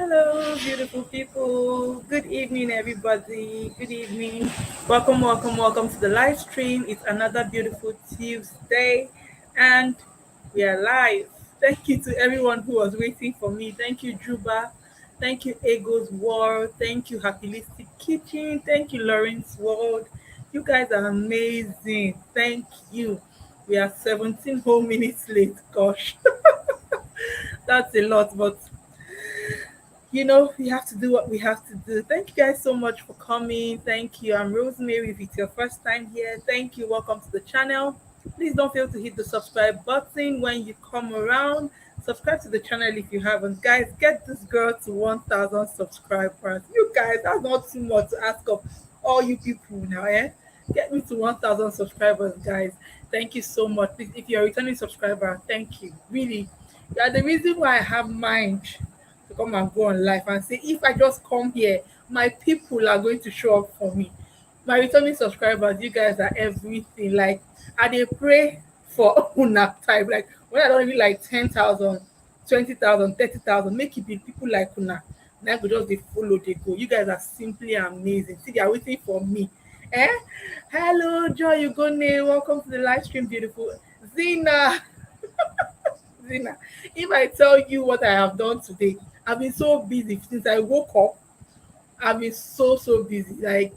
Hello, beautiful people. Good evening, everybody. Good evening. Welcome to the live stream. It's another beautiful Tuesday, and we are live. Thank you to everyone who was waiting for me. Thank you, Juba. Thank you, Ego's World. Thank you, Happylistic Kitchen. Thank you, Lawrence World. You guys are amazing. Thank you. We are 17 whole minutes late. Gosh, that's a lot, but we have to do what we have to do. Thank you guys so much for coming. Thank you. I'm Rosemary. If it's your first time here, thank you. Welcome to the channel. Please don't fail to hit the subscribe button when you come around. Subscribe to the channel if you haven't. Guys, get this girl to 1,000 subscribers. You guys, that's not too much to ask of all you people now, eh? Get me to 1,000 subscribers, guys. Thank you so much. Please, if you're a returning subscriber, thank you. Really, you are the reason why I have mind to come and go on live and say, if I just come here, my people are going to show up for me. My returning subscribers, you guys are everything. Like, I dey pray for una type. Like, when I don't really like 10,000, 20,000, 30,000, make it be people like una. Now go just dey follow, they go. You guys are simply amazing. See, they are waiting for me. Eh? Hello, Joy You go Ugone. Welcome to the live stream, beautiful. Zina. Zina, if I tell you what I have done today, I've been so busy since I woke up. I've been so busy. Like,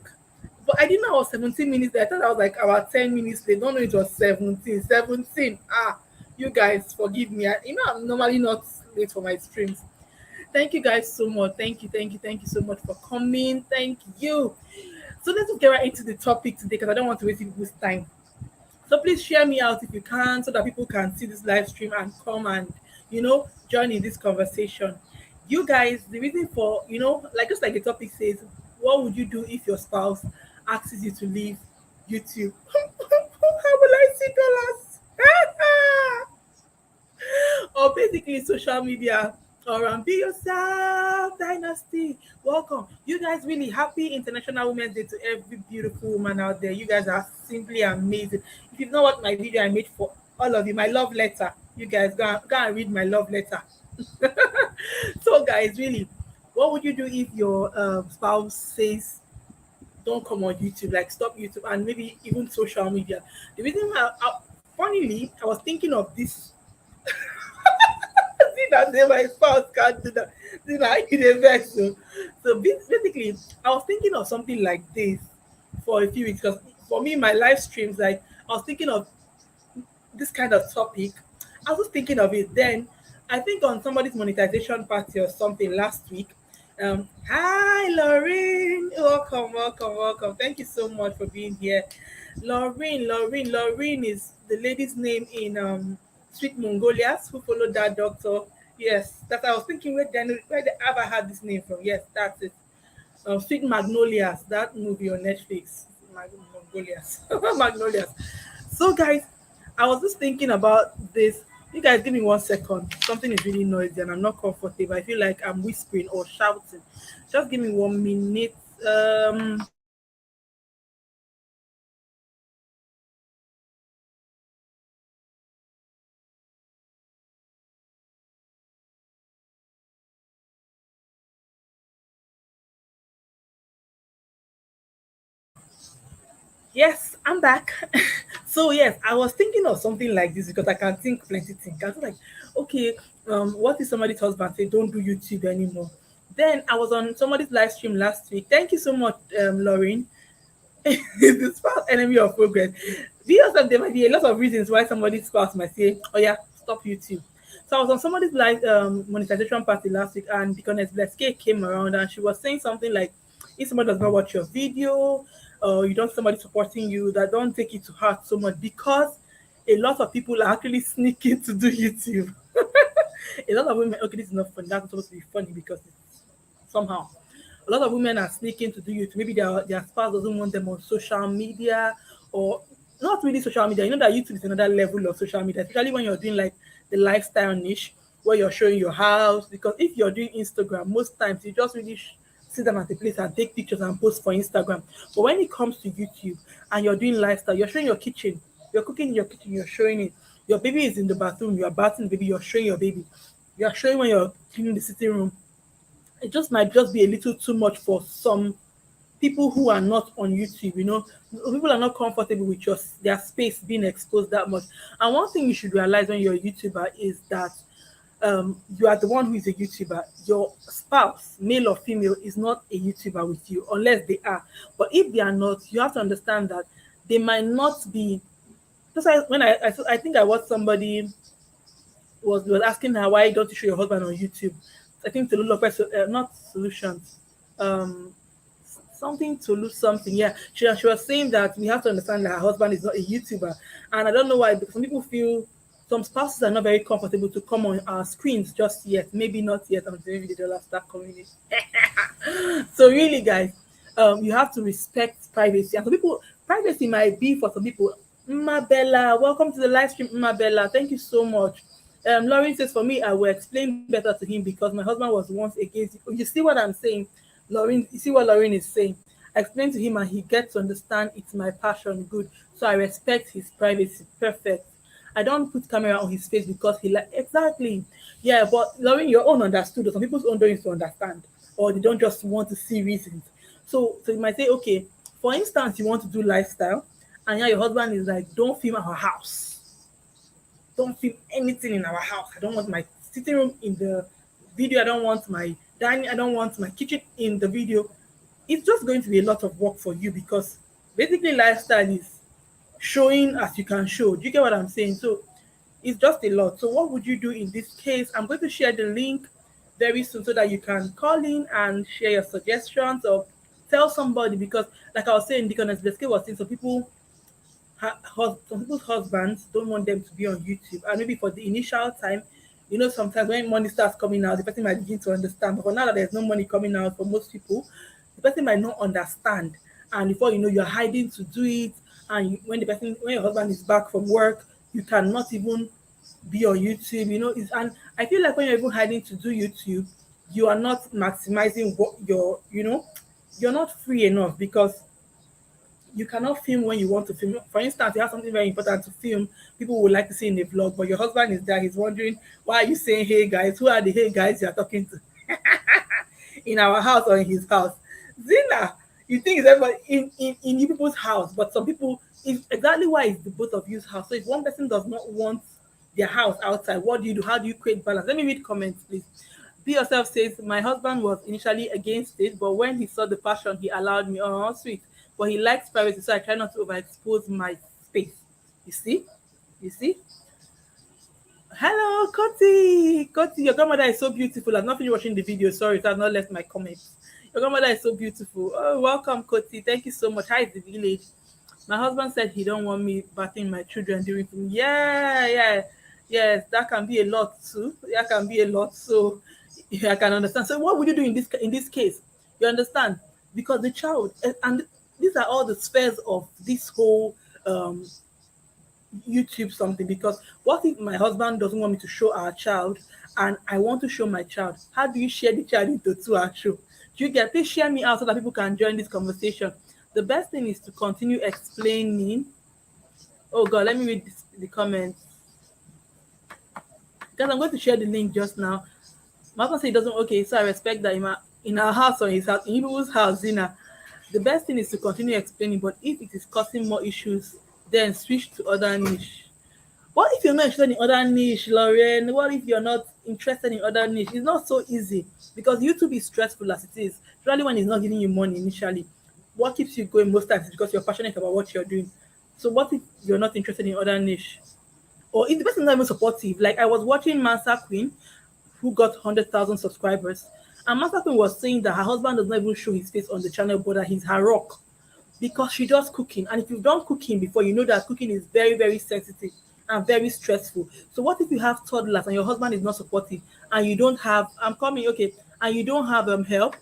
but I didn't know I was 17 minutes late. I thought I was like about 10 minutes late. Don't know it was 17. 17. You guys forgive me. I'm normally not late for my streams. Thank you guys so much. Thank you so much for coming. Thank you. So let's just get right into the topic today because I don't want to waste people's time. So please share me out if you can so that people can see this live stream and come and, join in this conversation. You guys, the reason for, like just like the topic says, what would you do if your spouse asks you to leave YouTube? How will I see dollars? Or basically social media or be yourself dynasty. Welcome. You guys really happy International Women's Day to every beautiful woman out there. You guys are simply amazing. If you know what my video I made for all of you, my love letter, you guys go and read my love letter. So guys, really, what would you do if your spouse says don't come on YouTube, like stop YouTube and maybe even social media? The reason why, funnily, I was thinking of this. See that say my spouse can't do that. See that I need a vex. So basically, I was thinking of something like this for a few weeks because for me, my live streams, like I was thinking of this kind of topic. I was just thinking of it then. I think on somebody's monetization party or something last week. Hi, Lauren. Welcome. Thank you so much for being here. Lauren is the lady's name in Sweet Mongolias who followed that doctor. Yes, that I was thinking where they ever had this name from. Yes, that's it. Sweet Magnolias, that movie on Netflix. Magnolias. Magnolias. So guys, I was just thinking about this. You guys give me 1 second. Something is really noisy and I'm not comfortable. I feel like I'm whispering or shouting. Just give me 1 minute. Yes, I'm back. So yes, I was thinking of something like this because I can think plenty things. I was like, okay, what if somebody's husband say don't do YouTube anymore? Then I was on somebody's live stream last week. Thank you so much, Lauren. The spouse enemy of progress. Because of there might be a lot of reasons why somebody's spouse might say, "Oh yeah, stop YouTube." So I was on somebody's live monetization party last week, and because Bless K came around, and she was saying something like, "If somebody does not watch your video, or you don't somebody supporting you, that don't take it to heart so much because a lot of people are actually sneaking to do YouTube." A lot of women, okay, this is not funny. That's supposed to be funny because it's somehow a lot of women are sneaking to do YouTube. Maybe their spouse doesn't want them on social media or not really social media. You know that YouTube is another level of social media, especially when you're doing like the lifestyle niche where you're showing your house. Because if you're doing Instagram, most times you just really sit down at the place and take pictures and post for Instagram. But when it comes to YouTube and you're doing lifestyle, you're showing your kitchen, you're cooking in your kitchen, you're showing it. Your baby is in the bathroom, you're bathing the baby, you're showing your baby. You're showing when you're cleaning the sitting room, it just might just be a little too much for some people who are not on YouTube. People are not comfortable with their space being exposed that much. And one thing you should realize when you're a YouTuber is that you are the one who is a YouTuber. Your spouse, male or female, is not a YouTuber with you unless they are. But if they are not, you have to understand that they might not be. Just like when I think I watched somebody was asking her, why don't you show your husband on YouTube? I think to look not solutions. Um, Something to lose something. Yeah, she was saying that we have to understand that her husband is not a YouTuber, and I don't know why. Because some people feel some spouses are not very comfortable to come on our screens just yet. Maybe not yet until maybe the dollar start coming in. So really, guys, you have to respect privacy. And some people, privacy might be for some people. Mabella, welcome to the live stream. Mabella, thank you so much. Lauren says, for me, I will explain better to him because my husband was once against you. You see what I'm saying? Lauren, you see what Lauren is saying? I explain to him and he gets to understand it's my passion. Good. So I respect his privacy. Perfect. I don't put camera on his face because he like exactly. Yeah, but Lauren, your own understood. Some people's own don't need to understand, or they don't just want to see reasons. So you might say, okay, for instance, you want to do lifestyle, and yeah, your husband is like, don't film our house. Don't film anything in our house. I don't want my sitting room in the video. I don't want my dining. I don't want my kitchen in the video. It's just going to be a lot of work for you because basically lifestyle is showing as you can show. Do you get what I'm saying? So it's just a lot. So what would you do in this case? I'm going to share the link very soon so that you can call in and share your suggestions or tell somebody because like I was saying, Deaconess Leske was saying some people some people's husbands don't want them to be on YouTube, and maybe for the initial time, sometimes when money starts coming out, the person might begin to understand. But for now that there's no money coming out for most people, the person might not understand, and before you know, you're hiding to do it. And when your husband is back from work, you cannot even be on YouTube. And I feel like when you're even hiding to do YouTube, you are not maximizing what you're not free enough because you cannot film when you want to film. For instance, you have something very important to film, people would like to see in the vlog, but your husband is there, he's wondering, why are you saying hey guys? Who are the hey guys you're talking to? In our house or in his house? Zina, you think it's everybody in you people's house, but some people, it's exactly why it's the both of you's house. So if one person does not want their house outside, what do you do? How do you create balance? Let me read comments, please. Be yourself says, my husband was initially against it, but when he saw the passion, he allowed me. Oh, sweet. But he likes privacy, so I try not to overexpose my space. You see? You see? Hello, Koti. Koti, your grandmother is so beautiful. I've not finished watching the video. Sorry, so I've not left my comments. Your grandmother is so beautiful. Oh, welcome, Koti. Thank you so much. Hi, the village. My husband said he don't want me bathing my children during film. Yeah. Yes, that can be a lot too. That can be a lot. So yeah, I can understand. So what would you do in this case? You understand? Because the child and these are all the spheres of this whole YouTube something. Because what if my husband doesn't want me to show our child and I want to show my child? How do you share the child into two and show? Do you get? Please share me out so that people can join this conversation. The best thing is to continue explaining. Oh God, let me read the comments. Because I'm going to share the link just now. My husband said he doesn't. Okay, so I respect that in our house or his house, in people's house, the best thing is to continue explaining. But if it is causing more issues, then switch to other niche. What if you're not interested in other niche, Lauren? What if you're not interested in other niche? It's not so easy because YouTube is stressful as it is. Especially when it's not giving you money initially. What keeps you going most times is because you're passionate about what you're doing. So what if you're not interested in other niche? Or if the person is not even supportive? Like I was watching Mansa Queen, who got 100,000 subscribers, and Mansa Queen was saying that her husband does not even show his face on the channel, but that he's her rock because she does cooking. And if you've done cooking before, you know that cooking is very, very sensitive and very stressful. So what if you have toddlers and your husband is not supportive and you don't have and you don't have help?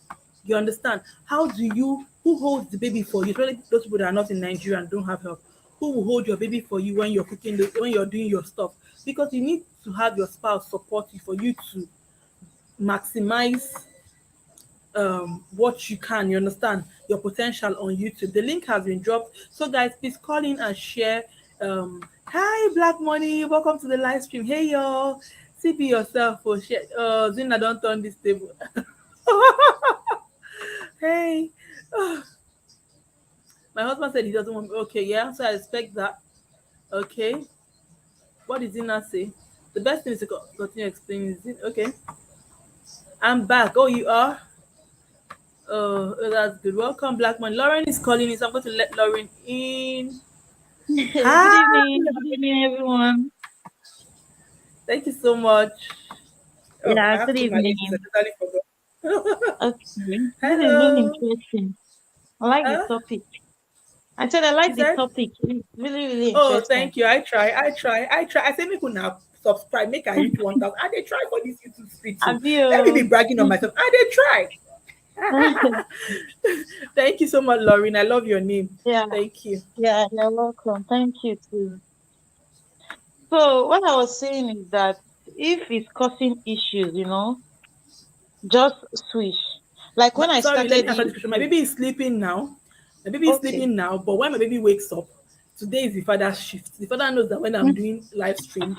You understand? How do you who holds the baby for you? Especially those people that are not in Nigeria and don't have help. Who will hold your baby for you when you're cooking, when you're doing your stuff? Because you need to have your spouse support you for you to maximize what you can, you understand, your potential on YouTube. The link has been dropped. So guys, please call in and share. Hi Black Money, welcome to the live stream. Hey y'all, CP yourself for share. Zina, don't turn this table. Hey, my husband said he doesn't want me. Okay, yeah, so I expect that. Okay, what did he not say? The best thing is to continue explaining. Is it okay? I'm back. Oh, you are. Oh, that's good. Welcome, Blackman. Lauren is calling in, so I'm going to let Lauren in. Good Hi. evening. Good evening, everyone. Thank you so much. Oh, Yeah, I have good to put my evening. earpiece. I totally forgot. Okay. This is really Hello. interesting. I like the Huh? topic. I said I You like the said? topic. It's really, really Oh, interesting. thank you. I try. I say make una subscribe, make I reach 1,000. I they try for this YouTube street too. Let me be Abio. bragging on myself. I they try. Thank you so much, Lauren. I love your name. Yeah, Thank you. yeah, you're welcome. Thank you too. So what I was saying is that if it's causing issues, just switch. Like when I Sorry, let started me answer this question. My YouTube. baby is sleeping now. My baby is Okay. sleeping now, but when my baby wakes up, today is the father's shift. The father knows that when I'm doing live stream,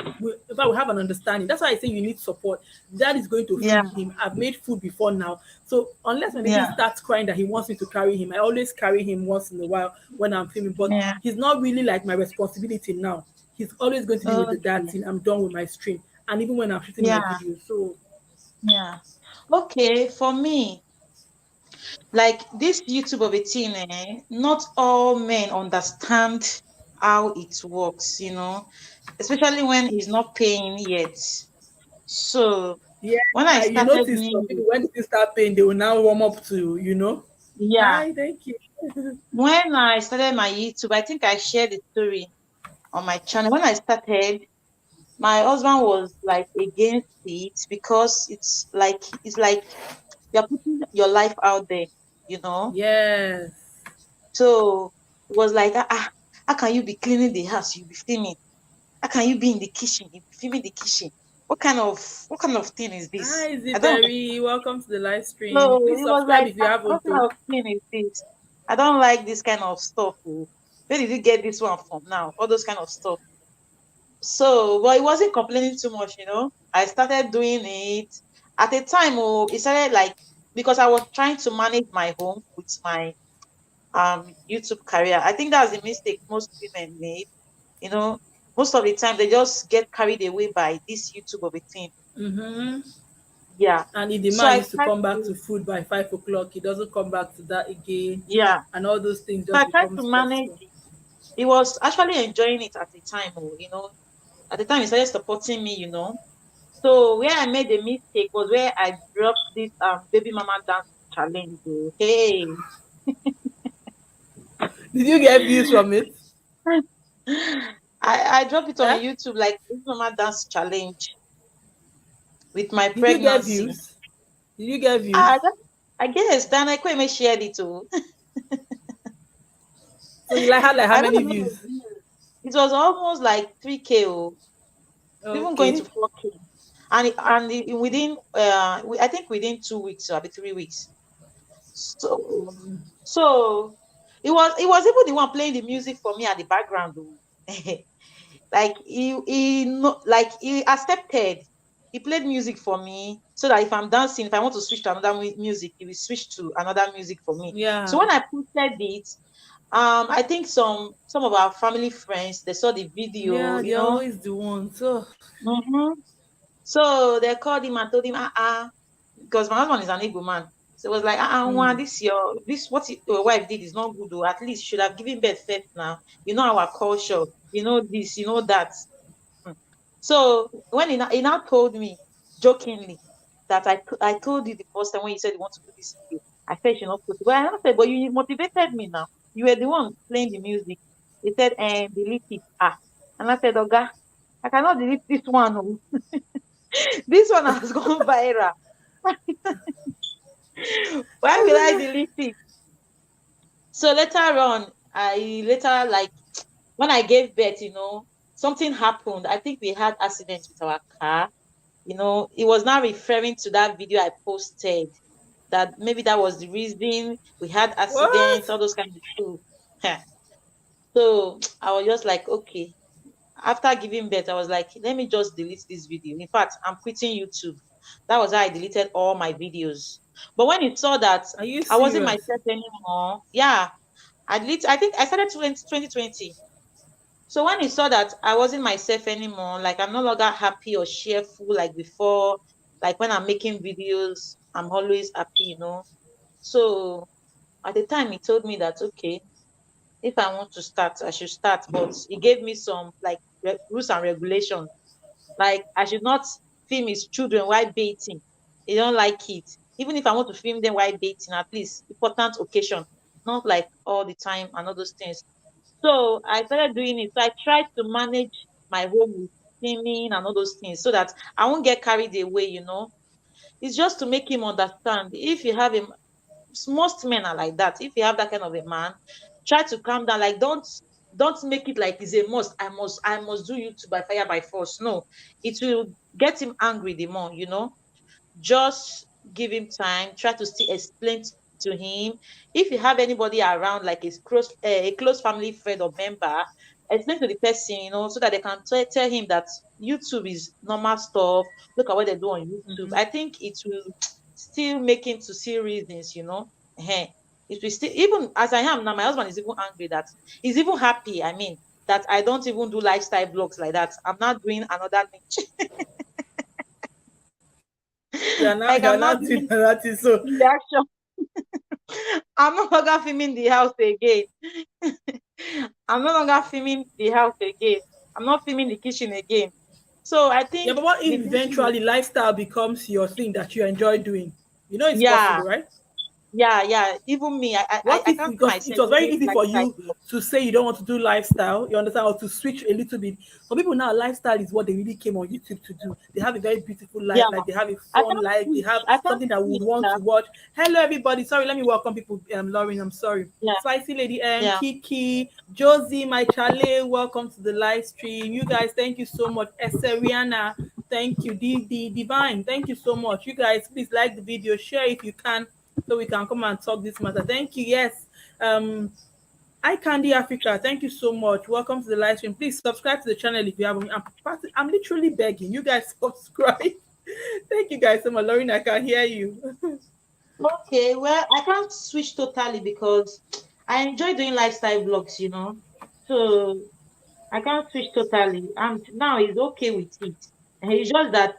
if I will have an understanding. That's why I say you need support. Dad is going to Yeah, feed him. I've made food before now. So unless my baby yeah, starts crying that he wants me to carry him, I always carry him once in a while when I'm filming. But yeah. he's not really like my responsibility now. He's always going to be with the dad Okay. till I'm done with my stream. And even when I'm shooting my Yeah, videos. So yeah. Okay, for me, like this YouTube of a teen, not all men understand how it works, especially when he's not paying yet. So yeah, when I you started notice some doing people it, when they start paying, they will now warm up to. yeah, Hi, thank you. when I started my YouTube, I think I shared the story on my channel. When I started, my husband was like against it because it's like you're putting your life out there, you know. Yes. So it was like, how can you be cleaning the house? You be filming. How can you be in the kitchen? You be filming the kitchen. What kind of thing is this? Hi, I don't Ziberi. Welcome to the live So stream. Please it was subscribe like, if you haven't. what kind of thing is this? I don't like this kind of stuff. Oh. Where did you get this one from now? All those kind of stuff. So, but it wasn't complaining too much. I started doing it at a time. Oh, it started like because I was trying to manage my home with my YouTube career. I think that's the mistake most women make. You know, most of the time they just get carried away by this YouTube of a thing. Mm-hmm. Yeah. And if the So man I used to tried come back to to food by 5 o'clock, he doesn't come back to that again. yeah. And all those things So just I tried become to manage stressful. it. He was actually enjoying it at the time, oh. At the time he started supporting me. So where I made the mistake was where I dropped this baby mama dance challenge. Oh. Hey. Did you get views from it? I dropped it on Eh? YouTube like baby mama dance challenge with my Did you get pregnancy. views? Did you get I, views? I guess Dana Kwame shared it too. So you like had like how I don't many know the views? views. It was almost like 3K, oh, even going to Okay. 4K. Within I think within 2 weeks or maybe 3 weeks. So so it was even the one playing the music for me at the background. Oh. Like he accepted. He played music for me so that if I'm dancing, if I want to switch to another music, he will switch to another music for me. Yeah. So when I posted it, I think some of our family friends they saw the video, Yeah, they're always the ones. So hmm so they called him and told him, because my husband is an Igbo man. So it was like, Nwa, this what your wife did is not good. Though. At least you should have given birth first now. You know our culture. You know this. You know that. Hmm. So when he now told me jokingly that I told you the first time when you said you want to do this video, I said you should not put it. But I said, but you motivated me now. You were the one playing the music. He said, delete it. And I said, Oga, I cannot delete this one. Oh. This one has gone viral. Why will I delete it? So later on, I later like when I gave birth, something happened. I think we had accidents with our car. It was now referring to that video I posted that maybe that was the reason we had accidents, what? all those kind of stuff. So I was just like, okay. After giving birth, I was like, let me just delete this video. In fact, I'm quitting YouTube. That was how I deleted all my videos. But when he saw that Are you I wasn't serious? myself anymore, yeah, I think I started 2020. So when he saw that I wasn't myself anymore, like I'm no longer happy or cheerful like before, like when I'm making videos, I'm always happy. So at the time he told me that okay, if I want to start, I should start. But he gave me some like rules and regulations. Like I should not film his children while bathing. They don't like it. Even if I want to film them while bathing, at least important occasion, not like all the time and all those things. So I started doing it. So I tried to manage my home with filming and all those things so that I won't get carried away. It's just to make him understand. If you have a most men are like that. If you have that kind of a man, try to calm down. Like don't make it like it's a must. I must do YouTube by fire by force. No, it will get him angry the more. Just give him time. Try to still explain to him. If you have anybody around, like a close family friend or member, explain to the person, so that they can tell him that YouTube is normal stuff. Look at what they do on YouTube. Mhm. I think it will still make him to see reasons. Ehen. It will still, even as I am now, my husband is even angry that he's even happy. I mean, that I don't even do lifestyle vlogs like that. I'm not doing another niche. You're not Like you're I'm not not doing doing that. So reaction. I'm no longer filming the house again. I'm no longer filming the house again. I'm not filming the kitchen again. So I yeah, think but what the if thinking is, eventually lifestyle becomes your thing that you enjoy doing? You know it's yeah, possible, right? yeah, yeah. Even me, I, What I if, can't see because it myself was very doing easy for lifestyle you vlog. to say you don't want to do lifestyle, you understand, or to switch a little bit. For people now, lifestyle is what they really came on YouTube to do. They have a very beautiful life, Yeah, like they have a I fun can't life, they switch. have I can't something that we would switch want to that. watch. Hello, everybody. Sorry, let me welcome people. Lauren, I'm sorry. Yeah, Spicy Lady M, yeah. Kiki, Josie, my Charlie, welcome to the live stream. You guys, thank you so much. Rihanna, thank you. Divine, thank you so much. You guys, please like the video, share if you can, so we can come and talk this matter. Thank you. Yes. Hi Candy Africa, thank you so much. Welcome to the live stream. Please subscribe to the channel if you haven't. I'm literally begging you guys subscribe. Thank you guys so much. Lauren, I can hear you. Okay, well, I can't switch totally because I enjoy doing lifestyle vlogs. So I can't switch totally. Now he's okay with it. And it's just that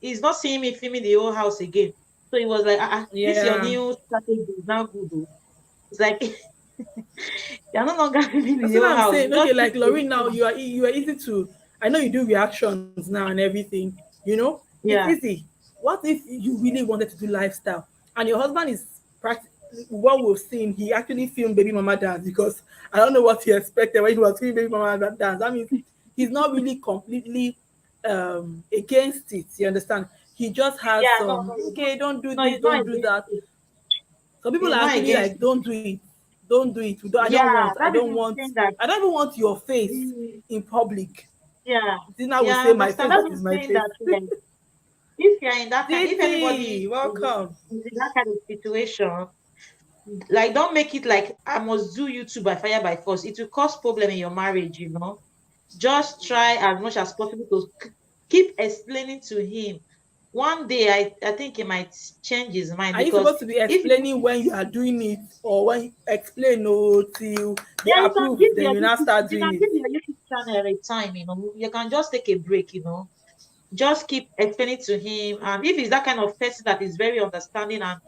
he's not seeing me filming the whole house again. So he was like, this your Yeah. new strategy is now good. Oh. It's like you're no longer filming That's the what whole I'm house. saying. Okay, Just keep like the Lauren, now video. you are easy to. I know you do reactions now and everything. It's Yeah. easy. What if you really wanted to do lifestyle and your husband is practicing? What we've seen, he actually filmed baby mama dance, because I don't know what he expected when he was filming baby mama dance. That means he's not really completely against it. You understand? He just has Yeah, no, some, no, he's not. okay, don't do No, this, he's not don't do against that. it. Some people He's are not actually against like, it. don't do it, don't do it. I don't Yeah, want, I that is don't the want, thing that I don't even want your face mm, in public. yeah. Dinah will Yeah, I say my understand. face, That's that what is I'm my saying face. that if you're in that kind, if anybody Didi, welcome. is in that kind of situation, like don't make it like I must do YouTube by fire by force. It will cause problem in your marriage. Just try as much as possible to keep explaining to him. One day I think he might change his mind Are you because supposed to be if you explaining when you are doing it, or when you explain, till they yeah, approve, then you now start you doing can it? give your YouTube channel a time. You can just take a break. Just keep explaining to him. And if he's that kind of person that is very understanding and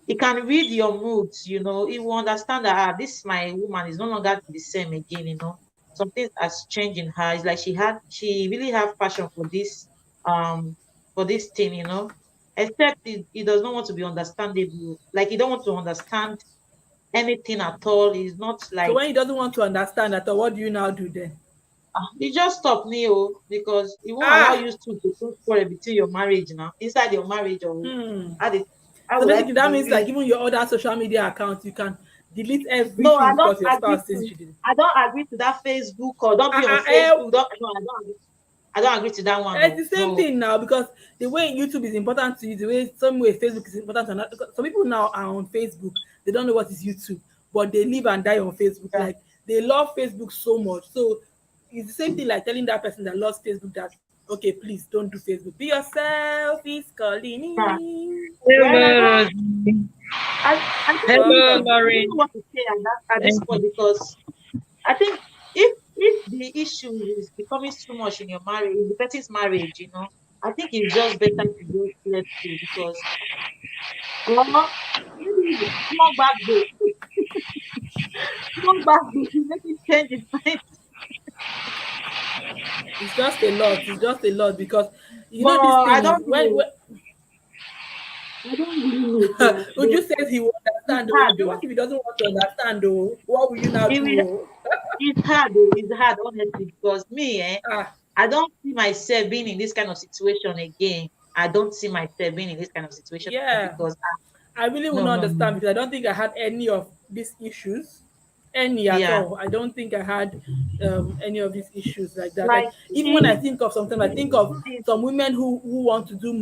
he can read your moods, he will understand that this my woman is no longer the same again. Something has changed in her. It's like she really have passion for this thing. Except he does not want to be understandable. Like he don't want to understand anything at all. He's not So like when he doesn't want to understand at all, what do you now do then? he just stop me, because he won't allow Ah, you to put quarrel between your marriage now. Inside your marriage or hmm. how did how So would I basically, that be means like really. even your other social media accounts, you can delete No, everything because your spouse says you should. I don't agree to that Facebook or don't be on Eh, Facebook. Don't no, I don't agree to that one. it's No, the same no. thing now, because the way YouTube is important to you, the way some way Facebook is important to another. Because some people now are on Facebook, they don't know what is YouTube, but they live and die on Facebook. Yeah. Like they love Facebook so much. So it's the same thing like telling that person that loves Facebook that Okay, please don't do Facebook. Be yourself. It's calling Yeah. in. Well, Hello, Rosie. I think Hello, Welcome. I don't know Lauren. what to say at this Thank you. point because I think if the issue is becoming too much in your marriage, in the person's marriage, I think it's just better to just let go because or maybe small back though, small back though, make it change his mind. It's just a lot. It's just a lot because you But know this I thing is don't know. when I don't really know. So, Uju but says he will it's understand though. hard Uju, what though. if he doesn't want to understand though? What will you now It do? will, Oh? it's hard though. It's hard honestly because me, Ah, I don't see myself being in this kind of situation again. I don't see myself being in this kind of situation again yeah. because I really will no, not no, no. understand because I don't think I had any of these issues, any at Yeah. all. I don't think I had any of these issues like that. Like Like even when I he think of something, I think of is some women who want to do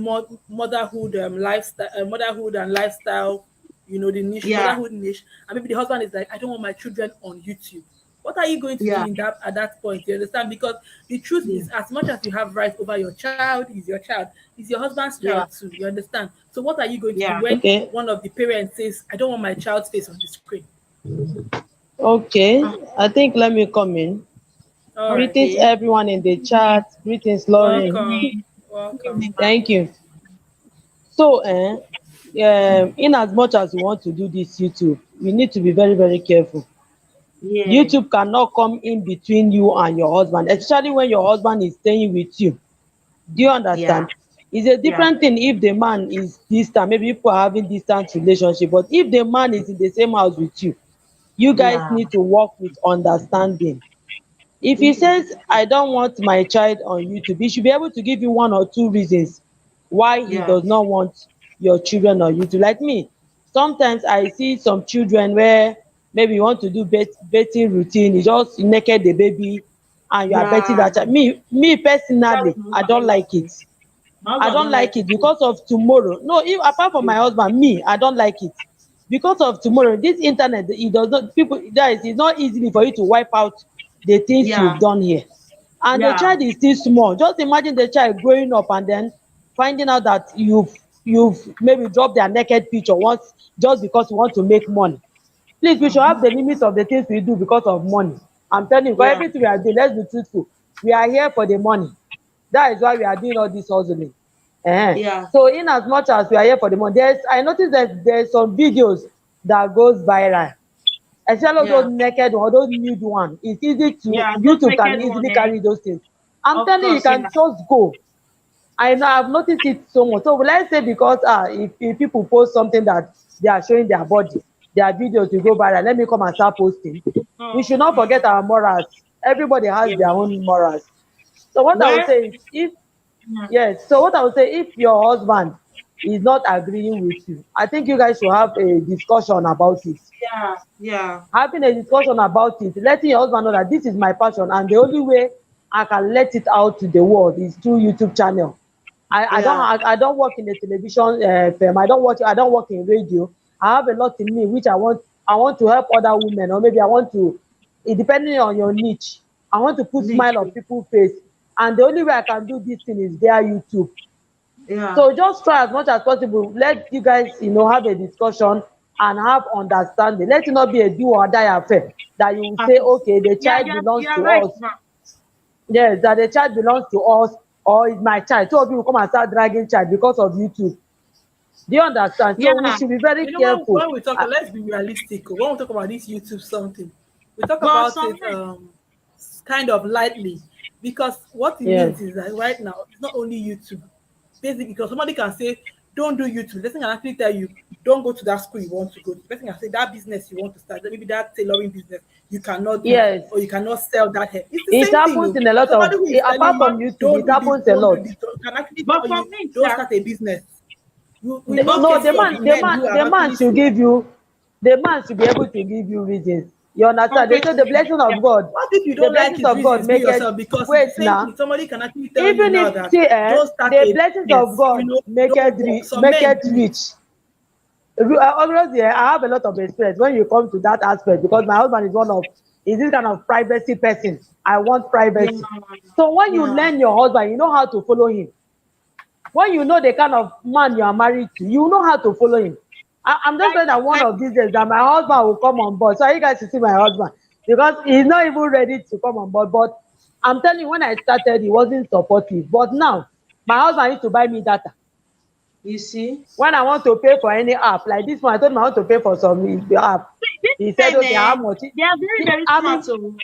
motherhood lifestyle, motherhood and lifestyle. You know the niche, yeah, motherhood niche, and maybe the husband is like, I don't want my children on YouTube. What are you going to do yeah, in that at that point? You understand? Because the truth yeah, is, as much as you have rights over your child, is your child, is your husband's yeah, child too. You understand? So what are you going to do yeah. when Okay. one of the parents says, I don't want my child's face on the screen? Okay. Ah, I think let me come in. All right. Greetings, okay. everyone in the chat. Greetings, Good Lauren. Welcome. evening. Good Welcome. evening, ma. Thank you. So, in as much as we want to do this YouTube, we need to be very, very careful. Yeah, YouTube cannot come in between you and your husband, especially when your husband is staying with you. Do you yeah, understand? It's a yeah, different thing if the man is distant, maybe people are having distant relationship, but if the man is in the same house with you, you guys yeah. need to work with understanding. If he This is says, I don't want my child on YouTube, he should be able to give you one or two reasons why he yeah, does not want your children on YouTube. Like me, sometimes I see some children where maybe you want to do bathing routine, you just naked the baby and you are bathing yeah. that child. Me That's personally, what my I husband don't don't like like it. it. My I husband don't don't like like it it too. because of tomorrow. No, if apart from my husband, me, I don't like it. Because of tomorrow, this internet, it does not, people, guys, it's not easily for you to wipe out the things Yeah, you've done here. And the yeah. child is still small. Just imagine the child growing up and then finding out that you've maybe dropped their naked picture once just because you want to make money. Please, we should have the limits of the things we do because of money. I'm telling you, for Yeah, everything we are doing, let's be truthful. We are here for the money. That is why we are doing all this hustling. yeah, So in as much as we are here for the money, I noticed that there's some videos that goes viral, especially all yeah, those naked one, those nude one. It's easy to, yeah. Those YouTube can naked one, easily carry those things. I'm of telling you, you course, yeah, can just go. I know, I've noticed it so much. So let's say because if people post something that they are showing their body, their videos will go viral, let me come and start posting. We should not mm, forget our morals. Everybody has yeah. their own morals. So what I would Well, say is, if mm, yes, so what I would say, if your husband is not agreeing with you, I think you guys should have a discussion about it. yeah, yeah, Having a discussion about it, letting your husband know that this is my passion and the only way I can let it out to the world is through YouTube channel. yeah. I don't work in a television firm. I don't work in radio. I have a lot in me which I want to help other women, or maybe I want to, depending on your niche, I want to put smile on Nature. people's face. And the only way I can do this thing is via YouTube. Yeah. So just try as much as possible. Let you guys, have a discussion and have understanding. Let it not be a do or die affair that you will Uh, say, okay, the yeah, child belongs you're to right, us. ma. Yes, that the child belongs to us, or is my child. Two of you will come and start dragging child because of YouTube. Do you understand? So we Yeah, should be very You know, careful. when we talk, let's be realistic. When we talk about this YouTube something, we talk but about it sometimes, kind of lightly because what it Yes. means is that right now it's not only YouTube. Basically, because somebody can say, "Don't do YouTube." The person can actually tell you, "Don't go to that school you want to go to." The person can say that business you want to start, maybe that tailoring business you cannot do, Yes. or you cannot sell that hair. It's the It same thing, happens though. in a lot Somebody of, who is telling apart you, but from YouTube, "Don't it do this, happens a don't do lot. this," can actually but tell for you, me, "Don't sir, start a business." We the know No, only the cases thing of man, that the men man, who have the man actually should give you, the man should be able to give you reasons. You understand? They say concretely, the blessings yeah, of God, what if you the don't like blessings his of God reasons? Be make it. yourself because it's the Wait same now. thing. Somebody can actually tell you Even now if, that see, don't start the a blessings of business. God Some men do it. rich. Obviously, I have a lot of experience when you come to that aspect because my husband is one of is this kind of privacy person. I want privacy. Yeah. So when you Yeah. learn your husband, you know how to follow him. When you know the kind of man you are married to, you know how to follow him. I'm just saying that one Like of these days that my husband will come on board. So you guys should see my husband because he's not even ready to come on board. But I'm telling you, when I started, he wasn't supportive. But now, my husband used to buy me data. you see, When I want to pay for any app, like this one, I told him I want to pay for some app. this He said, time, okay, how much? they are very, very I smart. mean, So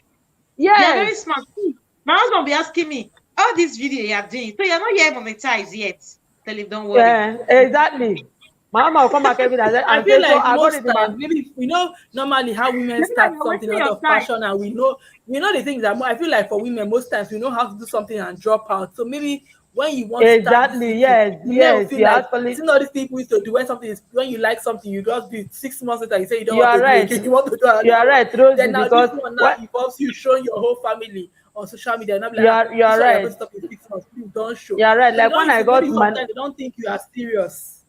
they are very yes, smart. See, my husband will be asking me, all this video you are doing, so you're not yet monetized yet. Tell him, don't worry. yeah, exactly. My mama will come back every day I and feel say, so like I got most it in my, times, maybe we know normally how women Maybe like start you're something wasting out your of time. passion, and we know the things that I feel like for women most times we know how to do something and drop out. So maybe when you want to start this exactly, thing, yes, the men will yes, feel you like actually, seeing all these people used to do when something is when you like something, you just do it 6 months later, you say you don't you want are to do it right. again, you want to do You are another one. right, Rosie, Then now this because one now what involves you showing your whole family on social media, and I'm like, you ah, are you this are one you're going right. to stop in 6 months, please don't show. You are right. So they Like don't when used I to maybe got my sometimes they don't think you are serious.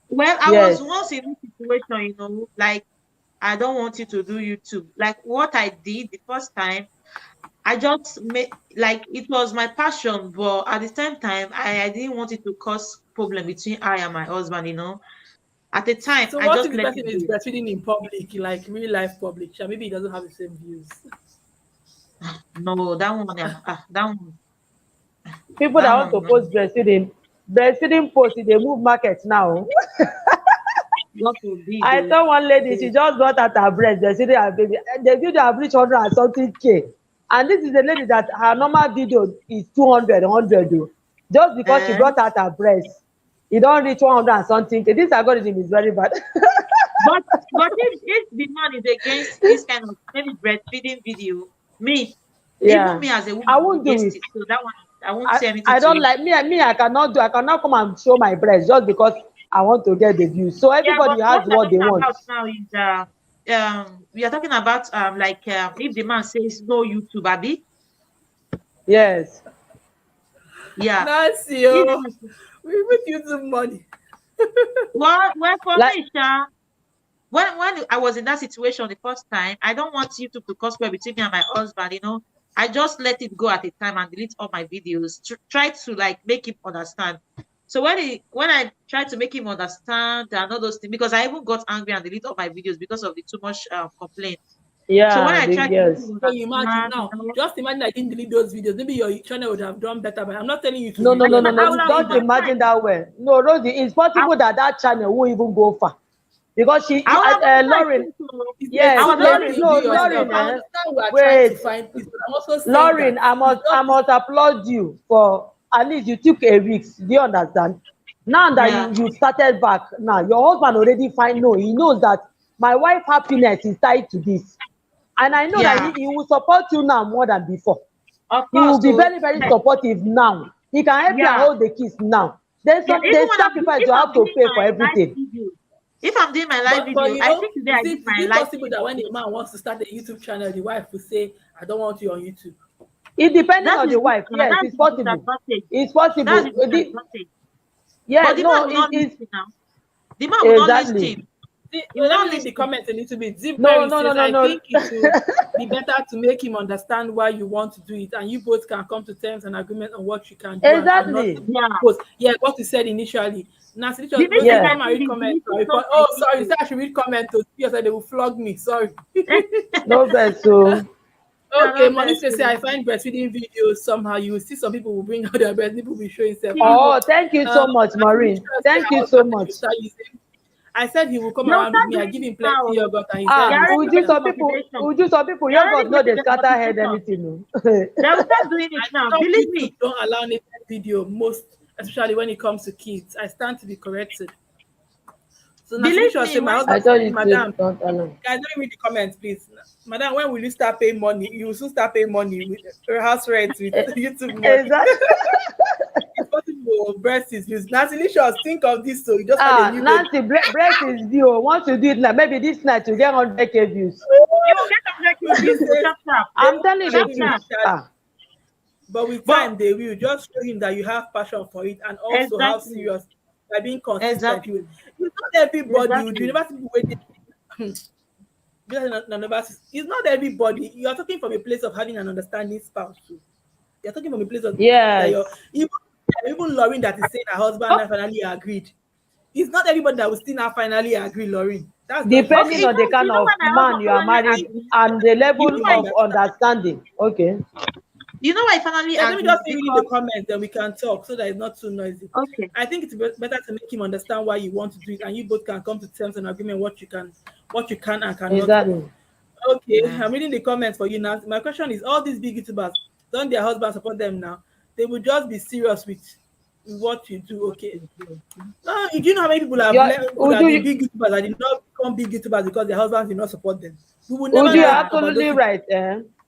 Well, I was yes. once in this situation, like I don't want you to do YouTube. Like what I did the first time, I just made like it was my passion, but at the same time, I didn't want it to cause problem between I and my husband. At the time, So I what if just the let person it is go. breastfeeding in public, like real life public? Sha, maybe he doesn't have the same views. No, that one, People that that want to one, post breastfeeding post, they move market now. God forbid, I though. saw one lady, she just got out her breast, breastfeeding her baby. The video have reached 100 and something K. And this is a lady that her normal video is 200, 100 though. Just because she Eh? brought out her breast, it don't reach 100 and something K. This algorithm is very bad. But if the man is against this kind of maybe breastfeeding video, me, even Yeah. me as a woman, I I'm won't do against it. it. So that one, I won't I, say anything I to don't it. like me, I cannot come and show my breast just because I want to get the views. So Yeah, but everybody has what we're what they talking want. about now is we are talking about like if the man says no YouTube, Abby, Yes. yeah. Nancy, If the oh, man says, we with you some money. well, for Like me, Sha, when I was in that situation the first time, I don't want YouTube to cause problem between me and my husband. I just let it go at a time and delete all my videos. Try to like make him understand. So when I tried to make him understand and all those things, because I even got angry and delete all my videos because of the too much complaint. So when yeah, I the tried to make yes. him So you imagine understand, now, just imagine I didn't delete those videos. Maybe your channel would have done better, but I'm not telling you to No, no, no, rerun no, it. I I'm would no. just have saying Don't that done fine. imagine that way. No, Rosie, it's I, possible that that channel won't even go far because I would have Lauren, monetized too. it's a I yes, was serious already Lauren, thing. Do no, you doing understand? Lauren, I well. understand we are trying to wait, find peace, but I'm also saying Lauren, that it's I just must applaud you for at least you took a risk. Do you understand? Now that Yeah, you started back, now your husband already find no, he knows that my wife happiness is tied to this, and I know that yeah, he will support you now more than before. of He will course. be So very, very supportive now. He can help you and yeah. hold the kids now. Yeah, even There's when sacrifice if you have I'm to doing pay for my live everything. video, if I'm doing my live but video, I think today I did is my it live possible video. that when a man wants to start a YouTube channel, the wife will say, I don't want you on YouTube? It depending That on is the wife. Yes, that's it's the possible. disadvantage. It's That's possible. the disadvantage. Yeah, But the man no, will not it's listen now. The man will not exactly. listen. See, He will let not me read the listen. comments a little bit. Zip No, Berry no, no, says, no, I no. think it would be better to make him understand why you want to do it, and you both can come to terms and agreement on what you can do and not Exactly. Yeah. post. Yeah, what you said initially. Nancy, The Rosie, mistake will Yeah. I come and did read is comments. deleting Sorry, some of my oh, sorry, you videos. said I should read comments. Yes, they will flog me. Sorry. No best. So Yeah, Okay, not Monique best. say I find breastfeeding videos somehow. You will see some people will bring out their breast, people will show himself. See, oh, thank you so much, Nancy Maureen. say Thank her you so husband said he much. will start using. I said he will come they'll around with start me. I doing give it him now. plenty yogurt, and he said They're he will already start getting motivation. They're already Yogurt, no, getting they the scatter head motivation. anything. No. They will start doing it I now. thought Believe YouTube me. don't allow naked video most, especially when it comes to kids. I stand to be corrected. So Believe Nasilisha me. say, my When I husband thought said, you Madam, don't allow. guys, let me read the comments, please. Madam, when will you start paying money? You will soon start paying money with your house rent with Eh, YouTube money. exactly. It's possible breast is used. Nasilisha, think of this. So you just had a new baby. Nancy, breast is due. Once you do it now, maybe this night you get 100K views. you will get 100K He views to says tap tap. they I'm won't telling you the Tap allow him truth. tap. recharge. But with But time, they will just show him that you have passion for it and also how exactly. serious by being consistent. You Exactly. will. It's not everybody. You Exactly. never see people waiting. It's not everybody. You are talking from a place of having an understanding spouse too. You're talking from a place of that Yes. you're even Lauren that is saying her husband Oh. and finally agreed. It's not everybody that will still now finally agree, Lauren. That's just Depending Okay, on the kind you know of when my man husband you are finally married agreed. and the level You know why? of understanding. Okay. You know why I finally Let me just agreed read in the because comments, then we can talk so that it's not too noisy. okay. I think it's better to make him understand why you want to do it, and you both can come to terms and agreement what you can and cannot do. Exactly. Okay, Yeah. I'm reading the comments for you now. My question is: all these big YouTubers, don't their husbands support them now? They will just be serious with what you do. Okay. No, do you know how many people You're, could have been Uju, big YouTubers that did not become big YouTubers because their husbands did not support them? We will never Uju, you're know Yeah. about those absolutely people. right.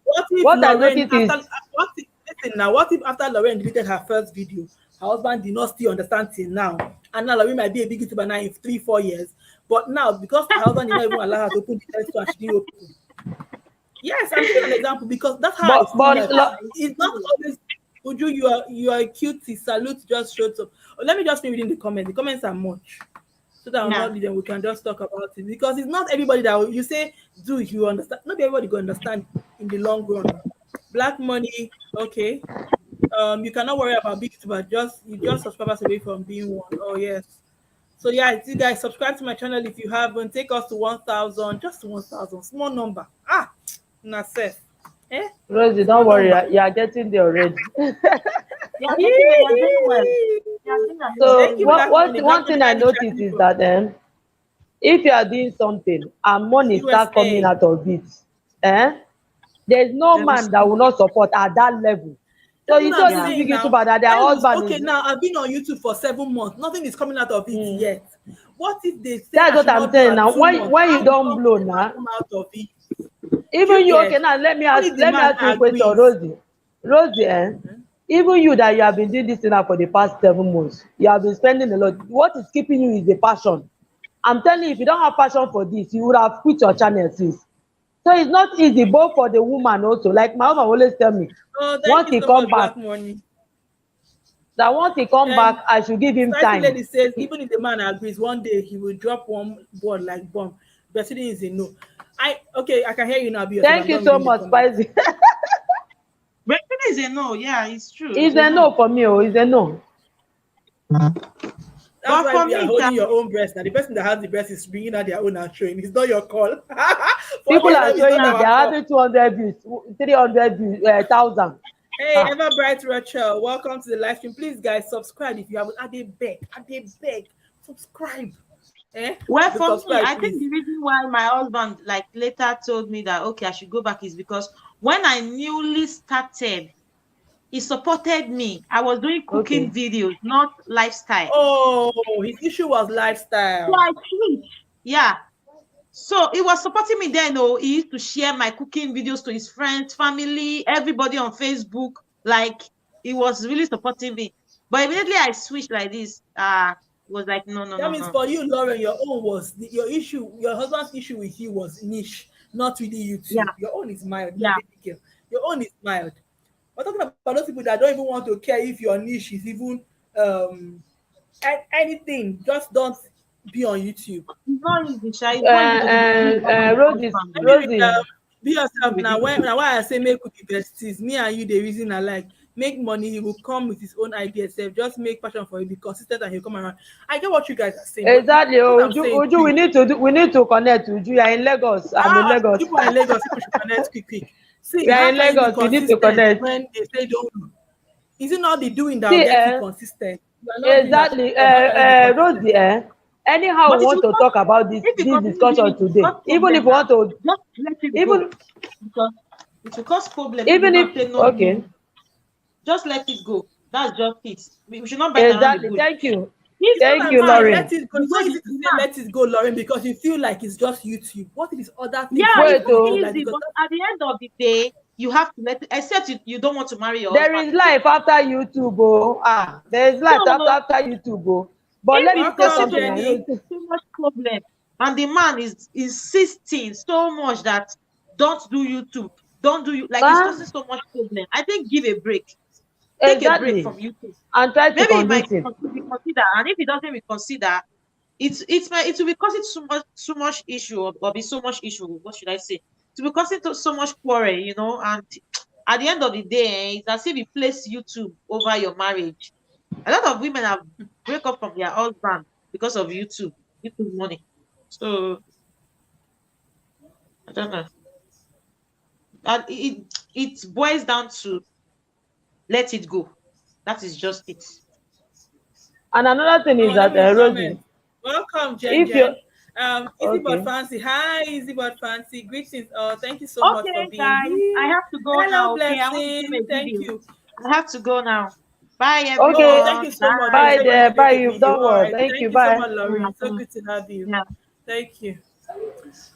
What if What I Lauren noticed is what if after Lauren deleted her first video, her husband did not still understand till now, and now Lauren might be a big YouTuber now in 3-4 years, but now because her husband did not even allow her to open the first one, she didn't open. Yes, I'm giving an example because that's how I but see life. lo- It's not always Uju, you are a cutie. Salute just showed up. Let me just read in the comments. The comments are much. So that I'll Yeah. not lead them, we can just talk about it. Because it's not everybody you say, do you understand? Not everybody go understand in the long run. Black money, okay. You cannot worry about big YouTuber, you just subscribers away from being one. Oh yes. So yeah, you guys subscribe to my channel if you haven't. Take us to 1,000, just to 1,000. Small number. Na safe. Eh? Rosie, don't Small worry, number. you are getting there already. Yeah, getting there, you're doing well. You're doing So Thank amazing. you, what Black what Money. Black one Money, thing where I are you noticed chatting is from? that if you are doing something and money start coming USA. out of it, there's no There was man that will not support at that level. So That's you what see I'm all these yeah. big saying now. YouTuber that their Why was husband okay is. now? I've been on YouTube for 7 months. Nothing is coming out of it Mm, yet. What if they say that's I what should I'm not do saying at now. two When months? when you How will don't blow something ever now, come out of it? Do even you you, okay, get? now let me Only ask the let me man ask you a question, agrees. Rosie, even you that you have been doing this thing now for the past 7 months, you have been spending a lot. What is keeping you is the passion. I'm telling you, if you don't have passion for this, you would have quit your channel since. So it's not easy both for the woman also. Like my husband always tell me, Oh, thank once you he so come much, back, Black Money. that once he come back, Um, I should give him Spicy time. Lady says even if the man agrees, one day he will drop one word like bomb. Breastfeeding is a no. I can hear you now, be yourself. Thank I'm you done so reading the much, comments. Spicy. Breastfeeding is a no. Yeah, it's true. It's It's a a no no. for me. Oh, it's a no. That's But why for we are me, holding your own breast. Now the person that has the breast is bringing out their own and showing. It's not your call. For People them, are it's showing not it. They our are call. having 200 views, 300 views, 1,000. Hey, Ah, Ever Bright Rachel, welcome to the live stream. Please, guys, subscribe if you haven't. I beg, subscribe. well, To for me, subscribe, I think please. the reason why my husband like later told me that okay, I should go back is because when I newly started, he supported me. I was doing cooking okay. videos, not lifestyle. Oh, his issue was So lifestyle. I switched. Yeah. So he was supporting me then. Oh, he used to share my cooking videos to his friends, family, everybody on Facebook. Like he was really supporting me. But immediately I switched like this. It was like no, no, That no, means no. for you, Lauren, your own was your issue. Your husband's issue with you was niche, not really Yeah, YouTube. Your own is mild. You're a yeah, baby girl. Your own is mild. We're talking about those people that don't even want to care if your niche is even um anything. Just don't be on YouTube. it's not easy, Sha. It's not easy to be doing all this husband. Rosie, Let me Rosie, be yourself now. Ridiculous. When now why I say make we be besties, me and you the reason I like make money, he will come with his own idea self. Just make passion for it, be consistent and he'll come around. I get what you guys are saying, but exactly. what Oh, I'm saying Uju, too, we need to connect. Uju, you are in Lagos. I'm in Lagos. people in Lagos, people should connect quick. See, We are how in can you be Lagos. We need to consistent connect. when they say don't do? Is it not the doing that will See, get you consistent? You are not doing at exactly. all. How can you be consistent? Rosie, anyhow But we if want you to talk about this if you this continue doing discussion it, it will today, cause problem now. Just let it go. even Because it will cause problem if you even if not say no, no, okay, no. Just let it go. That's just it. We should not bite around the exactly. bush. It's If what Thank I'm you, the man, saying. Let Lauren. it go. the It's way not easy to the say man, let it go, Lauren, because you feel like it's just YouTube. What if it's other things yeah, that you it's Wait, want to not do? oh, Like easy, because but at the end of the day, you have to let it, except you don't want to marry your there husband is again. life after YouTube. Oh, there is life So after YouTube. Oh, but if let me it's say welcome, causing something. Jenny. too much problem, and the man is insisting so much that don't do YouTube, don't do you like it's Ah, causing so much problem. I think give a break. Take a break exactly. from YouTube. And try to Maybe he convince might him. reconsider, and if he doesn't reconsider, it will be causing so much issue, or be so much issue. What should I say? It will be causing so much quarrel, and at the end of the day, it's as if you place YouTube over your marriage. A lot of women have break up from their husband because of YouTube money. So I don't know. And it boils down to let it go. That is just it. And another thing Come is on, let that, me Rosie, comment. Welcome, Jen if you Jen. Easy but okay, fancy. Hi, Easy but fancy. Greetings. Thank you so much for Okay, being guys, I here. have to go Hello, now. Okay, I want to film blessing. a Thank video. you. I have to go now. Bye, okay, Thank everyone. you so much. You Bye. bye said you there, wanted to bye make a you. video. Don't All worry. right. Thank you. Thank you so Bye. much, Lauren. So Mhm. good to have you. Yeah. Thank you.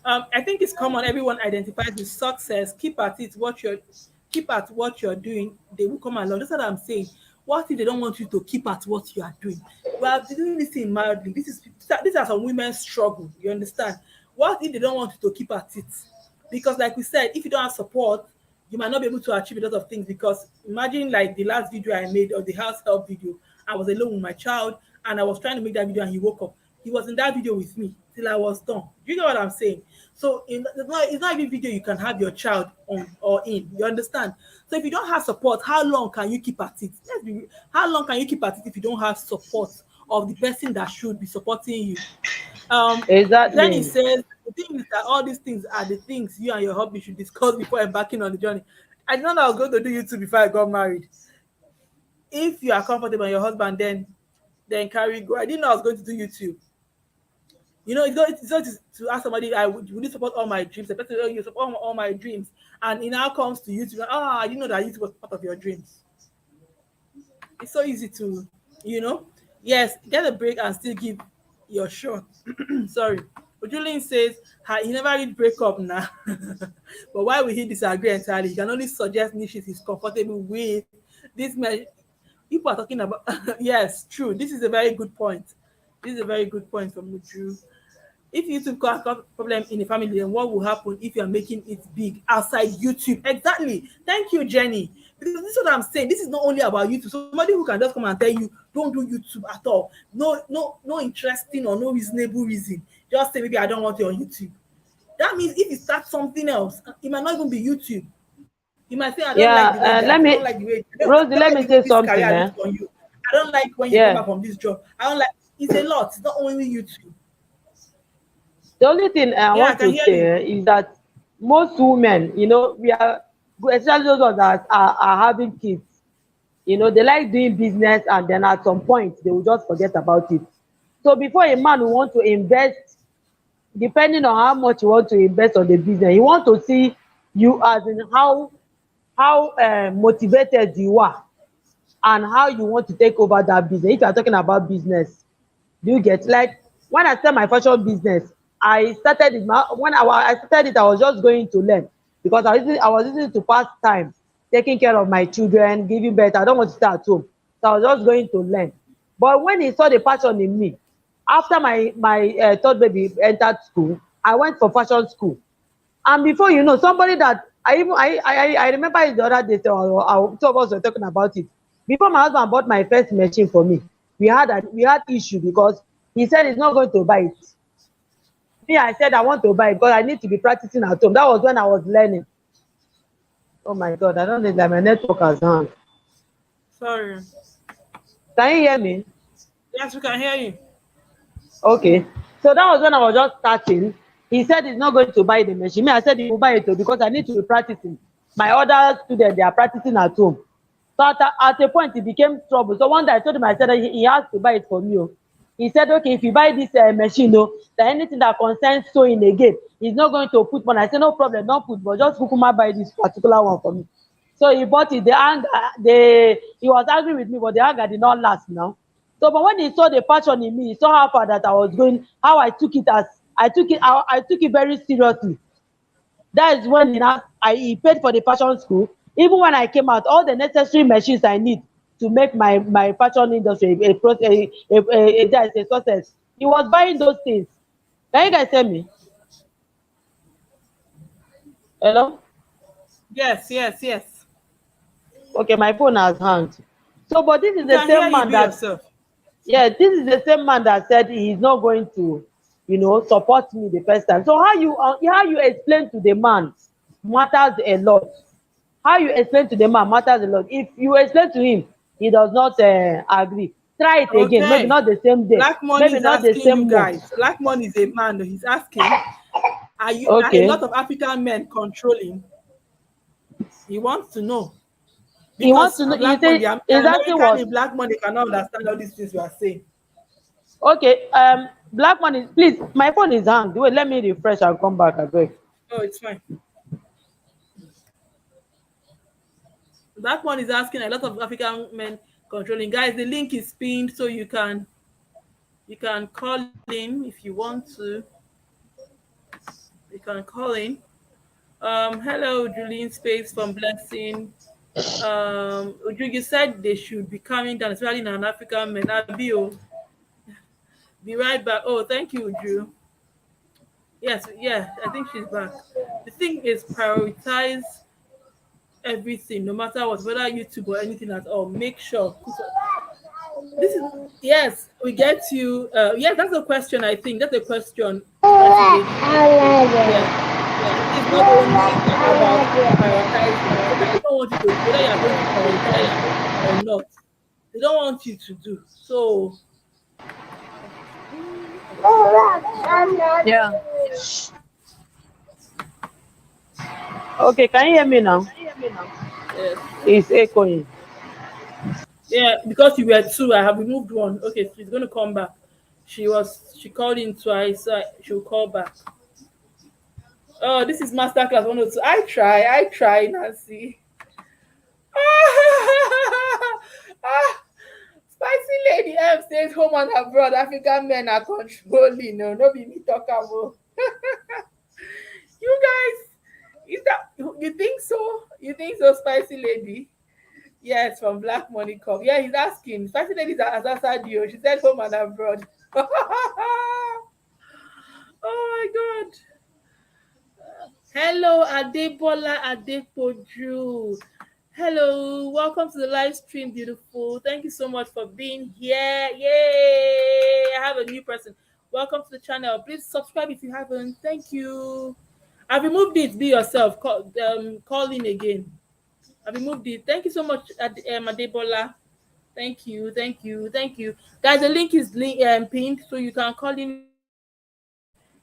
I think it's common. Everyone identifies with success. Keep at what you're doing. They will come along. That's what I'm saying. What if they don't want you to keep at what you are doing? Well, they're doing this thing mildly. These are some women's struggle. You understand? What if they don't want you to keep at it? Because, like we said, if you don't have support, you might not be able to achieve a lot of things. Because imagine, like the last video I made, or the house help video, I was alone with my child and I was trying to make that video, and he woke up. He was in that video with me till I was done. Do you know what I'm saying? So it's not every video you can have your child on or in. You understand? So if you don't have support, how long can you keep at it? How long can you keep at it if you don't have support of the person that should be supporting you? Jenny Exactly. says the thing is that all these things are the things you and your hubby should discuss before embarking on the journey. I did not know I was going to do YouTube before I got married. If you are comfortable and your husband, then carry go. I didn't know I was going to do YouTube. It's not to ask somebody, would you support all my dreams? The person, you support all my dreams. And it now comes to YouTube. I didn't know that YouTube was part of your dreams. It's so easy to, you know, yes, get a break and still give your shot. Sorry. Ojulin says, he never read breakup now. But why will he disagree entirely? He can only suggest niches he's comfortable with. This man, people are talking about, yes, true. This is a very good point. This is a very good point from Uju. If YouTube cause problem in the family, then what will happen if you are making it big outside YouTube? Exactly. Thank you, Jenny. Because this is what I'm saying. This is not only about YouTube. Somebody who can just come and tell you, don't do YouTube at all. No interesting or no reasonable reason. Just say maybe I don't want you on YouTube. That means if you start something else, it might not even be YouTube. You might say, I don't like the way Yeah. that, Let I don't me, like the way, Rosie. I don't Let like me the way say this career something. looks on you. I don't like when you come Yeah. back from this job. I don't like, it's a lot. It's not only YouTube. The only thing I Yeah, I want can to hear you. say is that most women, we are, especially those ones that are having kids, they like doing business, and then at some point they will just forget about it. So before a man will want to invest, depending on how much you want to invest on the business, you want to see you as in how motivated you are, and how you want to take over that business. If you are talking about business, do you get, like, when I start my fashion business, I started it when I started it, I was just going to learn, because I was using it to pass time, taking care of my children, giving birth. I don't want to stay at home, so I was just going to learn. But when he saw the passion in me, after my third baby entered school, I went for fashion school. And before you know, somebody that I remember it the other day, so two of us were talking about it. Before my husband bought my first machine for me, we had issue, because he said he's not going to buy it. Me, I said I want to buy it because I need to be practicing at home. That was when I was learning. Oh my God, I don't know that my network has gone. Sorry. Can you hear me? Yes, we can hear you. Okay. So that was when I was just starting. He said he's not going to buy the machine. Me, I said he will buy it too, because I need to be practicing. My other students, they are practicing at home. So at a point, it became trouble. So one day I told him, I said he has to buy it for me. Oh. He said, okay, if you buy this machine, then anything that concerns sewing again, he's not going to put money. I said, no problem, don't put, but just Kukuma buy this particular one for me. So he bought it. He was angry with me, but the anger did not last now. So, but when he saw the passion in me, he saw how far that I was going, how I took it very seriously. That is when he paid for the fashion school. Even when I came out, all the necessary machines I need to make my fashion industry a success. He was buying those things. Can you guys hear me? Hello? Yes, yes, yes. Okay, my phone has hanged. So, but this is We the can hear same you. man Be that, yourself. Yeah, this is the same man that said he is not going to, support me the first time. So how you explain to the man matters a lot. How you explain to the man matters a lot. If you explain to him, he does not agree. Try it again. Maybe Okay. not the same day. Black Money Maybe is not the asking you same month. guys. Black Money is a man. He's asking, are a lot Okay. of African men controlling? He wants to know. He wants Because to know. He Black Money, say an he's asking American what? in Black Money cannot understand all these things you are saying. Okay. Black money. Please, my phone is hanged. Wait, let me refresh and come back. Again. Oh, it's fine. Black Money is asking a lot of African men controlling. Guys, the link is pinned so you can call in if you want to. You can call in. Hello, Julian Space from Blessing. You said they should be coming down, especially in an African man. Abio, be right back. Oh, thank you, Drew. Yes, yeah, I think she's back. The thing is, prioritize everything, no matter what, whether YouTube or anything at all. Make sure. This is yes, we get you. Yes, that's a question. I think that's a question, spicy lady. Yeah, yeah. It's not only about prioritizing. Some people don't want you to, whether you are going to prioritize or not. They don't want you to do. So Yeah. Okay. Can you hear me now? yes. It's echoing. Yeah, because you were two, I have removed one. Okay, she's gonna come back. She called in twice, so she'll call back. Oh, this is masterclass 102. I try, Nancy. Ah, spicy lady M stays home and abroad. African men are controlling. No be me talk about. You guys, is that you think so? You think so, spicy lady? Yes, from Black Money Cup. Yeah, he's asking. Spicy lady has answered you. She said home and abroad. Oh my god. Hello, Adebola Adepoju. Hello, welcome to the live stream, beautiful. Thank you so much for being here. Yay! I have a new person. Welcome to the channel. Please subscribe if you haven't. Thank you. I've removed it. Be yourself. Call in again. I've removed it. Thank you so much, Adebola. Thank you, thank you, thank you. Guys, the link is pinned so you can call in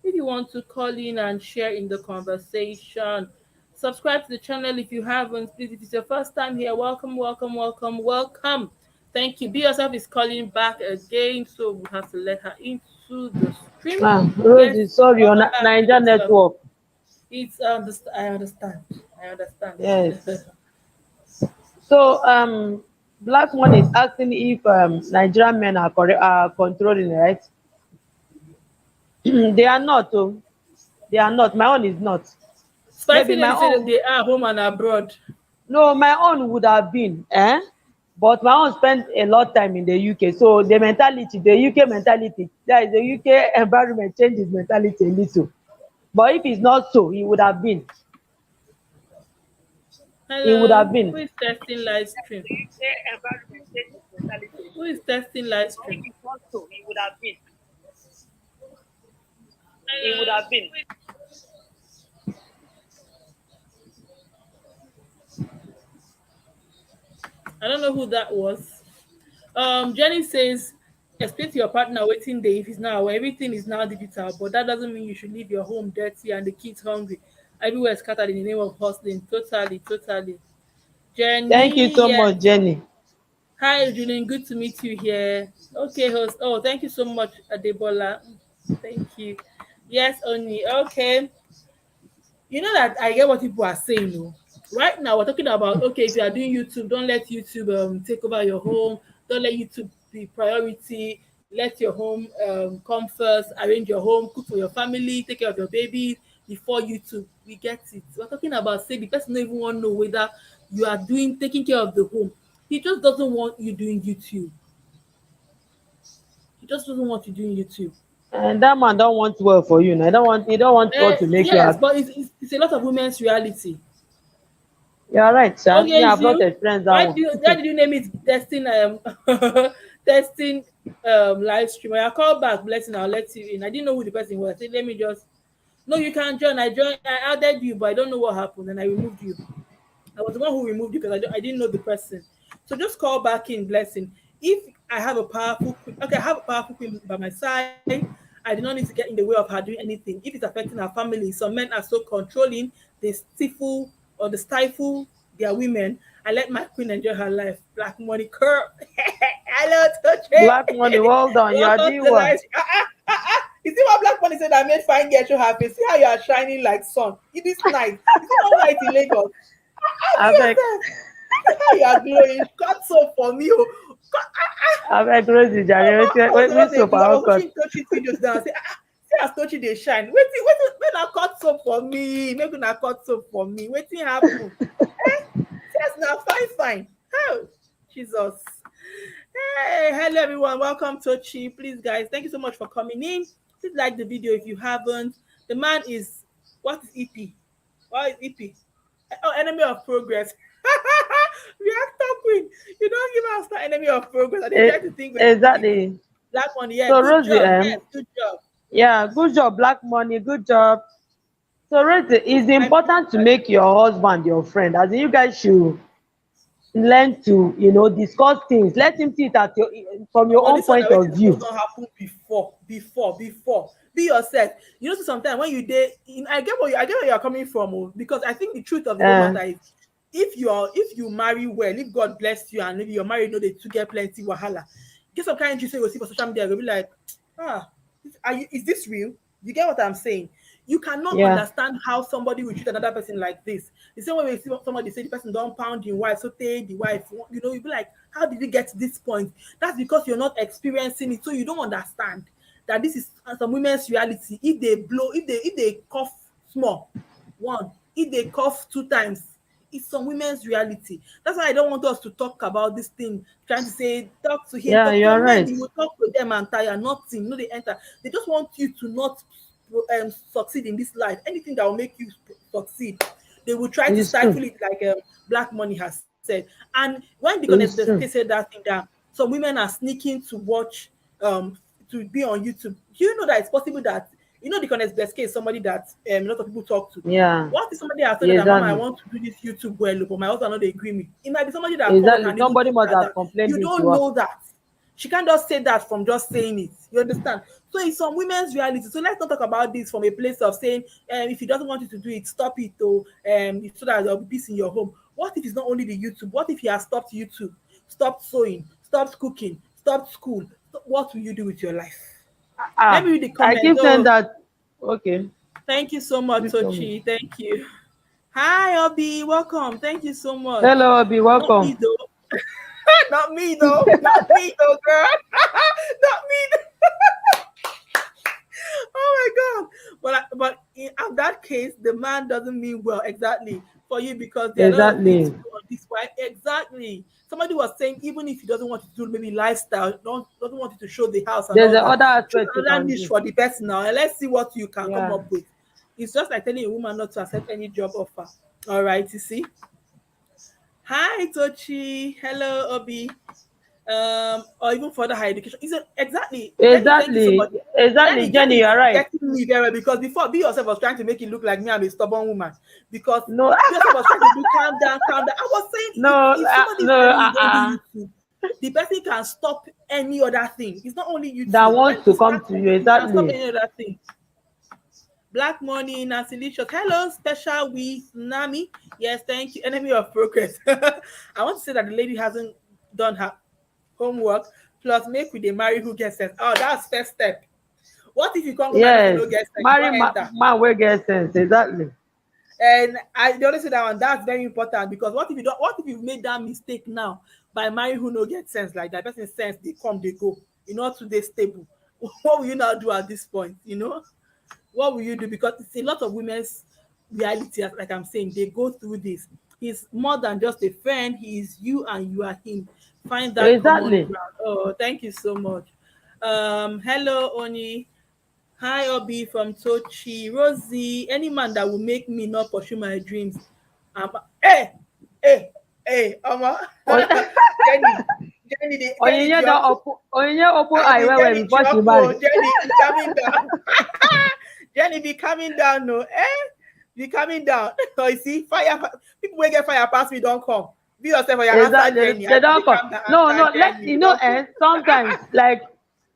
if you want to call in and share in the conversation. Subscribe to the channel if you haven't. Please, if it's your first time here, welcome, welcome, welcome, welcome. Thank you. Be yourself is calling back again, so we have to let her into the stream. Yes, Rosie, sorry, on welcome back. Be Niger yourself. network. It's I understand. I understand. Yes. So Black Money is asking if Nigerian men are controlling, right? They are not. Oh, they are not. My own is not. Maybe Spicy my lady said that own. they are home and abroad. No, my own would have been, eh? But my own spent a lot of time in the UK. So the mentality, the UK mentality, that is the UK environment changes mentality a little. But if it's not so, he would have been. He would Hello, have been. who is testing live stream? Who is testing live stream? He would have been. He would have been. I don't know who that was. Jenny says, explain to your partner waiting day if it's now everything is now digital, but that doesn't mean you should leave your home dirty and the kids hungry. Everywhere scattered in the name of hustling. Totally, totally. Thank you Jenny, so yes. much, Jenny. Hi, Julian. Good to meet you here. Okay, host. Oh, thank you so much, Adebola. Thank you. Yes, Oni. Okay. You know that I get what people are saying. No? Right now, we're talking about okay, if you are doing YouTube, don't let YouTube take over your home. Don't let YouTube be priority. Let your home come first. Arrange your home, cook for your family, take care of your baby before YouTube. We get it. We're talking about say the person don't even want to know whether you are doing taking care of the home. He just doesn't want you doing YouTube. He just doesn't want you doing YouTube. And that man don't want well for you. Now. He don't want God to make you Yes, happy. but it's a lot of women's reality. You are right, sir. Me, Okay, I've it's not you. experienced that one. Why did you name it Destin testing live stream. When I call back, blessing, I'll let you in. I didn't know who the person was. I said, let me just no, you can join. I added you, but I don't know what happened, and I removed you. I was the one who removed you because I didn't know the person. So just call back in, blessing. If I have a powerful queen, okay, I have a powerful queen by my side. I do not need to get in the way of her doing anything. If it's affecting her family, some men are so controlling, they stifle or they stifle their women. I let my queen enjoy her life. Black money curve. Hello, Black money, Toche. well done. You are Welcome to doing the well. live. You see what Black Money said? I made fine get you happy. See how you are shining like sun. It is night. You see how light in Lagos. I See beg, yourself. See how you are glowing. Cut soap for me. Oh. I beg, Rosie, Jare, I was wait, just so I power was cut. watching Tochi's videos now. Say, see as Tochi they shine. Wait, I cut soap for me. Make una cut soap for me. Waiting happen. See as now fine. Oh, Jesus. Hey, hello everyone. Welcome Tochi. Please, guys, thank you so much for coming in. Please like the video if you haven't. The man is what is EP? What is EP? Oh, enemy of progress. Reactor queen. You don't give us the enemy of progress. I didn't try to think with EP. Exactly. Black one, yeah, So good Rosie, job. Yes, good job. yeah, good job, Black money, good job. So Rosie, it's I feel important to that make your husband your friend. As in, you guys should learn to, discuss things. Let him see it from your but own this one I point waiting of supposed view. to happen before. Be yourself. You know, sometimes when you date, I get where you're coming from, oh, because I think the truth of the whole Uh, matter is if you marry well, if God bless you and maybe you're married, know they to get plenty wahala. Get some kind of juice you see for social media, you'll be like, is this real? You get what I'm saying? You cannot yeah, understand how somebody will treat another person like this. The same way we see somebody say the person don't pound the wife, so take the wife. You know, you'll be like, how did you get to this point? That's because you're not experiencing it, so you don't understand that this is some women's reality. If they blow, if they cough small, one, if they cough two times, it's some women's reality. That's why I don't want us to talk about this thing, trying to say talk to him. yeah, Because you're some men, right. you will talk to them and tire nothing. No, they enter. They just want you to not succeed in this life. Anything that will make you succeed, they will try to It's true. stifle it, like Black Money has said. And when because It's they true. said that thing that some women are sneaking to watch to be on YouTube. Do you know that it's possible that the Connect Best case somebody that a lot of people talk to. Yeah, What if somebody has said that Mama, I exactly. want to do this YouTube well, but my husband not dey agree me? It might be somebody that called her Exactly. and even Somebody told must her have that. complained You it don't to her. know that. She can't just say that from just saying it. You understand? So it's some women's reality. So let's not talk about this from a place of saying, if he doesn't want you to do it, stop it, or so that there'll be peace in your home. What if it's not only the YouTube? What if he has stopped YouTube, stopped sewing, stopped cooking, stopped school? What will you do with your life? Let me read the I comments. keep saying Oh, that. Okay, thank you so much, please tell me. Tochi. Thank you. Hi, Obi. Welcome. Thank you so much. Hello, Obi, Not me, welcome. though. Not me, though. Not me, though, girl. Not me. Oh my God. But in that case, the man doesn't mean well exactly for you because there are a lot of things to Exactly. do on this. Why? Exactly. Somebody was saying even if he doesn't want to do maybe lifestyle, doesn't want you to show the house and There's all the that, other choose aspect you another can niche do. for the person now, and let's see what you can come Yeah. up with. It's just like telling a woman not to accept any job offer. All right, you see. Hi, Tochi. Hello, Obi. Or even further higher education. Is it exactly Jenny? Thank you so Exactly. much. Exactly, Jenny, Jenny, Jenny is you're right. getting me very well because before Be Yourself was trying to make it look like me, I'm a stubborn woman. Because No, Be Yourself was trying to do calm down, calm down. I was saying if somebody is no, telling you don't do YouTube, the person can stop any other thing. It's not only that YouTube. When wants he to come starts to you. cooking, he can stop Exactly. any other thing. Black Money, Nancy Licious. Hello, special with Nami. Yes, thank you. Enemy of progress. I want to say that the lady hasn't done her homework. Plus, make with a marry who gets sense. Oh, that's first step. What if you can't go marry person Yes. who gets sense? You Marry don't enter. man will get sense. Exactly. And I the only say that one that's very important because what if you made that mistake now by marrying who no get sense like that person sense they come they go not today stable. What will you now do at this point? What will you do? Because it's a lot of women's reality, like I'm saying, they go through this. He's more than just a friend, he is you and you are him. Find that common Exactly. ground. Oh, thank you so much. Hello, Oni. Hi, Obi from Tochi. Rosie, any man that will make me not pursue my dreams. Hey, hey, hey, Oma. Oh, Jenny. Onyinye open eye well before she marry. Jenny, coming down. Jenny, be coming down, no. Be coming down. So you see, fire. People will get fire past me. Don't come. Be yourself for your answer, Jenny. They don't come. No. Let sometimes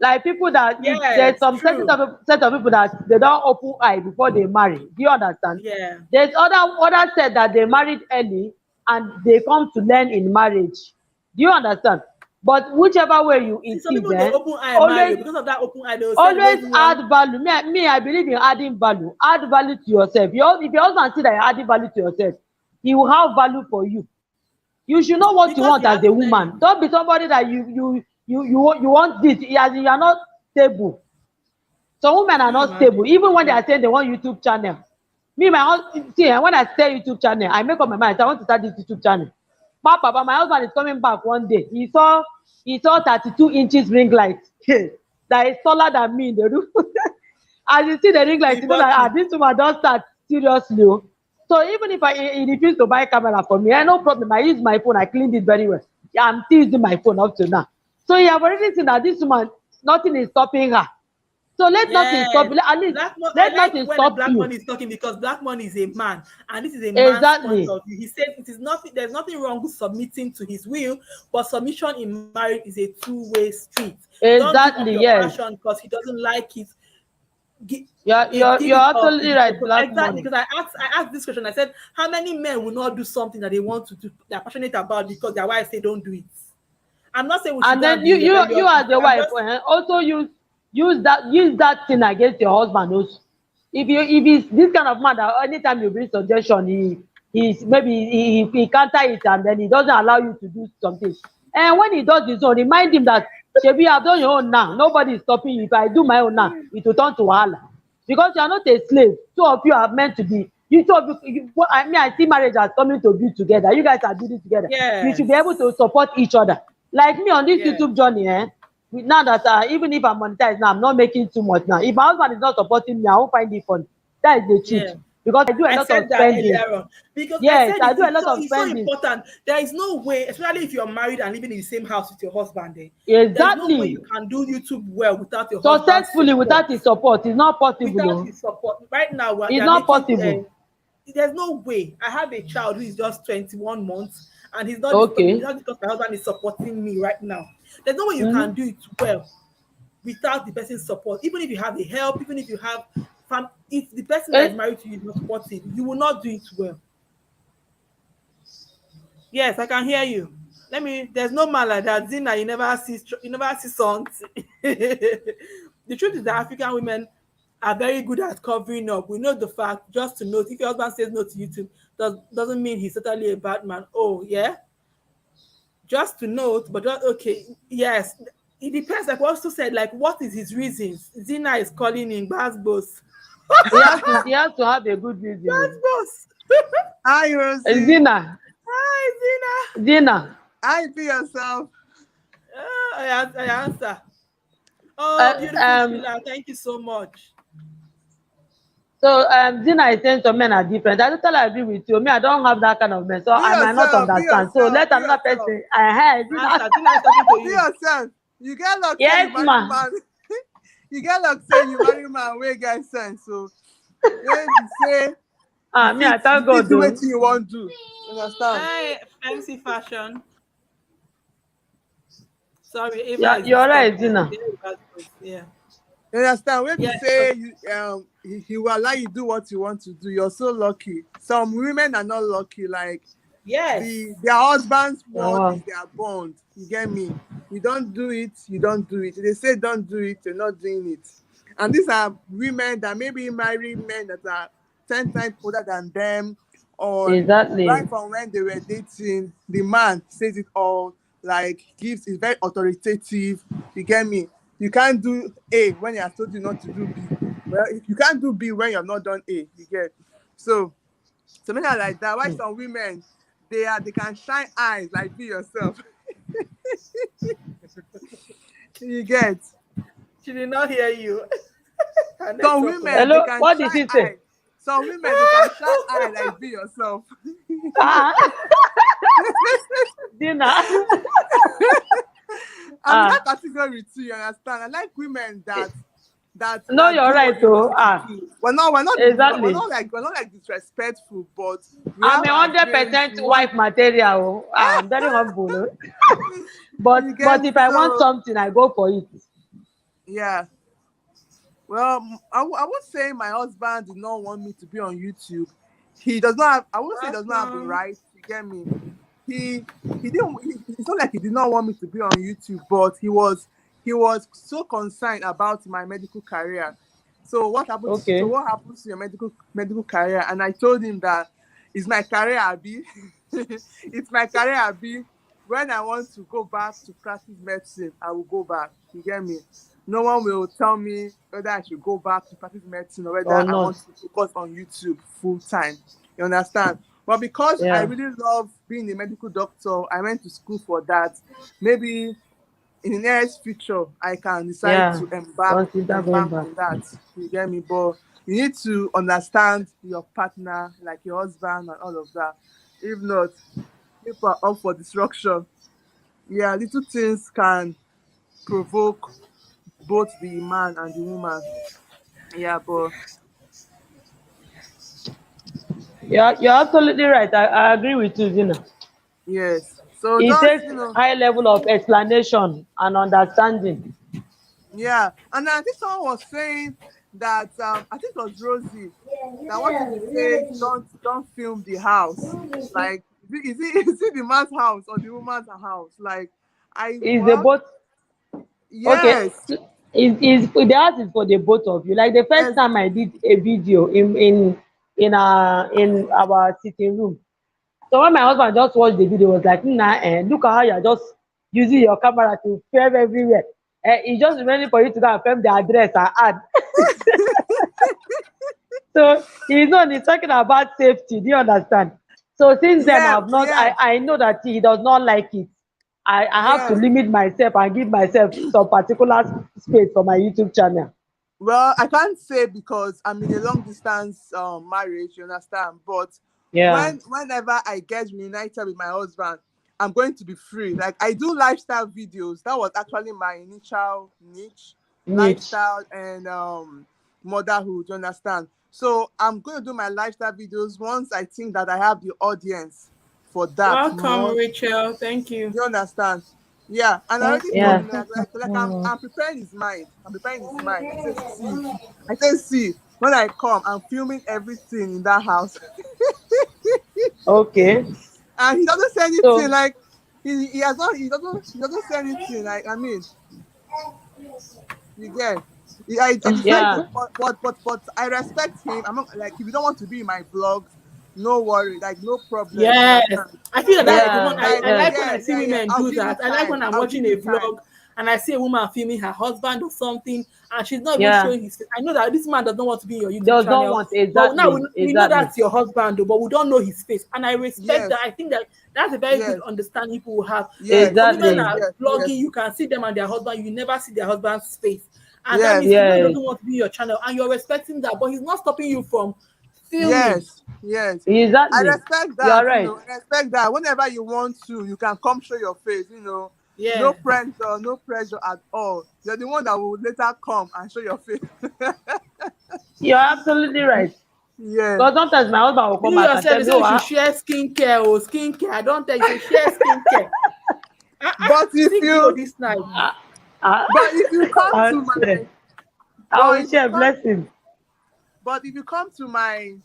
like people that there's some set of people that they don't open eye before they marry. Do you understand? Yeah. There's other set that they married early and they come to learn in marriage. Do you understand? But whichever way you it some people is, open eye always, because of that open eye, always add value. Me, I believe in adding value. Add value to yourself. If your husband see that you're adding value to yourself, he will have value for you. You should know what you want as a woman. Don't be somebody that you want this as you are not stable. Some women are not stable, even when they are saying they want YouTube channel. Me, my husband, see, when I say YouTube channel, I make up my mind. I want to start this YouTube channel. Papa, my husband is coming back one day. He saw 32 inches ring light that is taller than me in the room. As you see the ring light, you know that this woman don't start seriously. So even if he refused to buy camera for me, no problem. I use my phone. I cleaned it very well. Yeah, I'm still using my phone up to now. So you have already seen that this woman, nothing is stopping her. So let nothing stop you. At least let nothing stop Black you. Money is talking, because Black Money is a man, and this is a man's point of view. He said it is nothing. There's nothing wrong with submitting to his will, but submission in marriage is a two-way street. Exactly. Yes. Because he doesn't like it. You're absolutely right. Exactly, because I asked this question. I said, how many men will not do something that they want to do, they're passionate about, because their wife say don't do it? I'm not saying we should. And then you as the wife also use that thing against your husband also. If he's this kind of man that anytime you bring suggestion, he counter it and then he doesn't allow you to do something. And when he does his own, remind him that Shebi, I've done your own now. Nobody is stopping you. If I do my own now, it will turn to wahala. Because you are not a slave. Two of you are meant to be. I see marriage as coming to be together. You guys are building together. Yes. We should be able to support each other. Like me on this YouTube journey, now that even if I'm monetized now, I'm not making too much now. If my husband is not supporting me, I won't find it funny. That is the truth. Because I do a lot of spending. Because yes, I do a lot of spending. It's so important. There is no way, especially if you're married and living in the same house with your husband. Exactly. There's no way you can do YouTube well without your husband. Successfully without his support. It's not possible. Without his support. Right now, it's not possible. There's no way. I have a child who is just 21 months and he's not because my husband is supporting me right now. There's no way you can do it well without the person's support. Even if you have the help, even if you have if the person that is married to you is not supportive, you will not do it well. Yes, I can hear you. There's no man like that. Zina, you never see something. The truth is that African women are very good at covering up. We know the fact. Just to note, if your husband says no to YouTube, doesn't mean he's certainly a bad man. Oh, yeah? Just to note, but okay, yes. It depends, like we also said, like what is his reasons? Zina is calling in Basbos. He has to have a good reason. Basbos. Hi, Rosie. Zina. Hi, Zina. Zina. Hi, be yourself. I answer. Oh, beautiful Sheila, thank you so much. So Zina is saying some men are different. I totally agree with you. Me, I don't have that kind of men, so I might not understand. So let another person. Be yourself. You get luck. Yes, ma. You get luck saying you marry man wey get sense. So when you say, me, I thank God. Do what you want to do. Understand? Hi, MC Fashion. Sorry, Eva. You're right, Zina. Yeah. You understand? When you say he will allow you do what you want to do, you're so lucky. Some women are not lucky. Like their husbands want is their bond. You get me? You don't do it, you don't do it. They say don't do it, you're not doing it. And these are women that maybe marry men that are 10 times older than them, or right from when they were dating, the man says it all, like is very authoritative. You get me? You can't do A when you are told you not to do B. Well, you can't do B when you have not done A. You get? So men are like that. Why some women they can shine eyes like be yourself. You get? She did not hear you. Some women hello, they can what did she say? Some women they can shine eyes like be yourself. Dina. I'm in that category too. You understand? I like women that. No, you're right, though. We're not exactly. we're not like disrespectful, but I'm a 100% wife material. I'm very humble. but if I want something, I go for it. Yeah. Well, I would say my husband did not want me to be on YouTube. He does not have, I would say he does not have the right. You get me? He didn't. It's not like he did not want me to be on YouTube, but he was so concerned about my medical career. So what happens? Okay. So what happens to your medical career? And I told him that it's my career, Abi. It's my career, Abi. When I want to go back to practice medicine, I will go back. You get me? No one will tell me whether I should go back to practice medicine or whether I want to focus on YouTube full time. You understand? But because I really love being a medical doctor, I went to school for that. Maybe in the nearest future, I can decide to embark on that. You get me? But you need to understand your partner, like your husband and all of that. If not, people are up for destruction. Yeah, little things can provoke both the man and the woman. Yeah, but you're absolutely right. I agree with you, Zina. Yes. So it just, takes high level of explanation and understanding. Yeah, and I think someone was saying that I think it was Rosie that wanted to say don't film the house. Like, is it the man's house or the woman's house? Like, is the both? Yes. Okay. Is the house is for the both of you. Like the first time I did a video in our sitting room. So when my husband just watched the video, was like, look at how you're just using your camera to film everywhere. It's just remaining for you to go and film the address and add. So he's talking about safety. Do you understand? So since then, I know that he does not like it. I have to limit myself and give myself some particular space for my YouTube channel. Well, I can't say because I'm in a long distance marriage, you understand? But whenever I get reunited with my husband, I'm going to be free. Like, I do lifestyle videos. That was actually my initial niche. Lifestyle and motherhood, you understand? So I'm going to do my lifestyle videos once I think that I have the audience for that. Welcome, Rachel. Thank you. You understand? Yeah, and I already told him like I'm preparing his mind. I'm preparing his mind. I said, see, when I come, I'm filming everything in that house. Okay. And he doesn't say anything. Like he doesn't say anything. Like, I mean, you get. But I respect him. I'm not like, if you don't want to be in my vlog, no worry, like no problem. Yes, I feel that I like when I see women do that. I like when I'm watching a vlog and I see a woman filming her husband or something, and she's not even showing his face. I know that this man does not want to be in your YouTube channel. But now we know that's your husband, but we don't know his face, and I respect that. I think that's a very good understanding people will have. Exactly. Women are vlogging, you can see them and their husband, you never see their husband's face, and that means he doesn't want to be in your channel, and you're respecting that, but he's not stopping you from filming. Yes. Exactly. I respect that. You're right. I respect that. Whenever you want to, you can come show your face, No pressure at all. You're the one that will later come and show your face. You're absolutely right. Yeah. Because sometimes my husband will come back and tell me, you should share skincare. I don't tell you to share skincare. But if you this night. But if you come to my I will share blessings. But if you come to my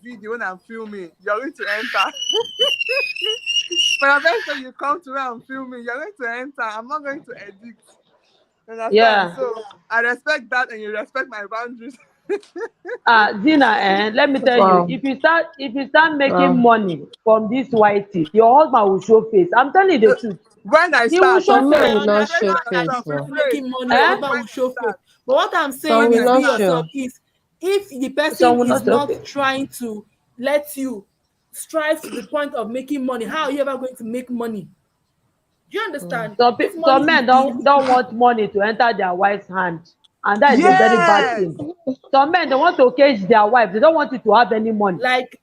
video when I'm filming, you're going to enter. But eventually you come to where I'm filming, you're going to enter. I'm not going to edit. Yeah. So I respect that, and you respect my boundaries. Zina, let me tell you, if you start making money from this YT, your husband will show face. I'm telling you the truth. When I he will show face. Making money, your husband will show face. But what I'm saying is, be yourself is, if the person is not trying to let you strive to the point of making money, how are you ever going to make money? Do you understand? Some men don't want money to enter their wife's hand, and that is a very bad thing. Some men, they want to cage their wife. They don't want you to have any money. Like,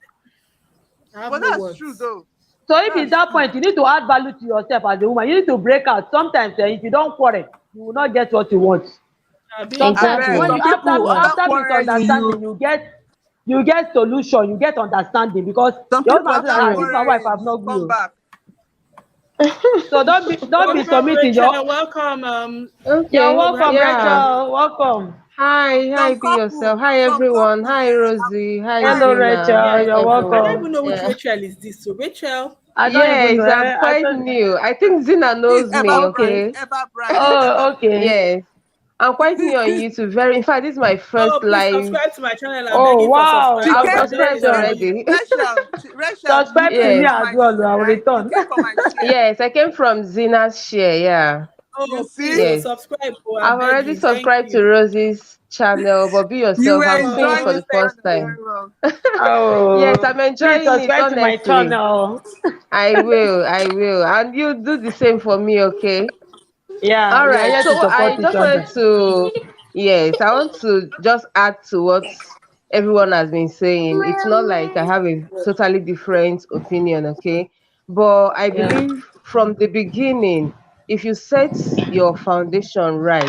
but that's true though. So if it's that point, you need to add value to yourself as a woman. You need to break out. Sometimes if you don't quarrel, you will not get what you want. Sometimes Abeg, when some people after quarrel misunderstanding, you get solution, you get understanding because some your people husband say, after this my wife have quarreling not come grew. back. So don't be Welcome, submitting Rachel. your. Welcome. Okay. You're welcome, Yeah. Rachel. Welcome. Hi, be yourself. Hi, everyone. Hi, Rosie. Hi, Hello, Zina. Rachel. Hi, Yes. You're I don't welcome. everyone. even know which Yeah. Rachel is this. So Rachel. I don't even know. Yes, I'm I quite thought. new. I think Zina This knows me, ever bright, okay? ever bright, ever Oh, okay. Yes. I'm quite new on YouTube. In fact, this is my Oh, first please live. subscribe to my channel. I'm Oh, begging for wow. She I've subscribers. came, I'm just subscribed waiting for you. already. Rachel, you Subscribe to came me Yes. from as my well. I share, will right? You return. came from my share. Yes, I came from Zina's share. Yeah. You Oh, see, please Yes. subscribe. Oh, I'm I've already begging. Thank subscribed to you. Rosie's channel, but be you yourself. were I'm seeing it enjoying for Oh, this the thank first channel you. time. very well. Yes, Oh, I'm please enjoying it, subscribe to my honestly. channel. I will. And you do the same for me, okay? Yeah, All we are right. here to So support I each just other. wanted to, yes, I want to just add to what everyone has been saying. It's not like I have a totally different opinion, okay? But I Yeah. believe from the beginning, if you set your foundation right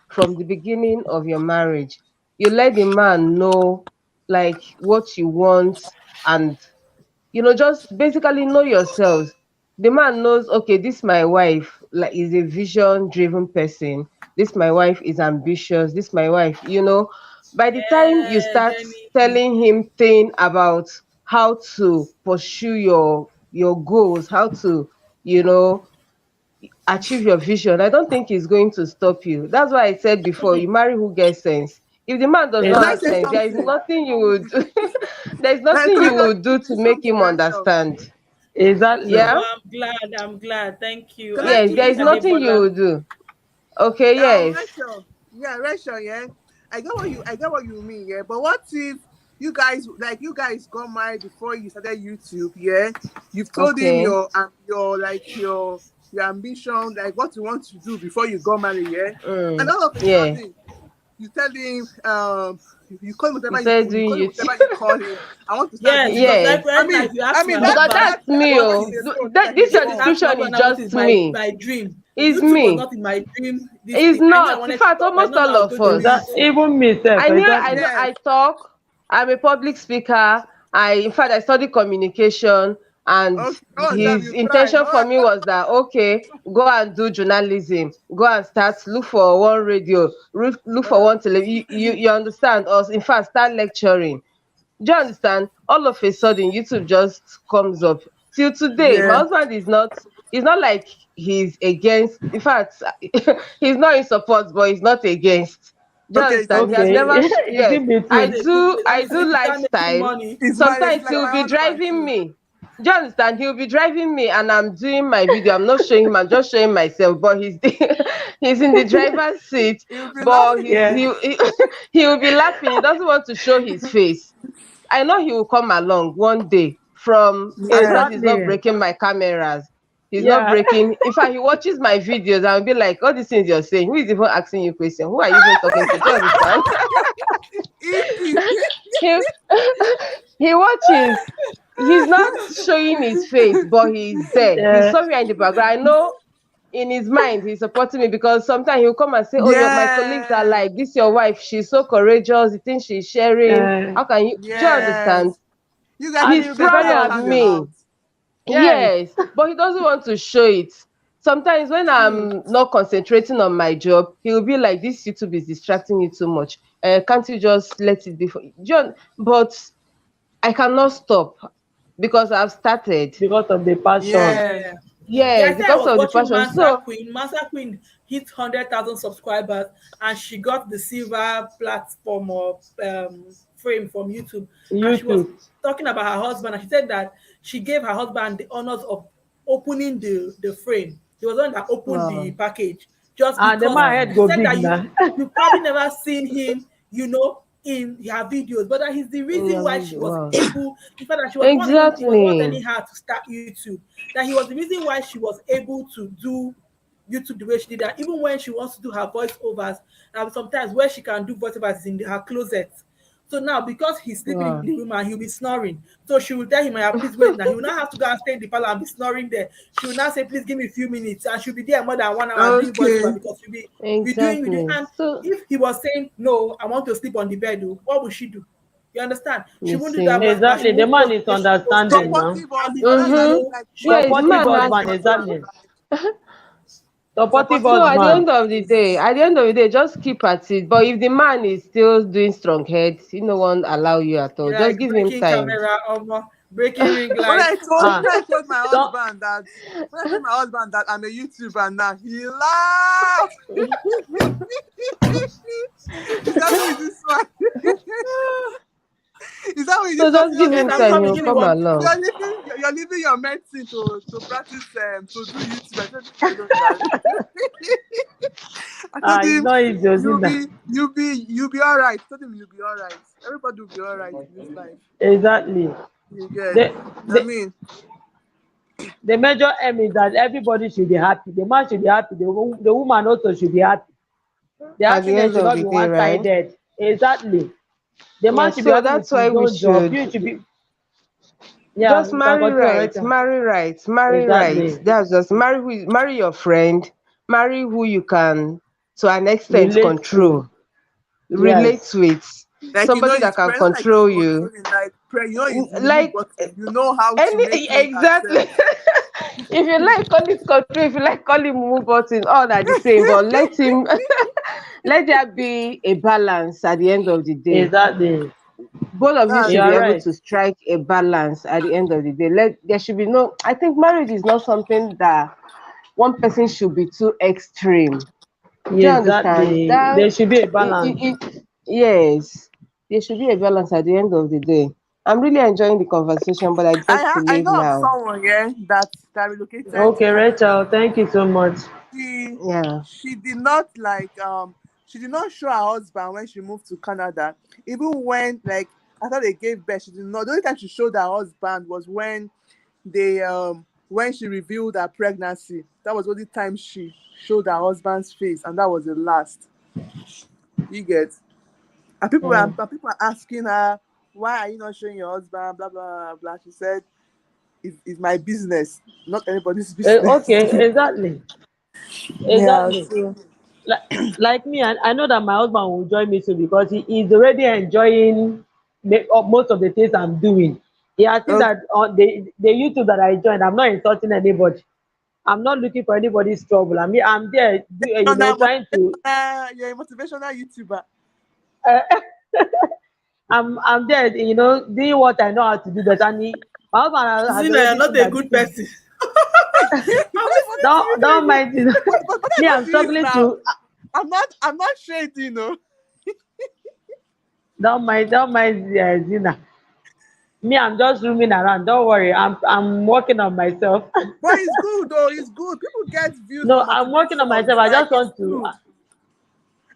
from the beginning of your marriage, you let the man know like what you want, and just basically know yourselves. The man knows, okay, this my wife like is a vision driven person. This my wife is ambitious. This my wife, by the time you Yeah, start Jenny. telling him thing about how to pursue your goals, how to, you know, achieve your vision, I don't think he's going to stop you. That's why I said before, you marry who gets sense. If the man does Can not I have Exactly. say sense, there is something? nothing you would there's Can nothing I you just would do say to make something, him Rachel? understand. Exactly. Yeah? Oh, I'm glad. I'm glad. Thank you. Can I And Yes, to there quickly is each say and every nothing you other. will do. Okay, yes. Rachel, yeah, Rachel, yeah. I get what you mean, yeah. But what if you guys got married before you started YouTube, yeah? You've told him Okay. your ambition, like what you want to do before you got married, yeah? And all of a Yeah. sudden, you tell him, you call him You whatever started doing whatever YouTube. you call him. I want to start Yes, doing because this. Yes. like right now, if you I ask mean my that Because husband that's me, what oh. is alone is like a This your if you response. ask my description is husband now what just is my me. my dream, It's YouTube was me. not in my dream. This It's thing I knew I not. In wanted to fact, talk. I almost know all I was of going to do us. it. Even me, self, I knew I exactly. know Yes. I talk. I'm a public speaker. In fact I study communication, and Okay. Oh, damn, his you tried. intention for me was that, okay, go and do journalism, go and look for one radio, look for one television. You understand us. In fact, start lecturing. Do you understand? All of a sudden, YouTube just comes up. Till today, my Yeah. husband is not. It's not like he's against. In fact, he's not in support, but he's not against. Do you Okay, it's understand? He has okay. Okay. never. It's Yes, in That's I between. a good do. thing. That I means do if you start making lifestyle. money, It's Sometimes like he'll my be husband driving too. me. Do you understand? He'll be driving me, and I'm doing my video. I'm not showing him. I'm just showing myself. But he's in the driver's seat. You'll be But laughing. he's Yeah. he will be laughing. He doesn't want to show his face. I know he will come along one day, from as long Yeah. as he's not Exactly. breaking my cameras. He's not Yeah. breaking. In fact, he watches my videos. I'll be like, all these things you're saying, who is even asking you question? Who are you even talking to? Do you understand? Easy. he, he watches. He's not showing his face, but he's there. He's Yeah. somewhere in the background. I know in his mind he's supporting me, because sometimes he'll come and say, oh, my colleagues are Yes. like, this your wife, she's so courageous, the things she's sharing, Uh, how can you, do you understand? Yes. You guys and need He's to you'll be set proud very that of happy. channel me. out. Yes. Yes, but he doesn't want to show it. Sometimes when I'm not concentrating on my job, he'll be like, this YouTube is distracting you too much. Can't you just let it be for John? But I cannot stop, because I've started. Because of the passion. Yes. yeah. Yeah, I Yes, said I because was of the watching passion. Mansa So, Queen. Mansa Queen hit 100,000 subscribers, and she got the silver platform or frame from YouTube. And she was YouTube. talking about her husband, and she said that she gave her husband the honors of opening the frame. He was the one that opened the wow, package, just And the because man head she go said big that now. you probably never seen him, in her videos, but that he's the in reason your why she video, was wow. able. In fact, that she was the one even it was not Exactly. telling her to start YouTube. That he was the reason why she was able to do YouTube the way she did that. Even when she wants to do her voiceovers, sometimes where she can do voiceovers is in her closet. So now, because he's sleeping Wow. in the room and he'll be snoring, so she will tell him, please wait now. He will not have to go and stay in the parlor and be snoring there. She will now say, please give me a few minutes. And she'll be there more than 1 hour doing voiceover Okay. because she'll be doing with it. Exactly. And So if he was saying, no, I want to sleep on the bed, what would she do? You understand? She you won't do that see. voiceover. She Exactly. The won't man post is it. She won't post understanding it. now. Supportive And husband. because, That's Mm-hmm. like Yeah, it's Supportive man has husband, exactly. Supportive supportive so at the husband. end of the day, just keep at it. But if the man is still doing strong head, he no one allow you at all. Just like give him breaking time. camera, breaking ring When light. I told Ah, when I told my so husband that when I told my husband that I'm a YouTuber now, he laughed. Is that who is this one? Is that what So this just person give Yes, him I'm time, coming. he'll Give me come one. along. you're leaving your medicine to practice to do YouTube. I said, I don't know. I told it's him not easy, Ozina. you'll be all right. I told him you'll be all right. Everybody will be all right in this life. Exactly. You get. The, I the mean, the major aim is that everybody should be happy. The man should be happy. The woman also should be happy. The At the happiness end should of not the be day, right? one-sided. Exactly. The Yeah, man should be so happy that's with why his we own job. should You should be. Yeah, just you can marry continue, right, Rachel. marry right, marry right. Exactly. That's just marry your friend, marry who you can to an extent Relate to. control, relate Yes. with, like somebody that it's can not like it's control you. controlling. Like it's move Like button. You know how to make any him exactly. accept. If you like call it control, if you like call him move button, all are the same. But let him let there be a balance at the end of the day. Exactly. Both of you That's should You be are it. able right. to strike a balance at the end of the day. There should be no. I think marriage is not something that one person should be too extreme. Do you understand Exactly. that? There should be a It, balance. yes, there should be a balance at the end of the day. I'm really enjoying the conversation, but I got to I leave know of now. someone that relocated to Okay, Canada. Rachel, thank you so much. She Yeah. she did not she did not show her husband when she moved to Canada. Even when like after they gave birth, she did not. The only time she showed her husband was when she revealed her pregnancy. That was the only time she showed her husband's face, and that was the last. You get. And Mm. people are asking her, why are you not showing your husband? Blah blah blah. She said, it's my business, not anybody's business. Okay, exactly. Yeah, Exactly. so Like, like me, I know that my husband will join me soon because he is already enjoying most of the things I'm doing. He has seen okay. that on the YouTube that I joined, I'm not insulting anybody. I'm not looking for anybody's trouble. I mean, I'm there, trying to. You're a motivational YouTuber. Uh, I'm there, doing what I know how to do. But my husband has Zina, you're already not seen a that good this is. person. I'm listening to you, Don't baby. mind it. But Me, I I'm know this struggling now. to. I'm not shady, you know. Don't mind, Zina. Me, I'm just roaming around. Don't worry. I'm working on myself. But it's good though. It's good. People get views No, from I'm working on motivations. myself. I Like just it's want to. good.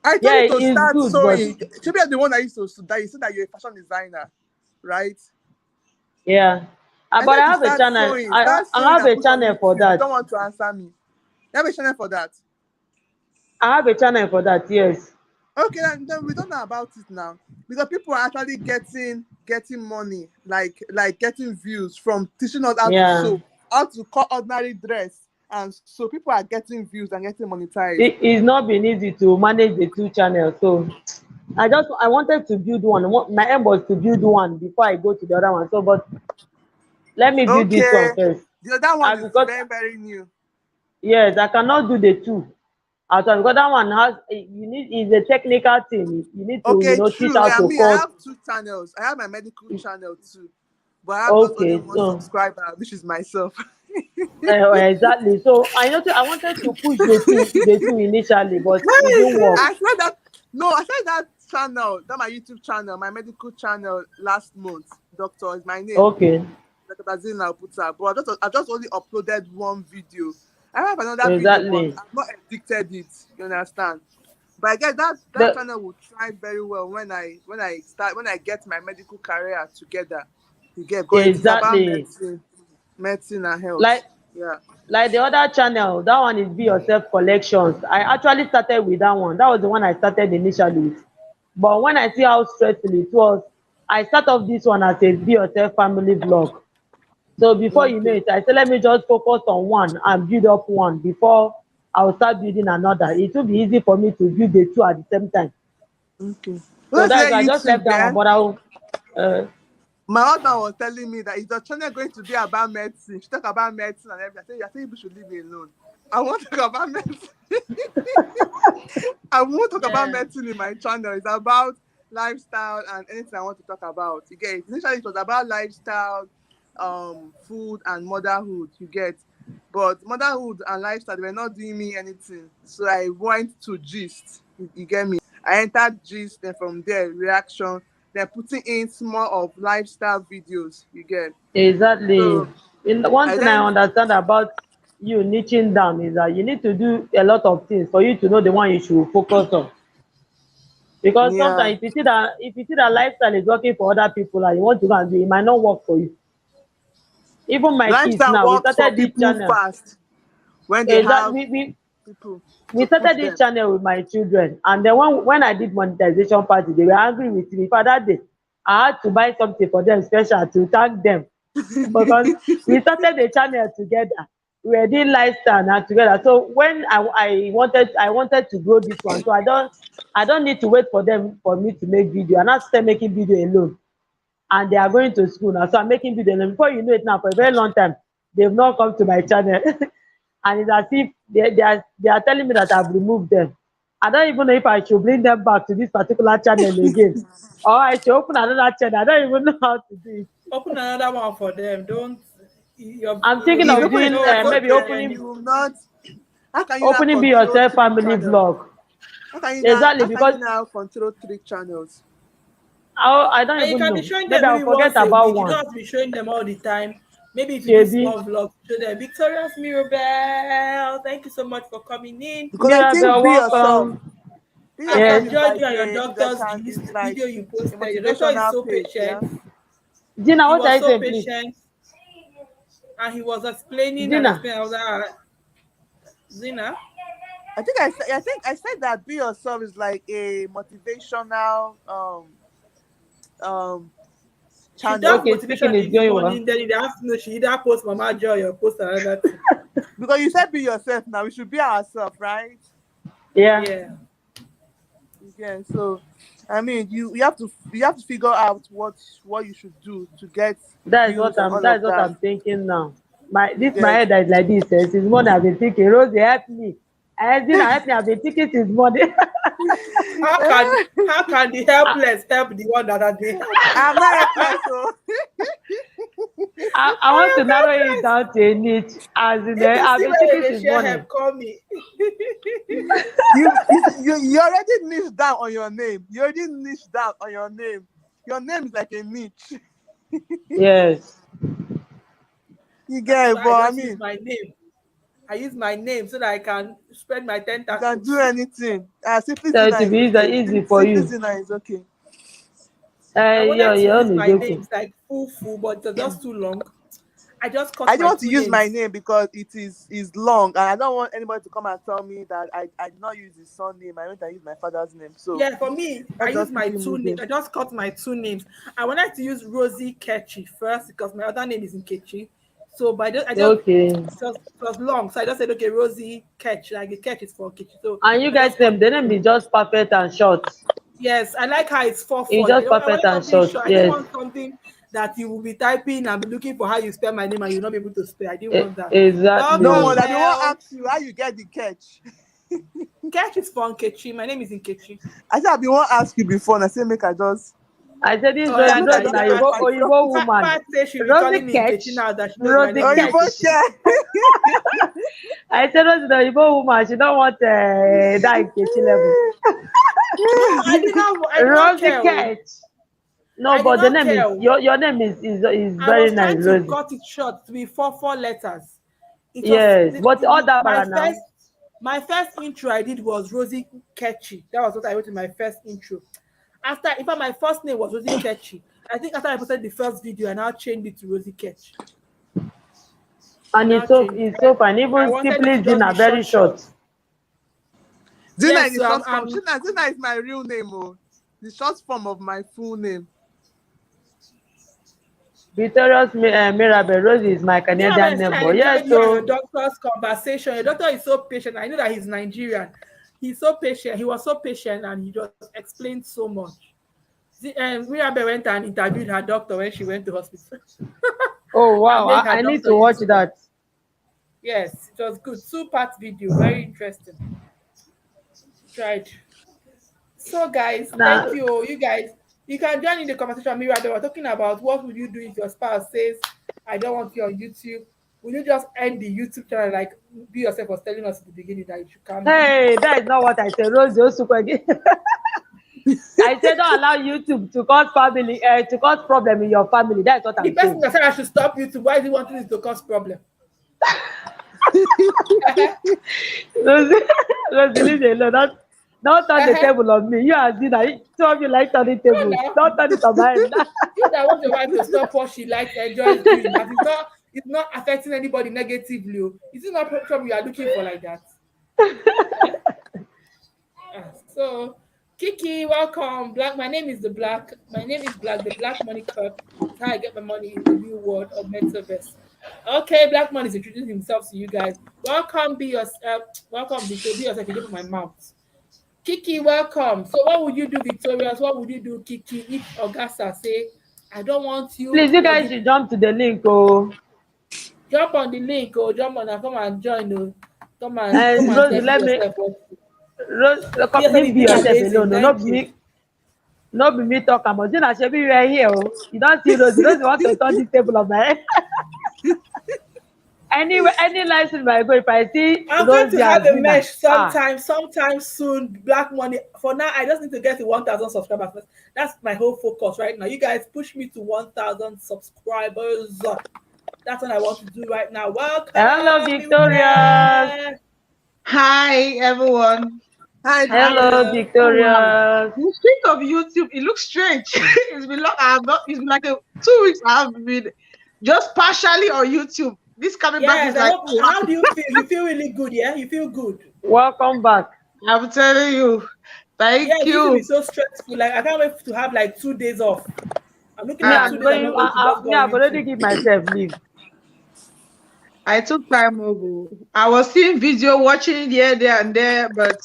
I told Yeah, you it to is start good, but sewing. Should be the one that used to sew that you said that you're a fashion designer, right? yeah. I But said I to have a start channel. sewing. I Start I sewing have and a put on channel for YouTube. You that. don't want to answer me. You have a channel for that. I have a channel for that. Yes. Okay, then we don't know about it now because people are actually getting money, like getting views from teaching us how to Yeah. sew, how to cut ordinary dress, and so people are getting views and getting monetized. It's not been easy to manage the two channels. So I wanted to build one. My aim was to build one before I go to the other one. So, but let me build this Okay, one first. the other one is Because very very new. yes, I cannot do the two at once because that one has you need is a technical thing. You need to Okay, teach true. how Yeah, to me, I cut. have two channels. I have my medical channel too, but I have just only Okay, one so subscriber, which is myself. exactly. So I wanted to push the two initially, but it didn't work. I said that no, I said that channel, that my YouTube channel, my medical channel last month. Doctor is my name. Okay, Dr. Bazina Oputa. But I just only uploaded one video. I have another video, but exactly. I've not edited it. You understand? But I guess that The channel will thrive very well when I get my medical career together. You get because it is about exactly medicine and like health. Yeah. like the other channel. That one is Be Yourself Collections. I actually started with that one. That was the one I started initially with. But when I see how stressful it was, I start off this one as a Be Yourself family vlog. So before you know Okay. it, I said let me just focus on one and build up one before I will start building another. It will be easy for me to build the two at the same time. Okay. So Let's that's say why I just left YouTube that one. then. But I'll My husband was telling me that is the channel going to be about medicine? She talk about medicine and everything. I say people should leave me alone. I won't talk about medicine. I won't talk about Yeah. medicine in my channel. It's about lifestyle and anything I want to talk about. You get it? Initially, it was about lifestyle, food and motherhood. You get, but motherhood and lifestyle they were not doing me anything. So I went to gist. You get me? I entered gist, then from there reaction, then putting in small of lifestyle videos. You get. exactly. So One I thing I then understand about you niching down is that you need to do a lot of things for you to know the one you should focus on. Because yeah. sometimes if you see that lifestyle is working for other people and you want to go and do it, it might not work for you. Even my kids Lifestyle now, we works for started this people channel. fast when they Is that have we people we to started push this them. channel with my children, and then when I did monetization party, they were angry with me. For that day, I had to buy something for them special to thank them because we started the channel together. We were doing lifestyle now together. So when I wanted to grow this one, so I don't need to wait for me to make video. And I started making video alone, and they are going to school now. So I'm making video alone. Before you know it now, for a very long time, they've not come to my channel. And it's as if they are telling me that I've removed them. I don't even know if I should bring them back to this particular channel again, or I should open another channel. I don't even know how to do it. Open another one for them. Don't. I'm You thinking You of will open a doing know channel for what maybe they them, are. opening you will not. How can you now opening Be control Yourself three family channels? vlog. How can you now? Exactly, How can because you now control three channels? I don't And you even can be know. showing them Maybe I'll maybe forget once a about week. You don't one. have to be showing them all the time. Maybe if you do Maybe small vlogs, show them. Victoria's Mirabelle, thank you so much for coming in. Because I think Mirabel, be yourself. welcome. Be I yourself Yes. is enjoyed like you and your doctor's is gist like video you a posted. Your doctor is motivational so page. Yeah. patient. Gina, He what are was you so saying, please? patient, and he was explaining and Gina. explaining. I was like, Zina, I think I said that be yourself is like a motivational um she does channel Okay, motivation speaking in is the going well. morning. Then in the afternoon, she either post Mama Joy or post another thing. because you said be yourself now. We should be ourselves, right? Yeah, Yeah. Yeah. So I mean you have to figure out what you should do to get that's views what and I'm. all That's of what that. I'm thinking now. You My get head is like this. Since morning I've been thinking. Rosie, help me. Gina, help me. I've been thinking since morning. How can the helpless help the one that has been helped? I'm not helpless, so I I want to am narrow it helpless. down to a niche. As in, If you I've see been where thinking they since share morning. help, call me. you already niche down on your name. You already niche down on your name. Your name is like a niche. Yes. You That get is it, why I but I just use mean my name. I use my name so that I can spread my you can do tentacles. anything. Simply So Zina it will is be okay. easy for Simply you. Zina is okay. I Your wanted to use own is my okay. names like full, but it was just too long. I just I cut just my want to two use my names. name because it is long, and I don't want anybody to come and tell me that I did not use his son name. I went and used my father's name. So Yeah, for me, I let's use just keep my it two names. moving. I just cut my two names. I wanted to use Rosie Ketchy first because my other name is Nkechi. So by the, I just Okay. it was long. So I just said, okay, Rosie Ketch. Like the Ketch is for Ketchy. So And you I guys just cut name the the name two. is just perfect and short. Yes, I like how it's 4 It's 4. just I perfect wanted and something short. short. I didn't Yes. want something that you will be typing and be looking for how you spell my name and you'll not be able to spell. I didn't want that. No Welcome, one. Exactly. I won't Mel. ask you how you get the catch. Ketch is for Nkechi. My name is Nkechi. I said I won't ask you before, and I say make I just I said this Oh, Rose, yeah, make I Rose just na yeah. help myself. Oyibo woman. Pat says she'll be Rosie calling me Nkechi Ketch. now that she knows my Rosie name Oh, is you Ketch. both Nkechi. share. I said Rose na Oyibo woman. She don't want that Nkechi level. No, I did not Rosie care. Ketch. No, I did but the not name is care. your name is I very was nice, trying to Rosie. cut it short to be four letters. It was Yes, but all that my bara now. first intro I did was Rosie Ketchy. That was what I wrote in my first intro. After, in fact, my first name was Rosie Ketchy. I think after I posted the first video, I now changed it to Rosie Ketch. And Now changed it. it's so fine. I Even wanted it to simply just Zina, be very short. short. Zina Yes, in the so short form. Zina is my real name. Oh. the short form of my full name. Victorious Mirabel. Rosie is my Canadian name. But yes, so your doctor's conversation. Your doctor is so patient. I know that he's Nigerian. He's so patient. He was so patient, and he just explained so much. Mirabel went and interviewed her doctor when she went to hospital. Oh wow! I need to watch that. Yes, it was good. 2-part video, very interesting. Tried. So guys, thank you. You guys, you can join in the conversation. Mirabel, we're talking about what would you do if your spouse says, "I don't want you on YouTube." Will you just end the YouTube channel like Be Yourself was telling us at the beginning that you should come? Hey, that is not what I said. Rosie, I said don't allow YouTube to cause family to cause problem in your family. That's what I'm saying. The person that said I should stop YouTube, why is he wanting it to cause problem? Rosie, leave it alone. Don't turn the table on me. You are Zina. Two of you like turning tables. Don't turn it on my head. You that want your wife to stop what she likes and enjoys doing. That it's not affecting anybody negatively. Is it not trouble you are looking for like that? So Kiki, welcome. Black. My name is the Black. My name is Black. The Black Money Cup. That's how I get my money in the new world of metaverse. Okay, Black Money is introducing himself to you guys. Welcome, Be Yourself. Welcome, Victoria. Be Yourself. You get my mouth. Kiki, welcome. So, what would you do, Victorious? What would you do, Kiki, if Augusta say, "I don't want you"? Please, you guys should jump to the link. Oh, jump on the link. Oh, jump on and come and join. Oh, come and Rosie, let me. Rose, Be Yourself alone. Not be me talking about. You know, Shebi, you are here. Oh. You don't see Rosie. Rosie want to turn this table on my head. Anyway, any license I go, if I see I'm going to have a mesh sometime soon. Black Money. For now, I just need to get to 1,000 subscribers first. That's my whole focus right now. You guys push me to 1,000 subscribers. That's what I want to do right now. Welcome. Hello, Victoria. Hi, everyone. Hi, hello, Victoria. You speak of YouTube, it looks strange. It's been long. It's been like 2 weeks. I have been just partially on YouTube. This coming back is like, how do you feel? You feel really good, yeah? You feel good. Welcome back. I'm telling you. Thank you. It's so stressful. Like I can't wait to have like 2 days off. I'm looking at 2 days. I've already give myself leave. I took time over. I was seeing video, watching it here, there, and there, but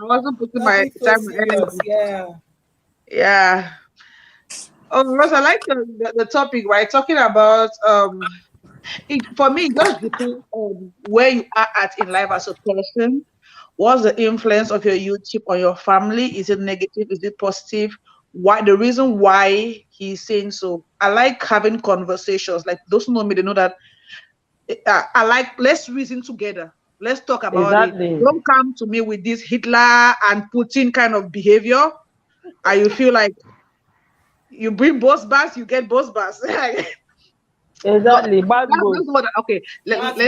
I wasn't putting my time and energy. Yeah. Oh, Rose, I like the topic, right? Talking about for me, it just depends on where you are at in life as a person. What's the influence of your YouTube on your family? Is it negative? Is it positive? Why the reason why he's saying so? I like having conversations. Like those who know me, they know that I like, let's reason together. Let's talk about it. Don't come to me with this Hitler and Putin kind of behavior. And you feel like you bring boss bars, you get boss bars. Exactly. Okay. We're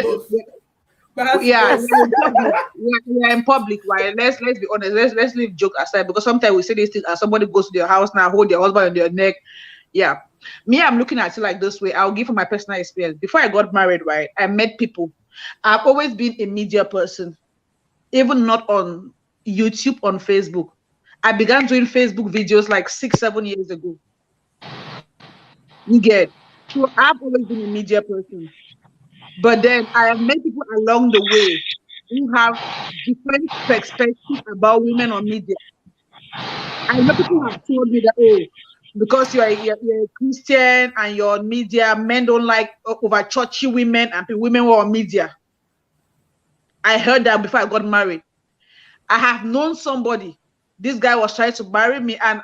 in public, right? Let's be honest. Let's leave joke aside, because sometimes we say these things and somebody goes to their house now, hold their husband on their neck. Yeah. Me, I'm looking at it like this way. I'll give you my personal experience. Before I got married, right, I met people. I've always been a media person, even not on YouTube, on Facebook. I began doing Facebook videos like 6-7 years ago. You get. So I've always been a media person. But then I have met people along the way who have different perspectives about women on media. I know people have told me that, oh, because you're a Christian and you're on media, men don't like over churchy women and women who are on media. I heard that before I got married. I have known somebody. This guy was trying to marry me, and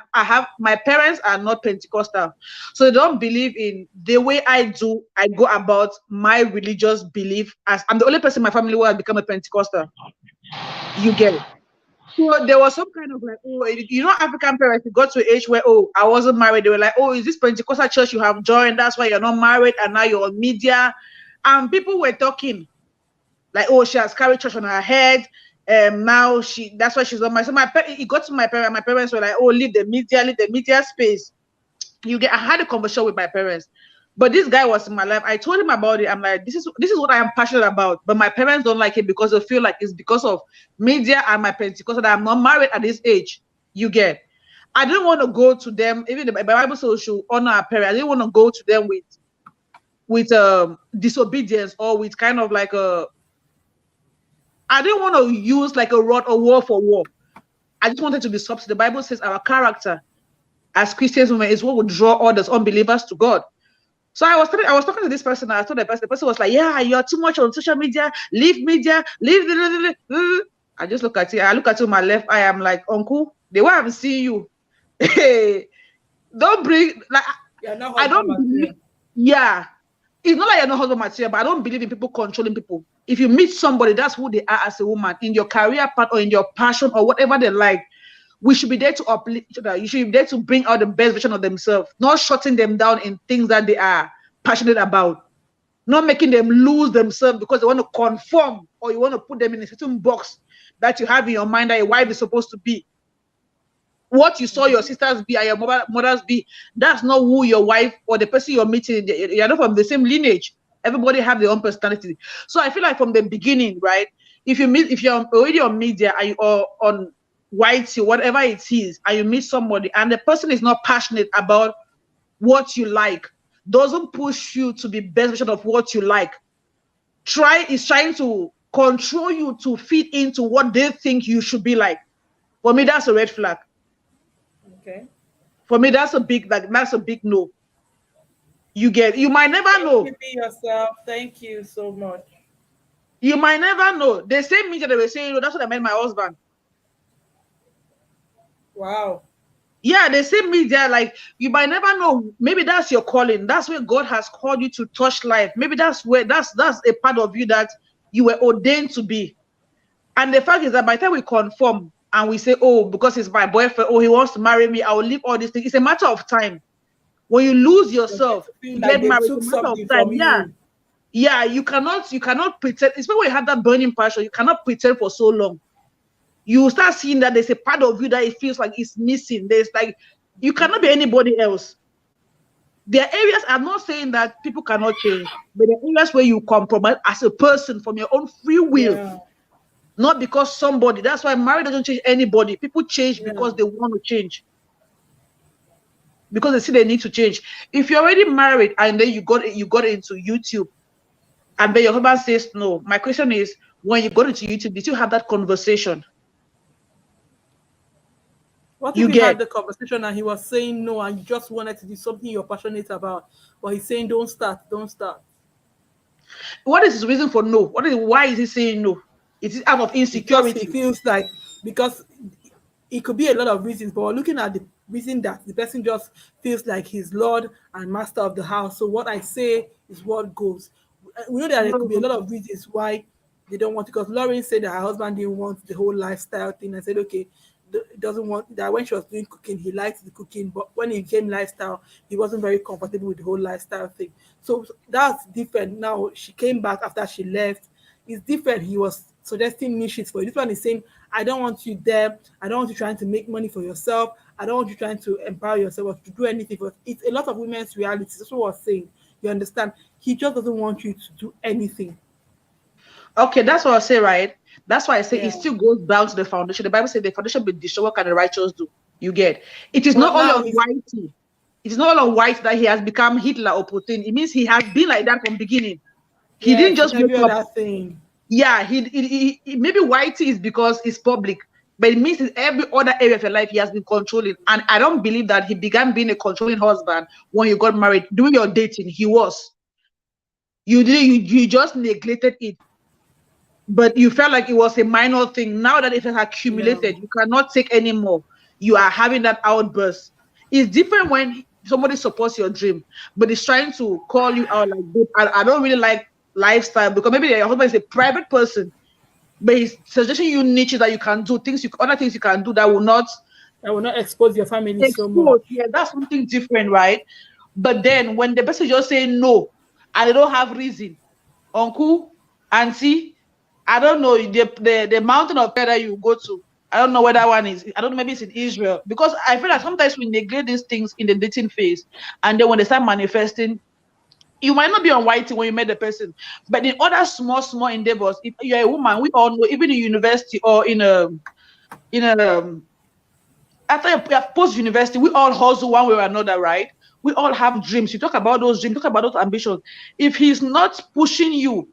my parents are not Pentecostal. So they don't believe in the way I do. I go about my religious belief, as I'm the only person in my family who has become a Pentecostal. You get it. So there was some kind of like, oh, you know, African parents, they got to an age where, oh, I wasn't married. They were like, oh, is this Pentecostal church you have joined? That's why you're not married, and now you're on media. And people were talking like, oh, she has carried church on her head. Now that's why she's on my. So it got to my parents. My parents were like, oh, leave the media space. I had a conversation with my parents. But this guy was in my life. I told him about it. I'm like, this is what I am passionate about. But my parents don't like it because they feel like it's because of media and my Pentecostal that I'm not married at this age. You get. I didn't want to go to them. Even the Bible says we should honor our parents. I didn't want to go to them with disobedience or with kind of like a. I didn't want to use like a rod or war for war. I just wanted to be substitute. The Bible says our character as Christians women is what would draw others, unbelievers, to God. So I was talking to this person, and I told the person was like, yeah, you're too much on social media, leave media, leave. I just look at it. I look at you, my left eye. I'm like, uncle, the way I'm seeing you, don't bring like I don't believe. Yeah, it's not like you're not husband material, but I don't believe in people controlling people. If you meet somebody, that's who they are as a woman in your career path or in your passion or whatever they like. We should be there to uplift each other. You should be there to bring out the best version of themselves, not shutting them down in things that they are passionate about, not making them lose themselves because they want to conform or you want to put them in a certain box that you have in your mind that your wife is supposed to be. What you saw your sisters be and your mothers be, that's not who your wife or the person you're meeting. You're not from the same lineage. Everybody have their own personality. So I feel like from the beginning, right? If you're already on media or on YT, whatever it is, and you meet somebody and the person is not passionate about what you like, doesn't push you to be best version of what you like, is trying to control you to fit into what they think you should be like. For me, that's a red flag. Okay. For me, that's a big no. You might never know. Be yourself. Thank you so much. You might never know. The same media they were saying, that's what I met my husband. Wow. Yeah, the same media, like you might never know. Maybe that's your calling. That's where God has called you to touch life. Maybe that's a part of you that you were ordained to be. And the fact is that by the time we conform and we say, oh, because he's my boyfriend, oh, he wants to marry me, I will leave all these things. It's a matter of time. When you lose yourself, you get married. It's a matter of time. Yeah. Yeah, you cannot pretend, especially when you have that burning passion, you cannot pretend for so long. You start seeing that there's a part of you that it feels like it's missing. There's like, you cannot be anybody else. There are areas, I'm not saying that people cannot change, but there are areas where you compromise as a person from your own free will. Yeah. Not because somebody, that's why marriage doesn't change anybody. People change because they want to change. Because they see they need to change. If you're already married and then you got into YouTube and then your husband says no, my question is, when you got into YouTube, did you have that conversation? What if you had the conversation and he was saying no and you just wanted to do something you're passionate about, but he's saying don't start. What is his reason for no? Why is he saying no? It is out of insecurity. Because he feels like, because it could be a lot of reasons, but we're looking at the reason that the person just feels like he's Lord and master of the house. So what I say is what goes. We know that there could be a lot of reasons why they don't want to, because Lauren said that her husband didn't want the whole lifestyle thing. I said, okay, doesn't want that. When she was doing cooking, he liked the cooking, but when it became lifestyle, he wasn't very comfortable with the whole lifestyle thing. So that's different. Now she came back after she left. It's different. He was suggesting niches for you. This one is saying, I don't want you there. I don't want you trying to make money for yourself. I don't want you trying to empower yourself or to do anything for it. It's a lot of women's reality. That's what I was saying. You understand? He just doesn't want you to do anything. Okay, that's what I say, right? That's why I say it still goes down to the foundation. The Bible says the foundation be destroyed, what can the righteous do? You get it. Is not all on whitey. It is not all on white that he has become Hitler or Putin. It means he has been like that from beginning. He didn't just wake up. That thing. Yeah, he maybe whitey is because it's public, but it means in every other area of your life he has been controlling. And I don't believe that he began being a controlling husband when you got married. During your dating, he was. You just neglected it. But you felt like it was a minor thing. Now that it has accumulated, you cannot take anymore. You are having that outburst. It's different when somebody supports your dream, but it's trying to call you out like, I don't really like lifestyle, because maybe your husband is a private person, but he's suggesting you niches that you can do, other things you can do that will not expose your family so much. Yeah, that's something different, right? But then when the person just say no, and they don't have reason, uncle, auntie, I don't know, the mountain of prayer that you go to, I don't know where that one is. I don't know, maybe it's in Israel. Because I feel like sometimes we neglect these things in the dating phase. And then when they start manifesting, you might not be on whitey when you met the person. But in other small endeavors, if you're a woman, we all know, even in university or in after you have post-university, we all hustle one way or another, right? We all have dreams. You talk about those dreams, talk about those ambitions. If he's not pushing you,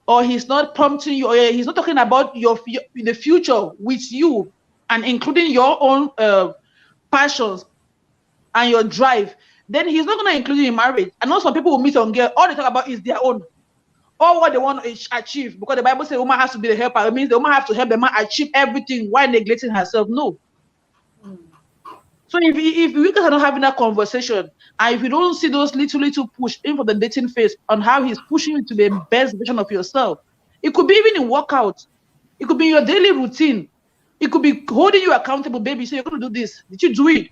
or he's not prompting you, or he's not talking about the future with you, and including your own passions and your drive, then he's not going to include you in marriage. I know some people will meet on girl, all they talk about is their own, or what they want to achieve, because the Bible says woman has to be the helper. It means the woman has to help the man achieve everything while neglecting herself. No. So if you guys are not having that conversation, and if you don't see those little push in for the dating phase on how he's pushing you to the best version of yourself, it could be even in workout, it could be your daily routine, it could be holding you accountable. Baby, so you're going to do this. Did you do it?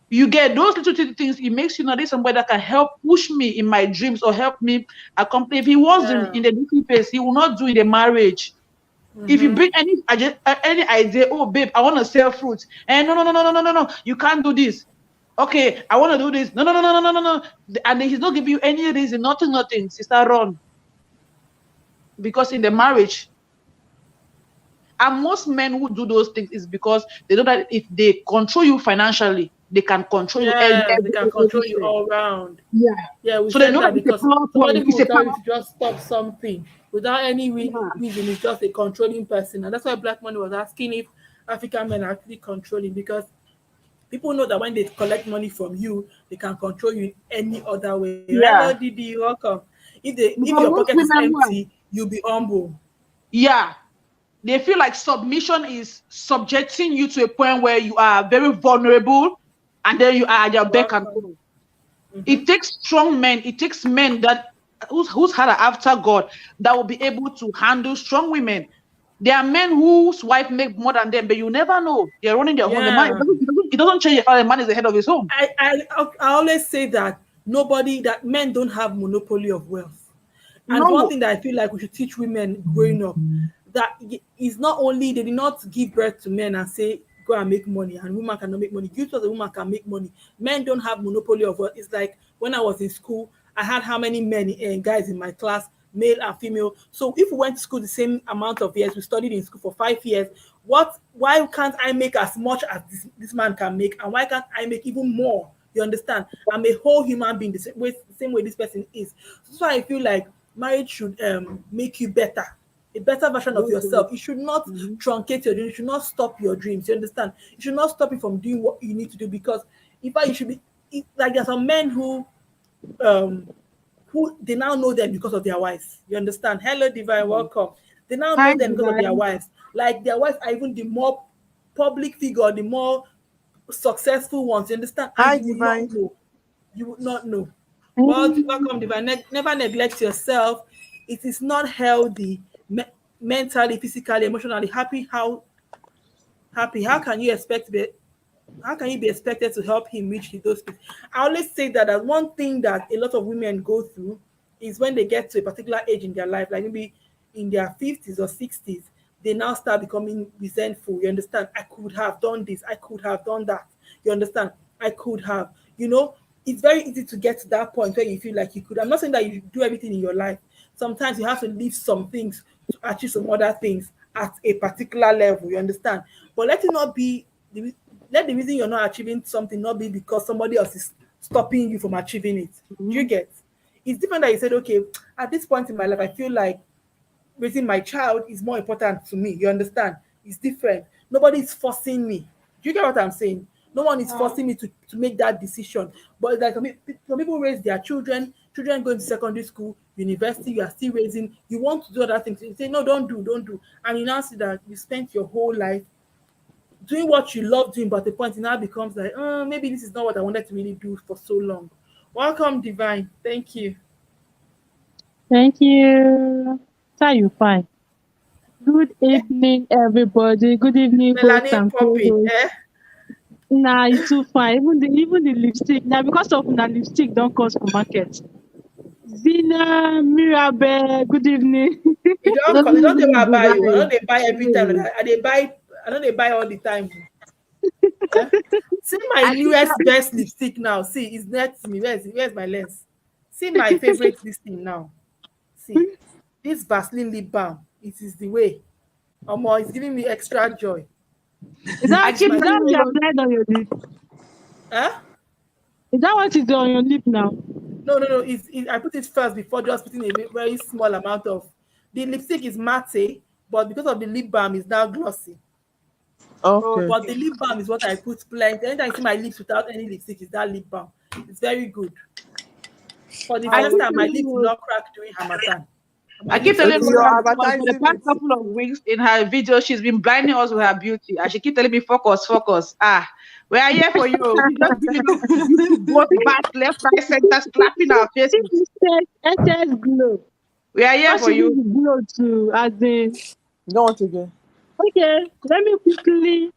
You get those little things. It makes you know there's somebody that can help push me in my dreams or help me accomplish. If he wasn't in the dating phase, he will not do it in marriage. If you bring any idea, oh babe, I want to sell fruits, and no, you can't do this. Okay, I want to do this. No, and then he's not giving you any reason, nothing. Sister, run. Because in the marriage, and most men who do those things is because they know that if they control you financially, they can control you. They can control you all around. Yeah. We so they know that because somebody who tell you to just stop something without any reason is just a controlling person, and that's why Black Money was asking if African men are actually controlling, because people know that when they collect money from you, they can control you in any other way. Hello, Didi, welcome. If your pocket is empty, you'll be humble. Yeah. They feel like submission is subjecting you to a point where you are very vulnerable, and then you are at your beck and call. It takes strong men. It takes men that whose heart are after God that will be able to handle strong women. There are men whose wife make more than them, but you never know. They're running their home. The man, it doesn't change the man is the head of his home. I always say that men don't have monopoly of wealth. And one thing that I feel like we should teach women growing up, that is not only they did not give birth to men and say go and make money, and women cannot make money. You thought the woman can make money. Men don't have monopoly of wealth. It's like when I was in school, I had how many men and guys in my class, male and female. So if we went to school the same amount of years, we studied in school for 5 years, why can't I make as much as this man can make, and why can't I make even more? You understand? I'm a whole human being the same way this person is. So that's why I feel like marriage should make you better. A better version of yourself. You should not truncate your dreams. You should not stop your dreams. You understand? You should not stop you from doing what you need to do, because in fact you should be like there are some men who they now know them because of their wives. You understand? Hello, Divine, welcome. They now know them because of their wives. Like their wives are even the more public figure, the more successful ones. You understand? Hi, Divine. You would not know. Well, welcome, Divine. Never neglect yourself. It is not healthy. Mentally, physically, emotionally how can you be expected to help him reach those things? I always say that one thing that a lot of women go through is when they get to a particular age in their life, like maybe in their 50s or 60s, they now start becoming resentful. You understand? I could have done this, I could have done that. You understand? I could have, it's very easy to get to that point where you feel like you could. I'm not saying that you do everything in your life. Sometimes you have to leave some things to achieve some other things at a particular level, you understand? But let the reason you're not achieving something not be because somebody else is stopping you from achieving it. Do you get? It's different that you said, okay, at this point in my life, I feel like raising my child is more important to me. You understand? It's different. Nobody is forcing me. Do you get what I'm saying? No one is forcing me to make that decision. But like some people raise their children going to secondary school, university, you are still raising, you want to do other things. You say, no, don't do. And you now see that you spent your whole life doing what you love doing, but the point now becomes like, maybe this is not what I wanted to really do for so long. Welcome, Divine. Thank you. Thank you. How you fine? Good evening, everybody. Good evening, Melanie Poppy. Nah, it's too fine. Even the lipstick. Now because of the lipstick don't cost for market. Zina, Mirabel, good evening. You don't ever buy you. I don't they buy every time. I don't they buy all the time. See my newest best lipstick now. See, it's next to me. Where's my lens? See my favorite lipstick now. See, this Vaseline lip balm. It is the way. It's giving me extra joy. Is that I keep what telling you you. applied on your lip? Huh? Is that what is on your lip now? No. I put it first before just putting a very small amount of. The lipstick is matte, but because of the lip balm, it's now glossy. Okay. But the lip balm is what I put plenty. Anytime I see my lips without any lipstick, is that lip balm. It's very good. For the I first keep time, my telling lips did you. not crack during Harmattan. My I keep lips are telling So you still. you're for the advertising past it. couple of weeks in her video, she's been blinding us with her beauty. And she keep telling me, focus. We are here for you. We just giving us beauty both back, left, right, center, slapping our faces. This is SS Glow. We are here What for should you. the glow to as in? Go on again. Okay, let me quickly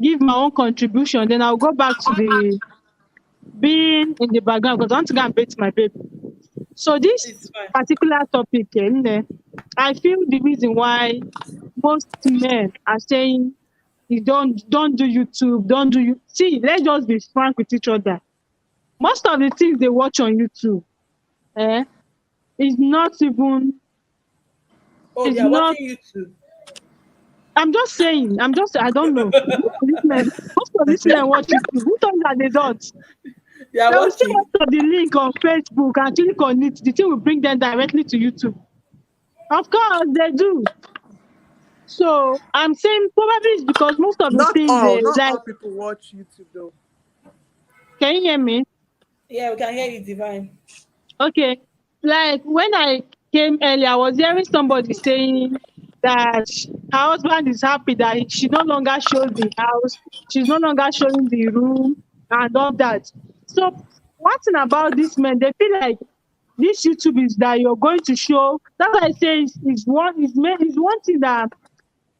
give my own contribution. Then I'll go back to the being in the background because I want to go and bait my baby. So this It's fine. particular topic, I feel the reason why most men are saying you don't do YouTube, don't do you. See, let's just be frank with each other. Most of the things they watch on YouTube, is not even. Oh, It's they are not. watching YouTube. I'm just saying. I don't know. Most of these men watch YouTube. Who told you that they don't? They are They will see watching. most of the link on Facebook and click on it. The thing will bring them directly to YouTube. Of course, they do. So I'm saying probably it's because most of the Not things all. they Not like. all people watch YouTube though. Can you hear me? Yeah, we can hear you, Divine. Okay. Like when I came earlier, I was hearing somebody saying that her husband is happy that she no longer shows the house, she's no longer showing the room and all that. So one thing about these men, they feel like this YouTube is that you're going to show. That's why I say it's one thing that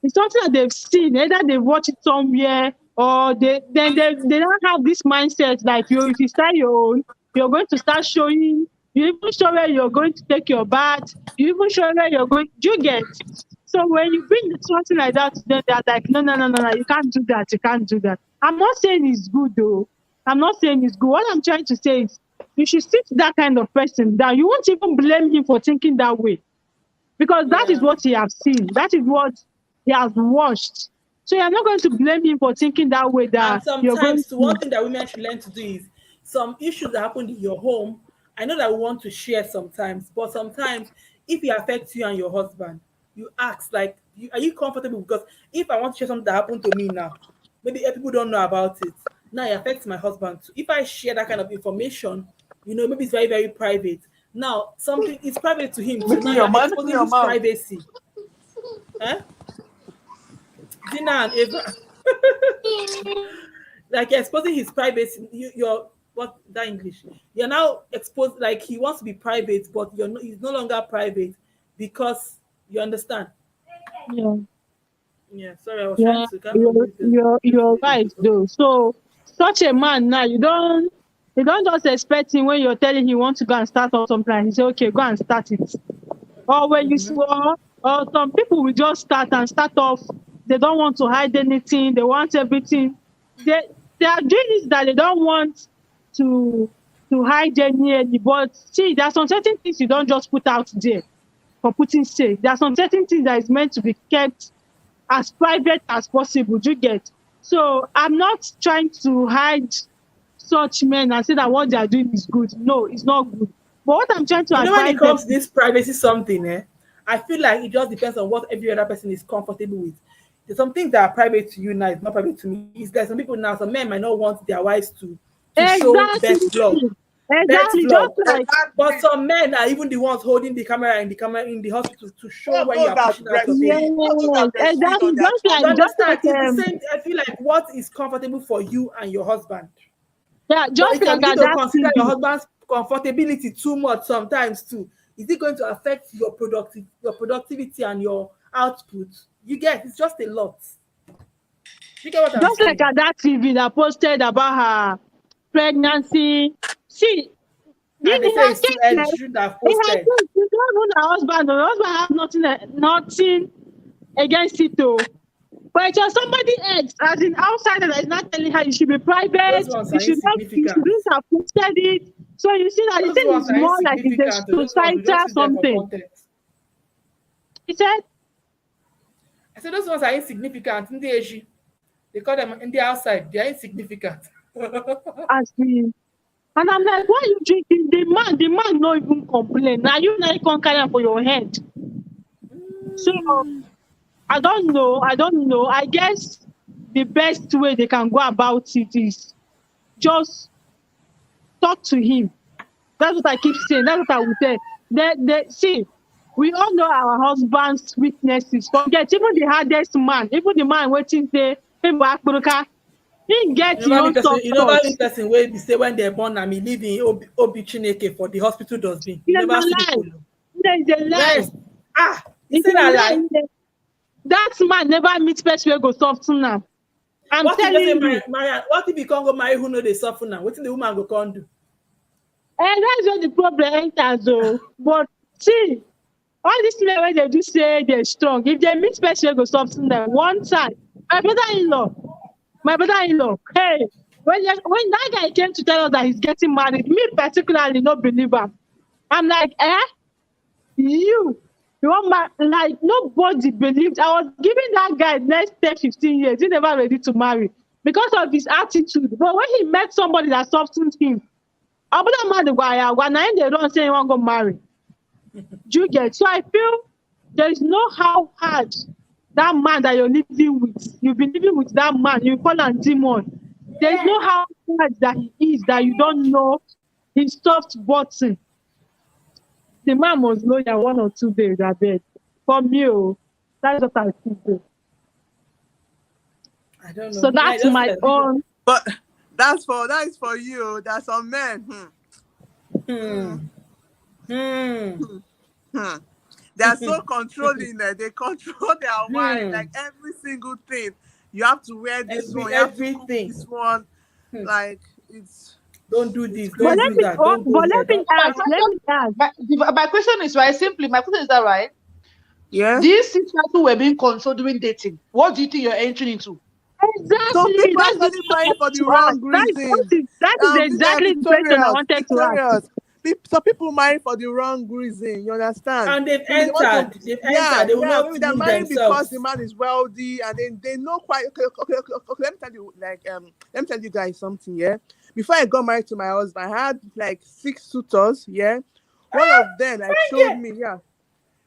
it's something that they've seen, either they've watched it somewhere or they don't have this mindset like if you start your own, you're going to start showing. You even show where you're going to take your bath. You even show where you're going. Do you get? So when you bring something like that to them, they're like, no, you can't do that. You can't do that. I'm not saying it's good though. I'm not saying it's good. What I'm trying to say is you should sit that kind of person down. You won't even blame him for thinking that way because that is what he has seen. That is what he has watched. So you're not going to blame him for thinking that way. That And you're going sometimes, one thing that women should learn to do is some issues that happen in your home. I know that we want to share sometimes, but sometimes if it affects you and your husband, you ask like, are you comfortable? Because if I want to share something that happened to me now, maybe people don't know about it. Now it affects my husband too. If I share that kind of information, maybe it's very, very private. Now something is private to him too. Now you're exposing his privacy. Huh? Dina and Eva. Like you're exposing his privacy. You're what that English? You're now exposed like he wants to be private, but he's no longer private because you understand. Yeah. Yeah, sorry, I was Yeah, trying to you're right though. So such a man now, you don't just expect him when you're telling him you want to go and start off something and he say, okay, go and start it. Or when you see, or some people will just start off. They don't want to hide anything. They want everything. They are doing this that they don't want to hide any. But see, there are some certain things you don't just put out there for putting sake. There are some certain things that is meant to be kept as private as possible. Do you get? So I'm not trying to hide such men and say that what they are doing is good. No, it's not good. But what I'm trying to advise when it comes to this privacy something, I feel like it just depends on what every other person is comfortable with. There's some things that are private to you now, it's not private to me. There's some people now, some men might not want their wives to show best vlog. Exactly, just like, but some men are even the ones holding the camera in the hospital to show when you are pushing out of it. Exactly, just like it's the same. I feel like what is comfortable for you and your husband. Yeah, just like you don't consider your husband's comfortability too much sometimes too. Is it going to affect your productivity and your output? You get it's just a lot. You get what I'm just saying? Like at that TV that posted about her pregnancy. See, and they say it's too early. She shouldn't have posted. Her husband have nothing against it though. But it's just somebody else, as in outsider, that is not telling her you should be private. You shouldn't have posted it. So you see that the thing is more like it's a societal something. He said, I said those ones are insignificant. They call them in the outside. They are insignificant. As in, and I'm like, why are you drinking? The man not even complain. Now you not even carry for your head. So I don't know. I guess the best way they can go about it is just talk to him. That's what I keep saying. That's what I would say. See, we all know our husband's weaknesses. Forget even the hardest man, even the man waiting there, he gets his own soft you never thoughts. meet person where they say when they're born and me live in Obi Chineke for the hospital dustbin. You There's never a see lie. people. There's a lie. Ah, you It's say a that lie. lie. That man never meets person where go soften now. I'm What if telling you say you. what if you can't go marry who know they suffer now? What if the woman go come do? And that's where the problem enters though. But see, all these men when they do say they're strong, if they meet person where go soften them one time, my brother-in-law, hey, when that guy came to tell us that he's getting married, me particularly no believer. I'm like, you want like nobody believed. I was giving that guy next 10, 15 years. He never ready to marry because of his attitude. But when he met somebody that softened him, I'm not mad when they don't say he want to go marry. Do you get? So I feel there is no how hard that man that you're living with. You've been living with that man. You call him demon. There is no how hard that he is that you don't know his soft button. The man was loyal 1 or 2 days at bed. For me, that's what I think. I don't know. So that's my own. But that is for you. There's some men. They are so controlling that they control their wife, like every single thing. You have to wear this one, you have to cook this one. Like it's don't do this, don't do that. Let me ask. My question is right. Simply, my question is that right? Yeah. These 6 people were being controlled during dating. What do you think you're entering into? Exactly. Some people are actually marrying for the wrong reason. That is exactly the question I wanted to ask. Some people marry for the wrong reason. You understand? And they've entered. They will not they're marrying themselves. because the man is wealthy, and then they know quite. Okay. Let me tell you, let me tell you guys something. Yeah. Before I got married to my husband, I had like 6 suitors. Yeah. One of them showed me. Yeah.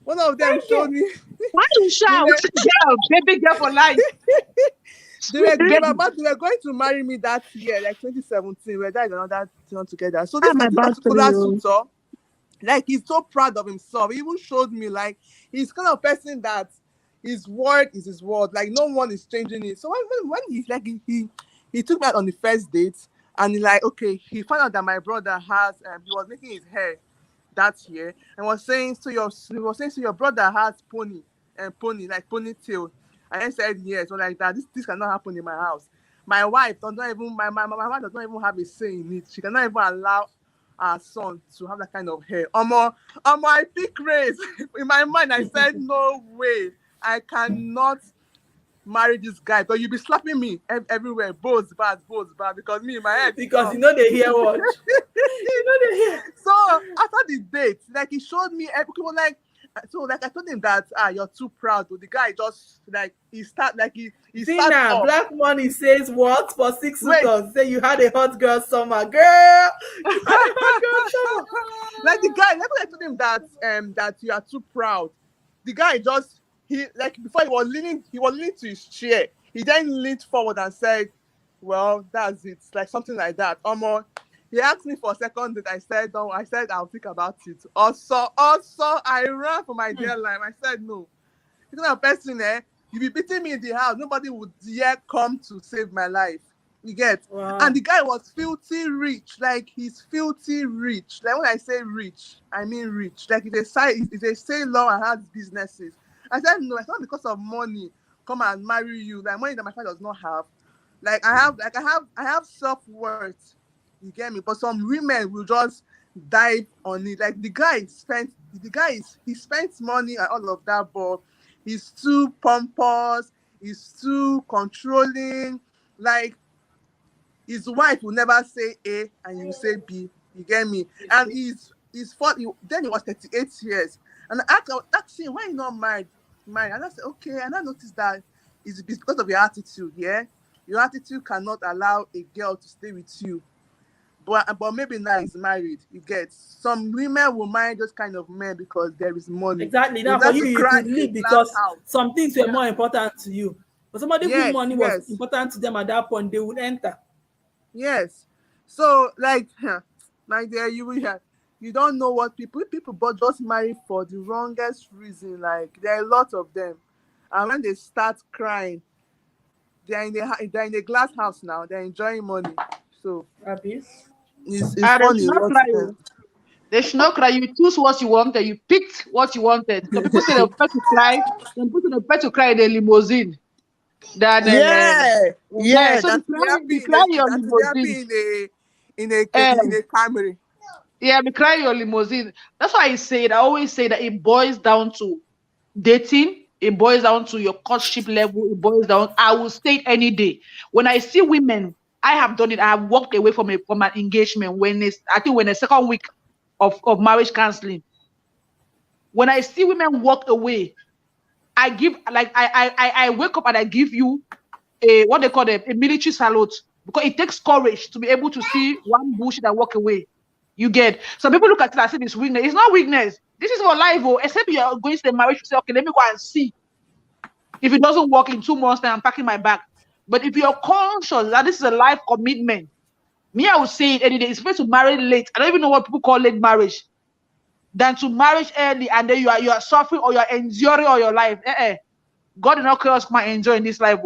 One of them showed me. Why you shout? Baby girl for life. They were going to marry me that year, like 2017. We died another thing together. So this particular suitor, like he's so proud of himself. He even showed me like he's kind of person that his word is his word. Like no one is changing it. So when he took me out on the first date, and he found out that my brother has he was making his hair that year and was saying so your brother has ponytail. And I said yes, so like that. This cannot happen in my house. My wife my wife does not even have a say in it. She cannot even allow our son to have that kind of hair. I pick race. In my mind, I said no way. I cannot marry this guy because you'll be slapping me everywhere. Both bad, because me in my head. Because you know they hear what? You know they hear. So after the date, like he showed me people like. So like I told him that you're too proud. But the guy just like he Tina, Black Money says what for 6 suitors? Say you had a hot girl summer, girl. You had a hot girl summer. Like the guy, like I told him that you are too proud. The guy just before he was leaning to his chair. He then leaned forward and said, "Well, that's it." Like something like that. He asked me for a second that I said I'll think about it. Also, I ran for my dear life. I said no. You're not a person you be beating me in the house. Nobody would dare come to save my life. You get? Wow. And the guy was filthy rich. Like he's filthy rich. Like when I say rich, I mean rich. Like it's a sailor and has businesses. I said no, it's not because of money. Come and marry you. Like money that my father does not have. Like I have self-worth. You get me? But some women will just dive on it. Like the guy spent money and all of that, but he's too pompous, he's too controlling. Like his wife will never say A and you say B. You get me? And then he was 38 years. And I asked him, why you not married? And I said, okay. And I noticed that it's because of your attitude, yeah? your attitude cannot allow a girl to stay with you. But maybe now he's married. You get, some women will marry those kind of men because there is money. Exactly. Now for you could leave because some things were more important to you. But somebody whose money was important to them at that point, they would enter. Yes. So like there you don't know what people but just marry for the wrongest reason. Like there are a lot of them, and when they start crying, they're in a glass house now. They're enjoying money. So it's funny. They should not cry. You choose what you wanted. You picked what you wanted. So people say they prefer to cry. Some people prefer to cry in a limousine. That so they cry your limousine in a Camry. Yeah, be crying your limousine. That's why I always say that it boils down to dating. It boils down to your courtship level. It boils down. I will say it any day. When I see women, I have done it. I have walked away from an engagement when the second week of marriage counseling. When I see women walk away, I give I wake up and I give you a what they call a military salute, because it takes courage to be able to see one bullshit and walk away. You get, some people look at it and say it's weakness. It's not weakness. This is your life, except you are going to the marriage to say, okay, let me go and see. If it doesn't work in 2 months, then I'm packing my bag. But if you're conscious that this is a life commitment, I would say it any day. It's better to marry late. I don't even know what people call late marriage, than to marriage early and then you are suffering or you are enduring all your life. God did not call us to enjoy in this life.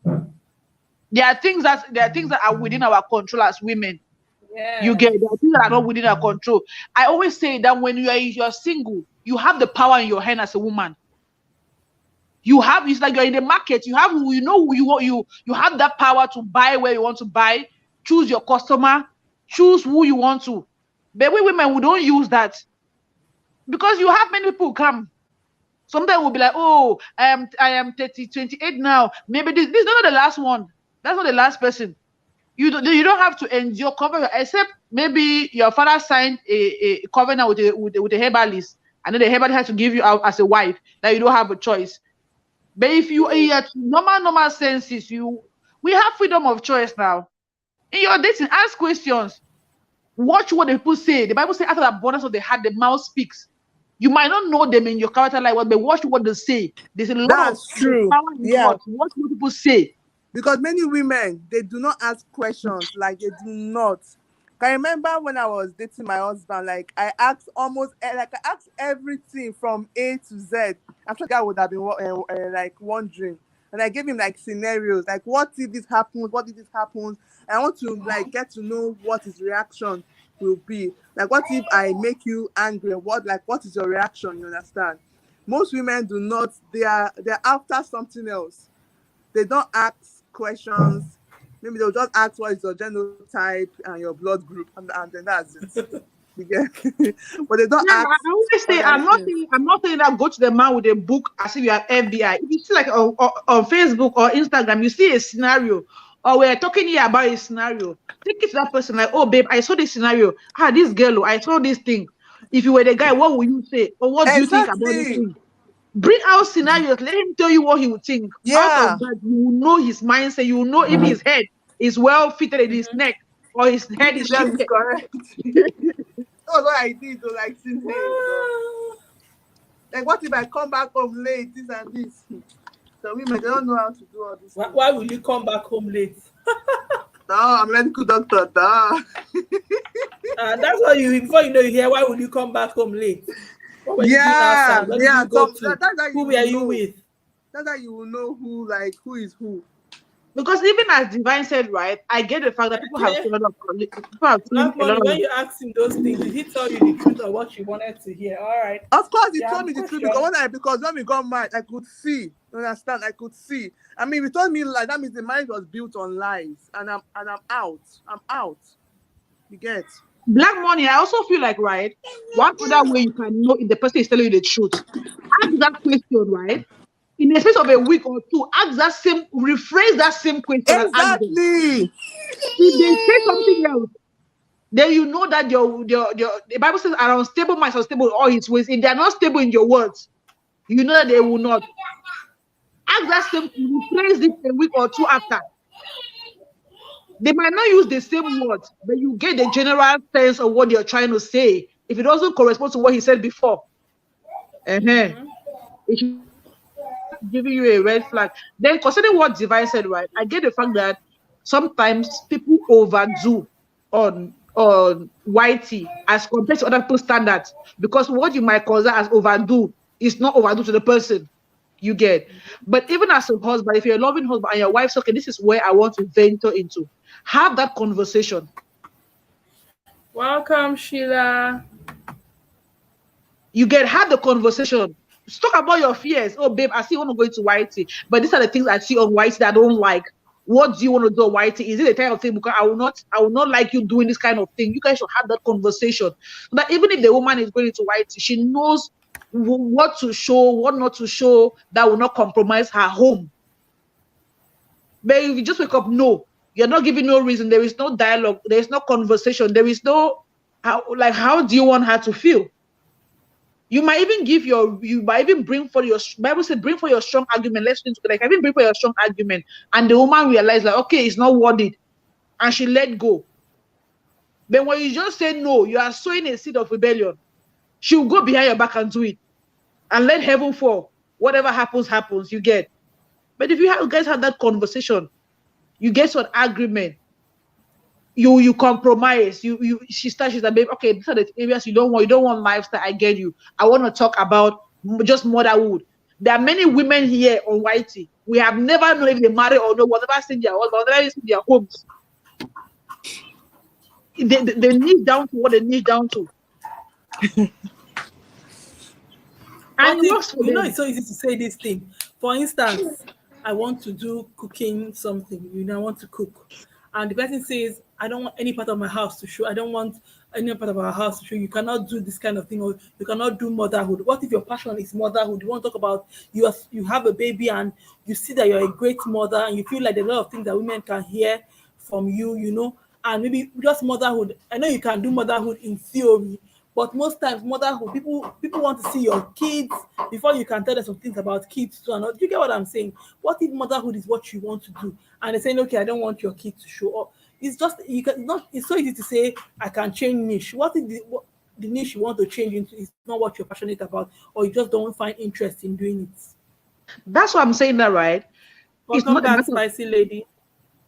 There are things that are within our control as women. Yeah. You get, there are things that are not within our control. I always say that when you're single, you have the power in your hand as a woman. It's like you're in the market. You have who you want. You have that power to buy where you want to buy, choose your customer, choose who you want to. But we women, we don't use that, because you have many people come. Sometimes we'll be like, oh, I am 28 now. Maybe this is not the last one. That's not the last person. You don't have to endure cover, except maybe your father signed a covenant with a herbalist, and then the herbalist has to give you out as a wife, that you don't have a choice. But if you are normal senses, we have freedom of choice now. In your dating, ask questions. Watch what the people say. The Bible says, after the abundance of the heart, the mouth speaks. You might not know them in your character like what, but watch what they say. There's a lot of true. Power in God. Watch what people say. Because many women, they do not ask questions. Like, they do not. I remember when I was dating my husband, like I asked everything from A to Z. I'm sure that would have been wondering. And I gave him like scenarios, like what if this happens? What if this happens? And I want to like get to know what his reaction will be. Like, what if I make you angry? What is your reaction? You understand? Most women do not. They're after something else. They don't ask questions. Maybe they'll just ask what is your genotype and your blood group, and then that's it. But they don't ask. I always say, I'm not saying that go to the man with a book as if you are FBI. If you see like on Facebook or Instagram, you see a scenario, or we're talking here about a scenario, take it to that person like, oh babe, I saw this scenario. This girl, I saw this thing. If you were the guy, what would you say? Or what do you think about this thing? Bring out scenarios. Let him tell you what he would think. Yeah. Out of that, you will know his mindset. You will know if his head is well fitted in his neck or his head is correct. That's what I did to like since like, what if I come back home late? This and this. So women, they don't know how to do all this. Why will you come back home late? No, I'm a medical doctor. That's what before you know you hear. Why will you come back home late? Who were you with? That's how you will know who is who. Because even as Divine said, right, I get the fact that people have seen a lot of when you asked him those things, did he tell you the truth of what you wanted to hear? All right. Of course, he told me the truth because when we got married, I could see. You understand? I could see. I mean, he told me like that means the marriage was built on lies, and I'm out. I'm out. You get? Black money, I also feel like, right, one other way you can know if the person is telling you the truth. Ask that question, right? In the space of a week or two, rephrase that same question. Exactly. If they say something else, then you know that the Bible says are unstable minds are stable in all his ways. If they are not stable in your words, you know that they will not. ask that same, you praise it a week or two after. They might not use the same words, but you get the general sense of what they're trying to say. If it doesn't correspond to what he said before, it's giving you a red flag. Then considering what Divine said, right? I get the fact that sometimes people overdo on YT as compared to other people's standards, because what you might consider as overdo is not overdo to the person. You get. But even as a husband, if you're a loving husband and your wife's okay, this is where I want to venture into. Have that conversation. Welcome, Sheila. You get, have the conversation. Talk about your fears. Oh, babe, I see you want to go into YT, but these are the things I see on YT that I don't like. What do you want to do on YT? Is it the kind of thing? Because I will not like you doing this kind of thing. You guys should have that conversation. So that even if the woman is going into YT, she knows what to show, what not to show, that will not compromise her home. But if you just wake up, no, you're not giving no reason. There is no dialogue. There is no conversation. There is no, how do you want her to feel? You might even bring for your, Bible said, bring for your strong argument. Let's think together. Even bring for your strong argument. And the woman realized, like, okay, it's not worth it. And she let go. But when you just say no, you are sowing a seed of rebellion. She will go behind your back and do it. And let heaven fall. Whatever happens, happens. You get. But if you guys have that conversation, you get to an agreement. You compromise. She's like, babe, okay, these are the areas you don't want. You don't want lifestyle. I get you. I want to talk about just motherhood. There are many women here on YT. We have never known if they marry or not. Whatever seen their husband, whatever seen their homes. They niche down to what they niche down to. And you know, it's so easy to say this thing. For instance, I want to do cooking something. I want to cook. And the person says, I don't want any part of my house to show. I don't want any part of our house to show. You cannot do this kind of thing, or you cannot do motherhood. What if your passion is motherhood? You want to talk about you have a baby and you see that you're a great mother and you feel like there are a lot of things that women can hear from you, and maybe just motherhood. I know you can do motherhood in theory, but most times motherhood, people want to see your kids before you can tell them some things about kids too. Do you get what I'm saying? What if motherhood is what you want to do, and they're saying, okay, I don't want your kids to show up? It's just it's so easy to say I can change niche. What if the niche you want to change into is not what you're passionate about, or you just don't find interest in doing it? That's why I'm saying that, right? It's not that spicy lady.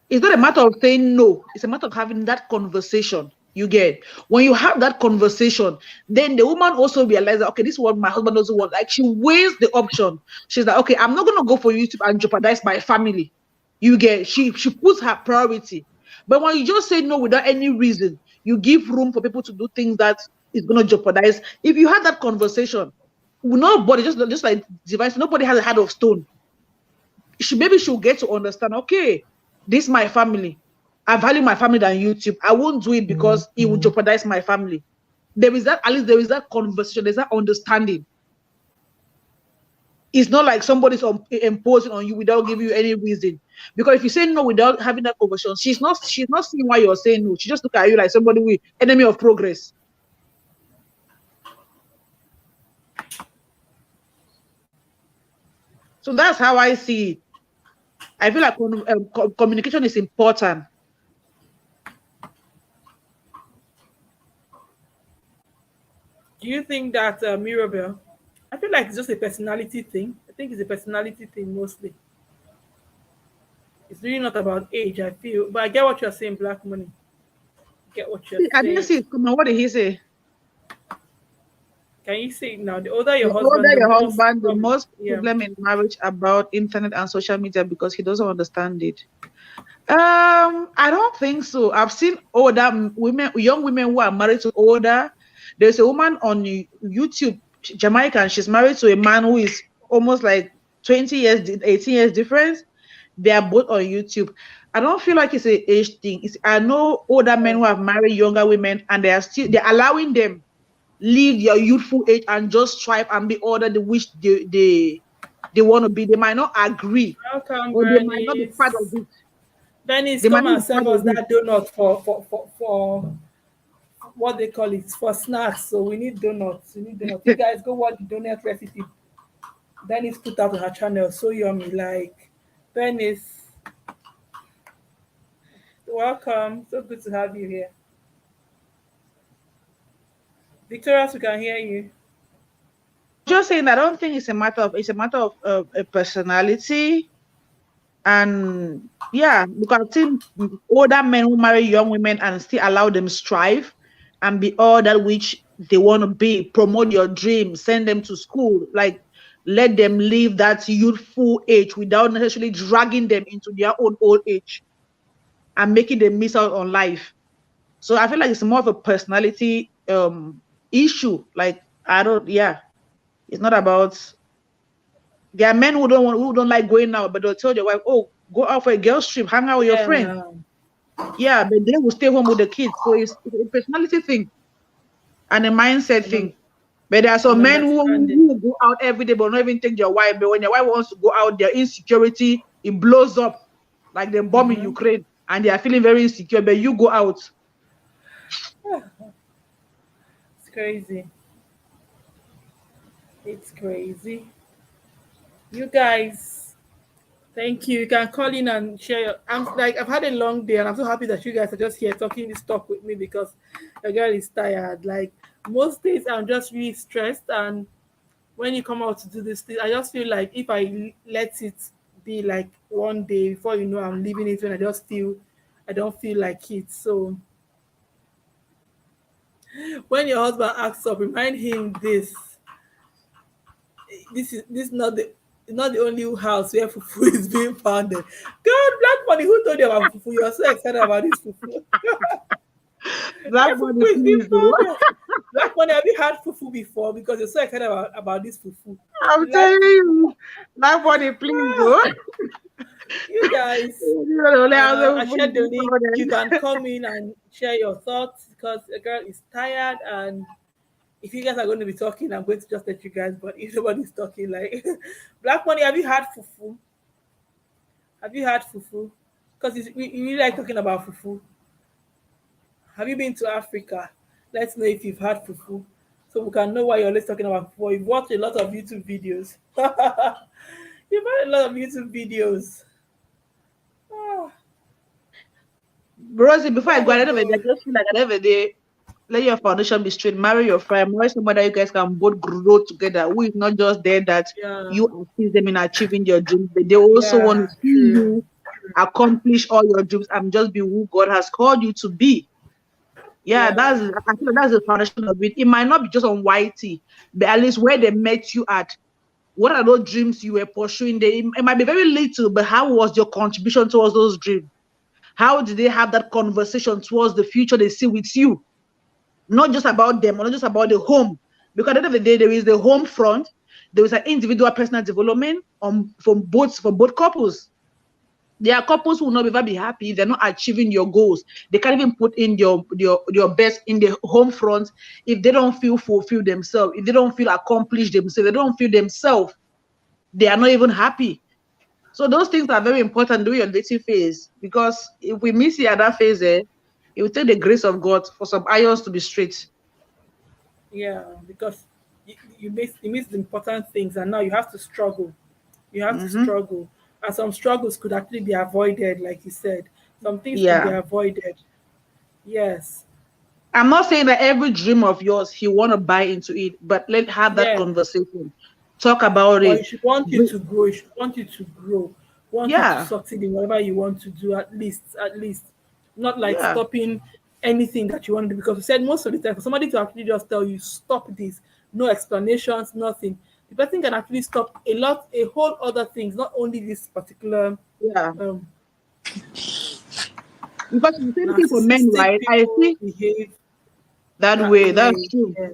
It's not a matter of saying no. It's a matter of having that conversation. You get. When you have that conversation, then the woman also realizes, okay, this is what my husband doesn't want. Like, she weighs the option. She's like, okay, I'm not gonna go for YouTube and jeopardize my family. You get. She puts her priority. But when you just say no without any reason, you give room for people to do things that is gonna jeopardize. If you had that conversation, nobody, just like Divine, nobody has a heart of stone. Maybe she'll get to understand, okay, this is my family. I value my family than YouTube. I won't do it because it will jeopardize my family. There is that, at least there is that conversation, there's that understanding. It's not like somebody's imposing on you without giving you any reason. Because if you say no without having that conversation, she's not seeing why you're saying no. She just look at you like somebody with enemy of progress. So that's how I see it. I feel like communication is important. Do you think that Mirabel? I feel like it's just a personality thing. I think it's a personality thing mostly. It's really not about age, I feel. But I get what you're saying, Black Money. I get what you're saying. I didn't see it. Come on, what did he say? Can you say it now? The older your husband, the most problem in marriage about internet and social media because he doesn't understand it. I don't think so. I've seen older women, young women who are married to older. There's a woman on YouTube, Jamaican. She's married to a man who is almost like 20 years, 18 years difference. They are both on YouTube. I don't feel like it's an age thing. I know older men who have married younger women, and they're allowing them leave their youthful age and just strive and be older the which they want to be. They might not agree, or they might not be part of it. Dennis, come and serve us that donut for what they call it, for snacks. So we need donuts. You guys go watch the donut recipe. Dennis put out on her channel. So yummy. Like, Dennis, welcome. So good to have you here. Victoria, we can hear you. Just saying, I don't think it's a matter of a personality. And yeah, because I've seen older men who marry young women and still allow them strive and be all that which they want to be, promote your dreams, send them to school, like let them live that youthful age without necessarily dragging them into their own old age and making them miss out on life. So I feel like it's more of a personality issue. Like it's not about. There are men who don't like going out, but they'll tell their wife, "Oh, go out for a girls' trip, hang out with your friends." Yeah, but they will stay home with the kids. So it's a personality thing and a mindset thing. But there are some men who go out every day but not even take their wife. But when your wife wants to go out, their insecurity, it blows up like the bomb in Ukraine, and they are feeling very insecure. But you go out. It's crazy. It's crazy. You guys, thank you. You can call in and share. I've had a long day, and I'm so happy that you guys are just here talking this talk with me because the girl is tired. Like most days, I'm just really stressed, and when you come out to do this thing, I just feel like if I let it be like one day before you know I'm leaving it, when I don't feel like it. So when your husband asks up, remind him this. This is not the only house where fufu is being founded. God, Black Money, who told you about fufu? You are so excited about this fufu. Black Money is being founded. Black Money, have you had fufu before? Because you're so excited about this fufu. I'm telling you, Black Money, please go. You guys, I shared the link. You can come in and share your thoughts because the girl is tired, and if you guys are going to be talking, I'm going to just let you guys. But if nobody's talking, like Black Money, have you had fufu? Have you had fufu? Because you really like talking about fufu. Have you been to Africa? Let's know if you've had fufu, so we can know why you're always talking about fufu. You've watched a lot of YouTube videos. You've had a lot of YouTube videos. Rosie, before I go, I just feel like at the end of the day, let your foundation be straight. Marry your friend. Marry somebody that you guys can both grow together. Who is not just there that you assist them in achieving your dreams, but they also want to see you accomplish all your dreams and just be who God has called you to be. I feel like that's the foundation of it. It might not be just on YT, but at least where they met you at. What are those dreams you were pursuing? It might be very little, but how was your contribution towards those dreams? How did they have that conversation towards the future they see with you? Not just about them, or not just about the home. Because at the end of the day, there is the home front, there is an individual personal development for both couples. There are couples who will not ever be happy if they're not achieving your goals. They can't even put in your best in the home front if they don't feel fulfilled themselves, if they don't feel accomplished themselves, they don't feel themselves, they are not even happy. So those things are very important during your dating phase, because if we miss the other phase, it will take the grace of God for some irons to be straight. Yeah, because you miss the important things, and now you have to struggle. You have to struggle. And some struggles could actually be avoided, like you said. Some things can be avoided. Yes. I'm not saying that every dream of yours you want to buy into it, but let's have that conversation. Talk about it. It should want you to grow. It should want you to grow. Want you to succeed in whatever you want to do, at least. Not like stopping anything that you want to do. Because we said most of the time, for somebody to actually just tell you, stop this, no explanations, nothing. The person can actually stop a whole other things, not only this particular. Because the same thing for men, right? I think behave that way. That's true. Yes.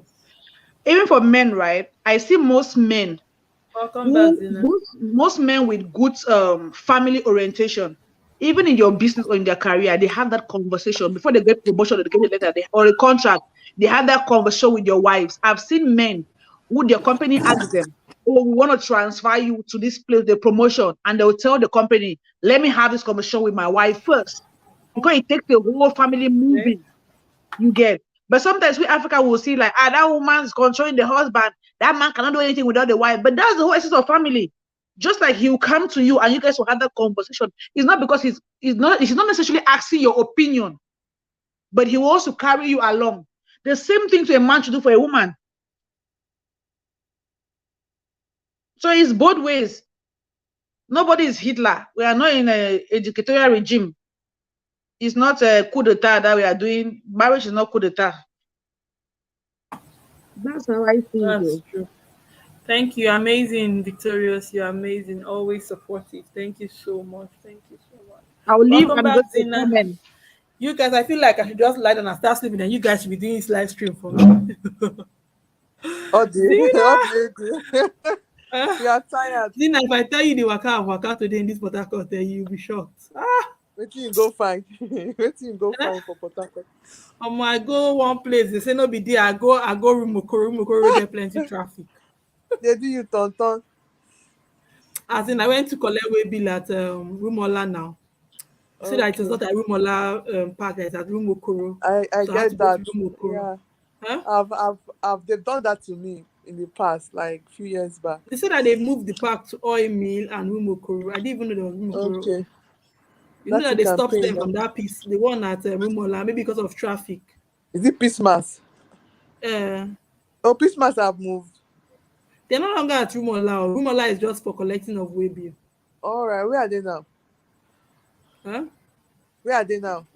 Even for men, right? I see most men. Most men with good family orientation, even in your business or in their career, they have that conversation before they get promotion or they get a letter or a contract. They have that conversation with your wives. I've seen men who their company asks them, "Oh, we want to transfer you to this place, the promotion," and they'll tell the company, "Let me have this conversation with my wife first," because it takes the whole family moving. You get. But sometimes we Africa will see like, that woman's controlling the husband. That man cannot do anything without the wife. But that's the whole essence of family. Just like he will come to you and you guys will have that conversation. It's not because he's not necessarily asking your opinion, but he will also carry you along. The same thing to a man should do for a woman. So it's both ways. Nobody is Hitler. We are not in a dictatorial regime. It's not a coup d'etat that we are doing. Marriage is not coup d'etat. That's how I think. That's true. Thank you. Amazing, Victorious. You're amazing. Always supportive. Thank you so much. Thank you so much. I'll leave Welcome and back, go to Zina. comment. You guys, I feel like I should just lie down and start sleeping, and you guys should be doing this live stream for me. Oh dear. Oh dear. You are tired. Zina, if I tell you the waka today in this Port Harcourt, you'll be shocked. Wait till you go find. Wait till you go find for Port Harcourt. I go one place, they say no be there. I go Rumokoro, get plenty traffic. They do you ton. As in, I went to collect way bill at Rumola now. So that it was not at Rumola park, it's at Rumokoro. I So get to go to that. Rumokoro. Yeah. Huh? They've done that to me in the past, like a few years back. They said that they moved the park to Oil Mill and Rumokoro. I didn't even know there was Rumokoro. Okay. You know That's that they a stopped campaign, them from that piece, the one at Rumola, maybe because of traffic. Is it Christmas? Christmas have moved. They're no longer at Rumola. Rumola is just for collecting of way bill. All right, where are they now? Huh? Where are they now?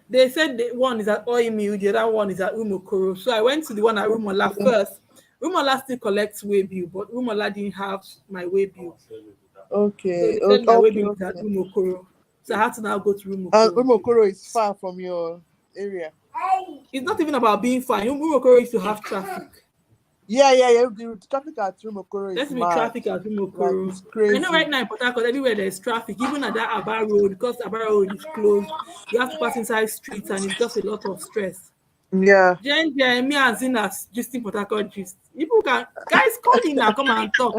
They said the one is at Oil Mill, the other one is at Rumokoro. So I went to the one at Rumola first. Rumola still collects way bill, but Rumola didn't have my way bill. Okay. So they said my way bill is at Rumokoro. So I had to now go to Rumokoro. And Rumokoro is far from your area. It's not even about being far. Rumokoro used to have traffic. Yeah. The traffic at Rumokoro is There's mad. traffic at Rumokoro. Like, it's crazy. I know right now in Port Harcourt, everywhere there's traffic, even at that Aba Road, because Aba Road is closed. You have to pass inside streets and it's just a lot of stress. Yeah. Jen, me and Zina just in Port Harcourt gist. People can, guys, call in now, come and talk.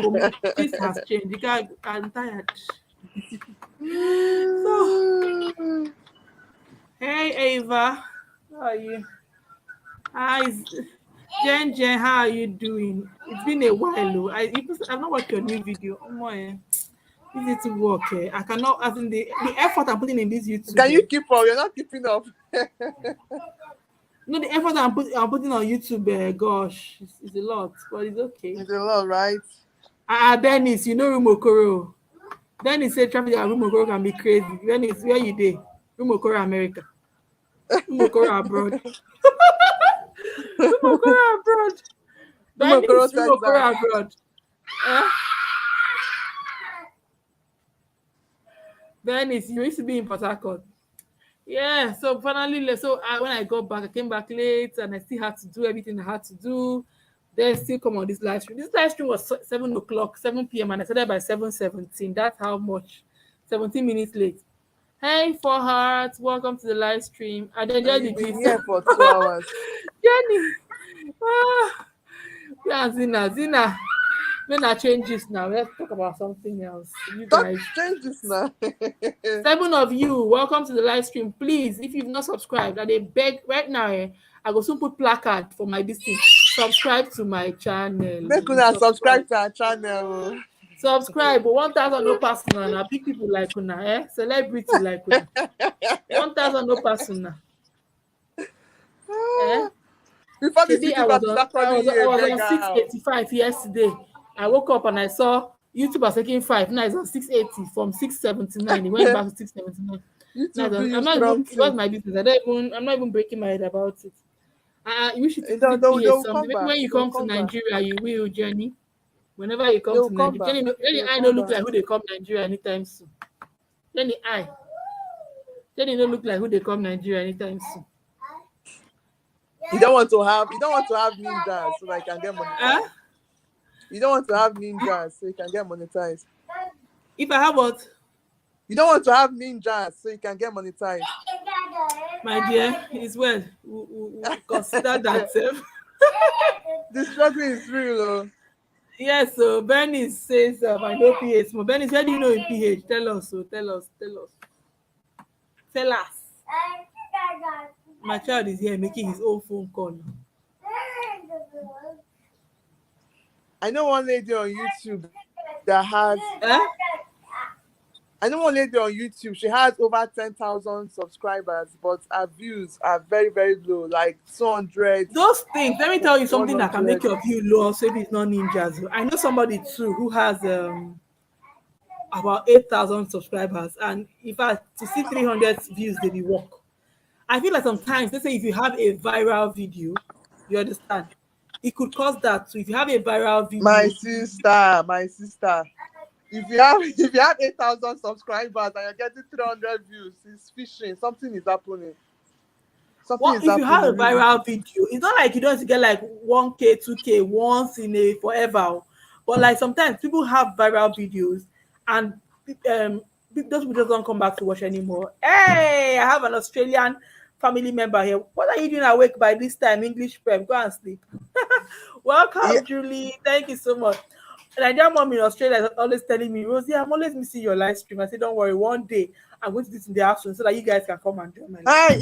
This has changed. The guy, I'm tired. So, hey Ava, how are you? Hi, Jen, how are you doing? It's been a while. I've not watched your new video. Easy to work. I cannot, as in the effort I'm putting in this YouTube. Can you keep up? You're not keeping up. No, the effort I'm putting on YouTube, gosh, it's a lot, but it's okay. It's a lot, right? Dennis, you know Rumokoro. Dennis said traffic at Rumokoro can be crazy. Dennis, where you dey? Rumokoro, America. Rumokoro abroad. Rumokoro abroad. Dennis, Rumokoro abroad. Dennis, you used to be in Port Harcourt. Yeah, so finally, when I got back, I came back late and I still had to do everything I had to do. Then still come on this live stream. This live stream was 7 o'clock, 7 p.m. and I started by 7:17. That's how much. 17 minutes late. Hey, For Heart, welcome to the live stream. I then just been here for 2 hours. Jenny. Yeah, Zina. When I change this now, let's talk about something else. You guys change this now. 7 of you, welcome to the live stream. Please, if you've not subscribed, I beg right now. I will soon put placard for my listing. Subscribe to my channel. Make una subscribe to our channel. Subscribe, but 1,000 no personal. Now big people like una, celebrity like una. 1,000 no personal. Before this I was on 685 yesterday. I woke up and I saw YouTube was taking 5. Now it's on 680 from 679. It went back to 679. I'm not even, it was my business. I'm not even breaking my head about it. You should when you come to Nigeria, you will, Jenny. Whenever you come to Nigeria, Jenny, I don't look like who they come Nigeria anytime soon. Jenny don't look like who they come Nigeria anytime soon. You don't want to have ninjas so I can get monetized. You don't want to have ninjas so you can get monetized. If I have what? You don't want to have ninjas so you can get monetized. My dear, it's well. We'll consider that. The struggle is real, though. Yes, so Bernie says, I know PH. Bernie, where do you know in PH? Tell us. Tell us. My child is here making his own phone call. I know one lady on YouTube that has. I know one lady on YouTube. She has over 10,000 subscribers, but her views are very, very low, like 200. Those things. Let me tell you something that can 100. make your view low. So if it's not ninjas, I know somebody too who has about 8,000 subscribers, and in fact, to see 300 views, they be work. I feel like sometimes, let's say if you have a viral video, you understand, it could cause that. So if you have a viral video, My sister, if you have 8,000 subscribers and you're getting 300 views, it's fishing. Something is happening. If you have a viral video, it's not like you don't get like 1K, 2K once in a forever. But like sometimes people have viral videos and those videos don't come back to watch anymore. Hey, I have an Australian family member here. What are you doing awake by this time? English prep, go and sleep. Welcome, Julie. Thank you so much. Nigerian mom in Australia is always telling me, Rosie, I'm always missing your live stream. I said, don't worry, one day I'm going to do it in the afternoon so that you guys can come and join my Hi,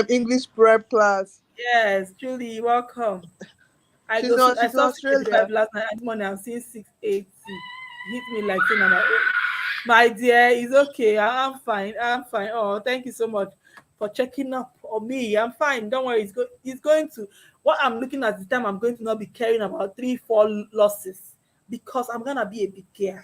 English prep class. Yes, Julie, welcome. I saw Australia last night. This morning I'm seeing 680. Hit me like saying, my dear, it's okay. I'm fine. Oh, thank you so much for checking up on me. I'm fine. Don't worry. It's going to. What I'm looking at the time, I'm going to not be caring about 3-4 losses because I'm gonna be a big girl.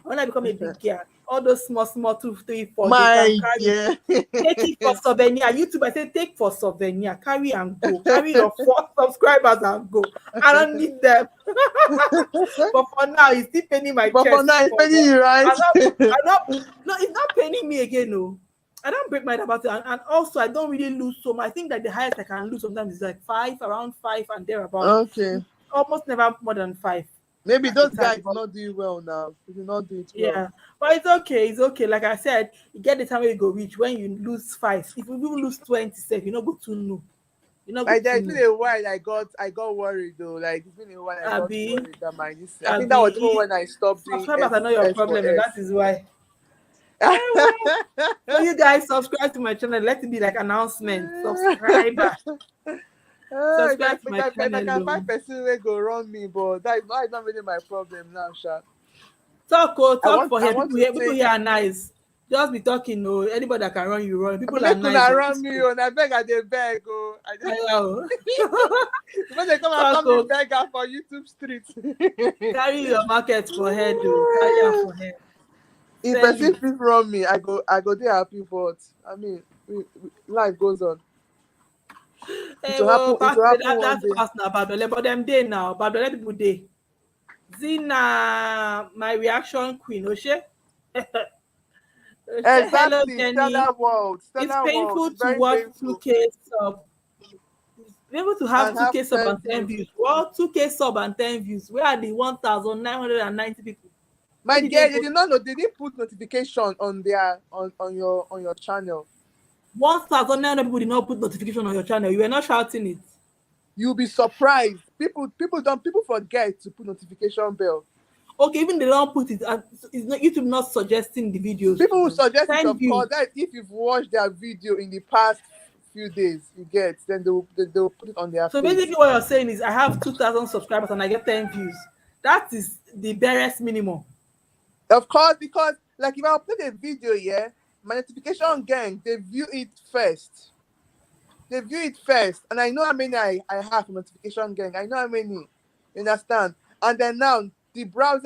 When I become a big girl, all those small 2, 3, 4. My dear. Take it for souvenir. YouTube, I say take for souvenir. Carry and go. Carry your 4 subscribers and go. I don't need them. But for now, it's still paying my chest. But for now, it's paying you, right? No, it's not paying me again, no. I don't break my mind about it. And also, I don't really lose so much. I think that the highest I can lose sometimes is like 5, around 5 and thereabouts. Okay. Almost never more than 5. Maybe those guys do not do well now. They do not do it well. Yeah, but it's okay. It's okay. Like I said, you get the time where you go reach when you lose 5. If you lose 20, you're not good to know. It's been a while. I got worried though. Like it's been a while. I got worried that I think that was even when I stopped doing. Subscribers are not your problem, and that is why. So you guys subscribe to my channel. Let it be like announcement. Subscriber. Subscribe to my channel. I can find person will go run me, but that is not really my problem now, Sha. Talk for here. People here are nice. Just be talking. No, anybody that can run you run. People are nice. Run me on. I beg. I know. When they come and call me beggar for YouTube streets. Carry your market for head, though. Carry her for head. If person fit run me, I go there happy, but I mean, life goes on. Hey, well, that's past now, Babele, but them day now. Babele people day. Zina, my reaction queen, Oshe. Exactly. It's painful to watch 2K sub. Be able to have 2K sub and 10 views. Well, 2K sub and 10 views. Where are the 1,990 people? My dear, they did not know. They didn't put notification on your channel. 1,900 people did not put notification on your channel. You were not shouting it. You'll be surprised. People forget to put notification bell. Okay, even they don't put it. It's not YouTube not suggesting the videos. People will suggest it, of course. That if you've watched their video in the past few days, then they'll put it on their. So basically, what you're saying is, I have 2,000 subscribers and I get 10 views. That is the barest minimum. Of course, because like if I upload a video, my notification gang, they view it first. And I know how many I have from notification gang. I know how many. You understand? And then now the browse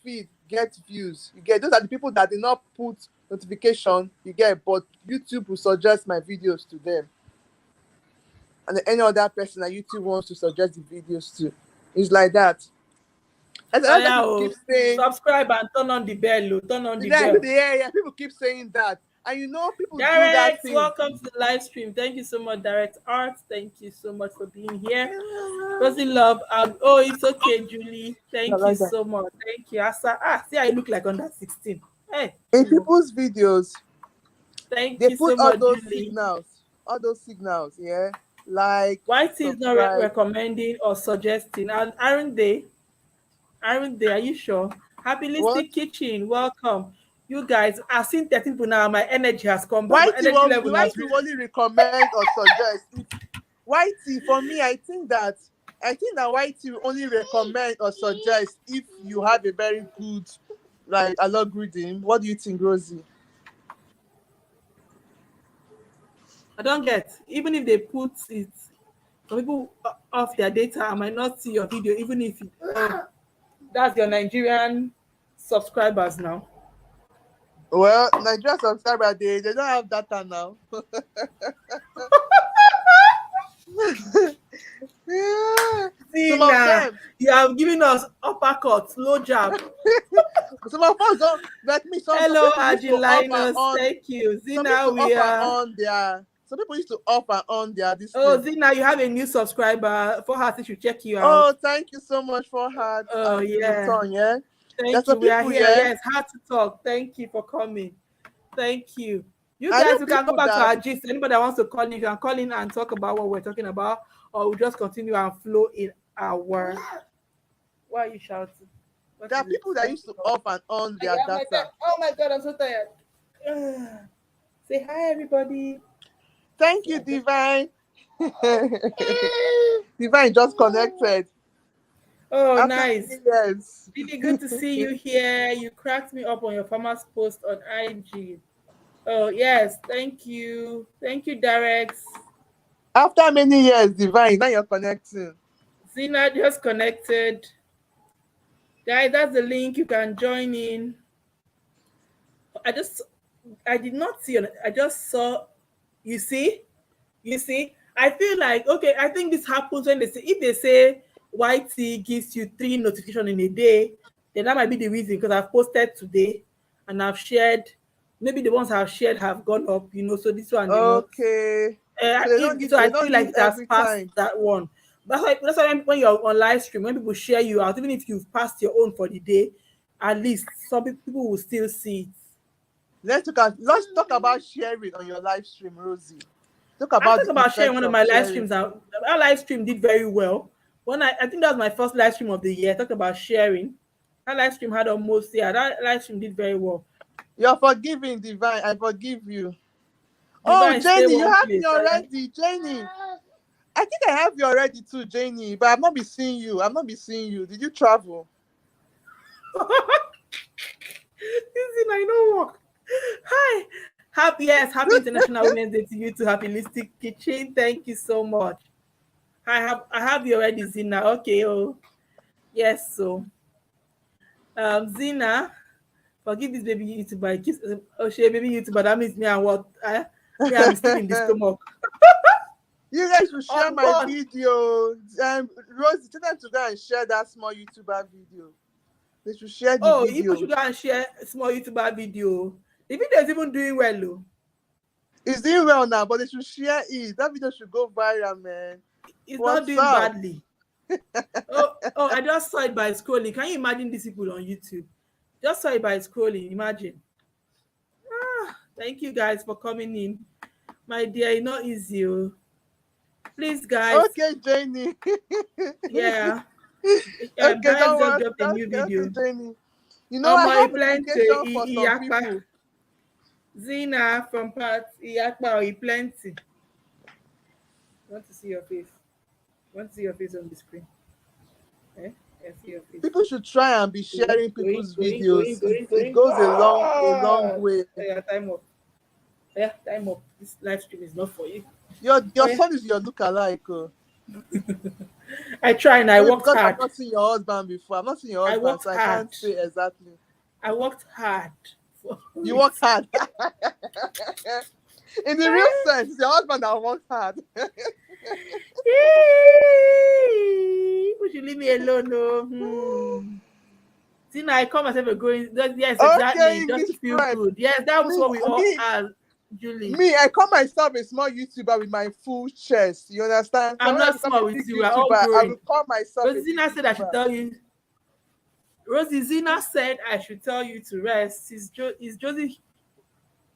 feed gets views. You get those are the people that did not put notification, but YouTube will suggest my videos to them. And then any other person that YouTube wants to suggest the videos to. It's like that. Keep saying, subscribe and turn on the bell. Turn on the bell. Yeah. People keep saying that. And people Direct, do that thing. Welcome to the live stream. Thank you so much, Direct Art. Thank you so much for being here. Rosie Love. It's okay, Julie. Thank you so much. Thank you. Asa. See, I look like under 16. Hey. In people's videos, they put so all much, those Julie. signals. All those signals, like YT is not recommending or suggesting, and aren't they? Are you sure? Happy Listic Kitchen, welcome. You guys, I've seen 13 people now. My energy has come back. My energy level has Whitey only recommend or suggest. Whitey, for me, I think that Whitey only recommend or suggest if you have a very good like algorithm. What do you think, Rosie? I don't get. Even if they put it, some people off their data, I might not see your video, even if that's your Nigerian subscribers now. Well, Nigerian subscribers, they don't have data now. Yeah. See now, you have given us uppercuts, low jab. Some of us don't like me. Hello, Agilinus. Thank you. Zina, we are on their. Some people used to offer on their this. Oh, Zina, you have a new subscriber. For her, she should check you out. Oh, thank you so much for her. Oh, yeah. Thank you. We are here. Yes, hard to talk. Thank you for coming. Thank you. You guys, we can go back to our gist. Anybody that wants to call in, you can call in and talk about what we're talking about, or we'll just continue and flow in our. Why are you shouting? There are people that used to off and on their data. Oh my God, I'm so tired. Say hi, everybody. Thank you, Divine. Divine just connected. Oh, after nice. Yes. Really good to see you here. You cracked me up on your farmer's post on IG. Oh, yes. Thank you. Thank you, Derek. After many years, Divine, now you're connecting. Zina just connected. Guys, that's the link. You can join in. I did not see it. I just saw. You see? I feel like, okay, I think this happens when if they say YT gives you 3 notifications in a day, then that might be the reason, because I've posted today and I've shared. Maybe the ones I've shared have gone up, so this one. Okay. I feel like that's past that one. That's why when you're on live stream, when people share you out, even if you've passed your own for the day, at least some people will still see it. Let's talk about sharing on your live stream, Rosie. Talk about sharing one of my live streams. Our live stream did very well. I think that was my first live stream of the year. I talked about sharing. That live stream had almost, that live stream did very well. You're forgiving, Divine. I forgive you. Divine, Jenny, you have me already. Jenny. I think I have you already too, Jenny, but I've not been seeing you. Did you travel? I know what. Hi. Happy International Women's Day to you too. Happy Listic Kitchen. Thank you so much. I have you already, Zina. Okay. Oh, yes. So, Zina, forgive this baby YouTuber. She baby YouTuber. That means me and what? I'm still in the stomach. You guys should share my video. Rosie, tell them to go and share that small YouTuber video. They should share the video. People should go and share a small YouTuber video. The video is even doing well, though. It's doing well now, but they should share it. That video should go viral, man. It's not doing badly. I just saw it by scrolling. Can you imagine these people on YouTube? Just saw it by scrolling. Imagine. Thank you guys for coming in. My dear, it's not easy. Please, guys. Okay, Jenny. Yeah. Okay, drop a new video. Jenny. I have application for some people. Zina from Pat Iyakpa plenty. Want to see your face? Want to see your face on the screen? See your face. People should try and be sharing people's videos. It goes a long way. Time up. This live stream is not for you. Your son is your lookalike. I try and I worked hard. I've not seen your husband before. I've not seen your husband, so I can't say exactly. I worked hard. You worked hard. In the real sense, your husband that worked hard. You should leave me alone, no. See, now I call myself a growing. Yes, exactly. Okay, just to feel good. Yes, that was what we all had, Julie. Me, I call myself a small YouTuber with my full chest. You understand? I'm not small with you. I will call myself. Zina said I should tell you. Rosie, Zina said I should tell you to rest. It's Josie.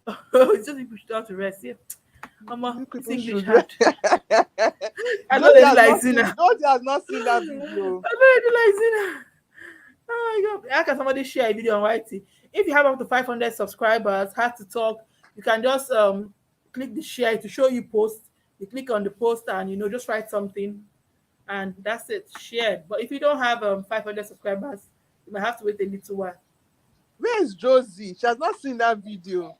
It's Josie pushed out to rest. Yeah. It's English hard. I know they like Zina. Josie has not seen that video. I know they like Zina. Oh my God. How can somebody share a video on YT? if you have up to 500 subscribers, Heart to Talk, you can just click the share to show you post. You click on the post and just write something, and that's it, shared. But if you don't have 500 subscribers, you might have to wait a little while. Where's Josie? She has not seen that video.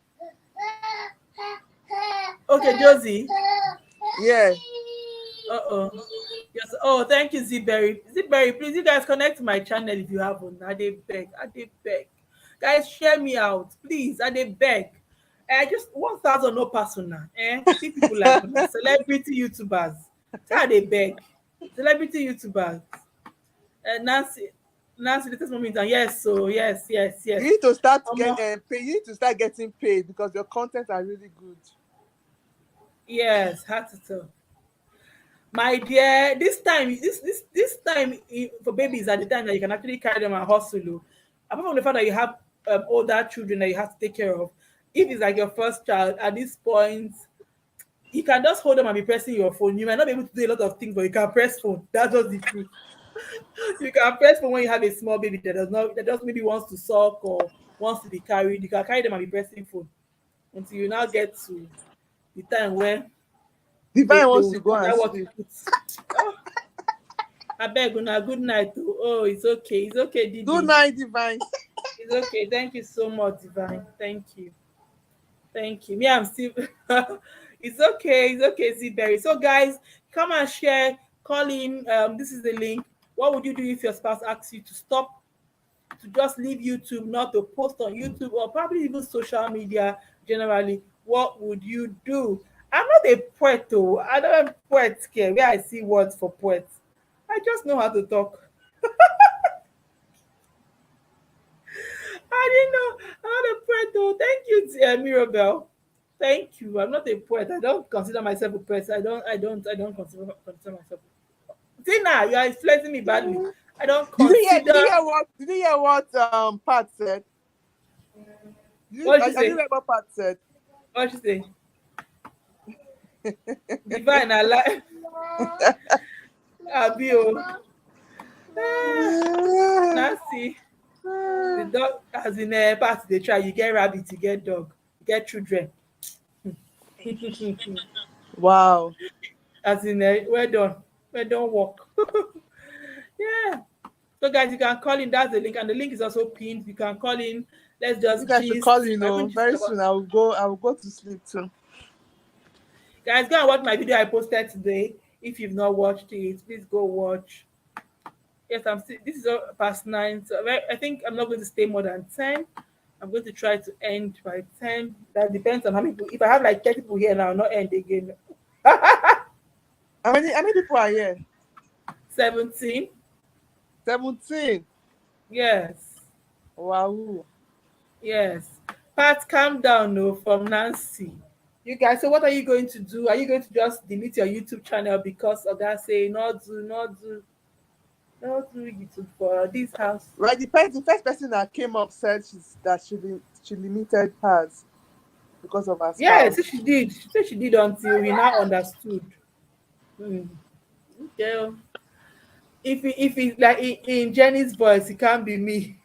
Okay, Josie. Yeah. Yes. Oh, thank you, Zberry. Zberry, please, you guys connect to my channel if you haven't. I dey beg. Guys, share me out, please. I dey beg. I just 1,000 no personal. See people like celebrity YouTubers. I dey beg. Celebrity YouTubers. Nancy, latest moment. And yes, so yes. You need to start getting paid. You need to start getting paid because your content are really good. Yes, had to tell. My dear, this time for babies at the time that you can actually carry them and hustle. Apart from the fact that you have older children that you have to take care of, if it's like your first child at this point, you can just hold them and be pressing your phone. You might not be able to do a lot of things, but you can press phone. That's just the truth. You can press phone when you have a small baby that just maybe wants to suck or wants to be carried. You can carry them and be pressing phone until you now get to the time when Divine wants to go and sleep. I beg una, good night. Oh, it's okay, Didi. Good night, Divine. It's okay. Thank you so much, Divine. Thank you. Me, I'm still. It's okay, Zberry. So, guys, come and share. Call in. This is the link. What would you do if your spouse asks you to stop, to just leave YouTube, not to post on YouTube or probably even social media generally? What would you do? I'm not a poet, though. I don't have poet scare where I see words for poets. I just know how to talk. I didn't know. I'm not a poet, though. Thank you, Mirabel. Thank you. I'm not a poet. I don't consider myself a poet. I don't consider myself. See now, you are influencing me badly. I don't consider. Did you hear what Pat said? What did you say? I didn't hear what Pat said. What did you say? Divine, I like. Abio. Nancy. The dog has in a part they try. You get rabbit, you get dog, you get children. Wow. As in well done work. Yeah. So guys, you can call in. That's the link, and the link is also pinned. You can call in. Let's just. You guys should call in. Very soon I will go to sleep too. Guys, go and watch my video I posted today. If you've not watched it, please go watch. Yes, this is past 9. So I think I'm not going to stay more than 10. I'm going to try to end by 10. That depends on how many people. If I have like 30 people here now, I'll not end again. How many people are here? 17. 17. Yes. Wow. Yes. Pat, calm down, no, from Nancy. You guys, so what are you going to do? Are you going to just delete your YouTube channel because of that? Say not do YouTube for this house? Right. The first person that came up said she limited hers because of her spouse. Yeah, so she did. She said she did until we now understood. Okay. If it's like in Jenny's voice, it can't be me.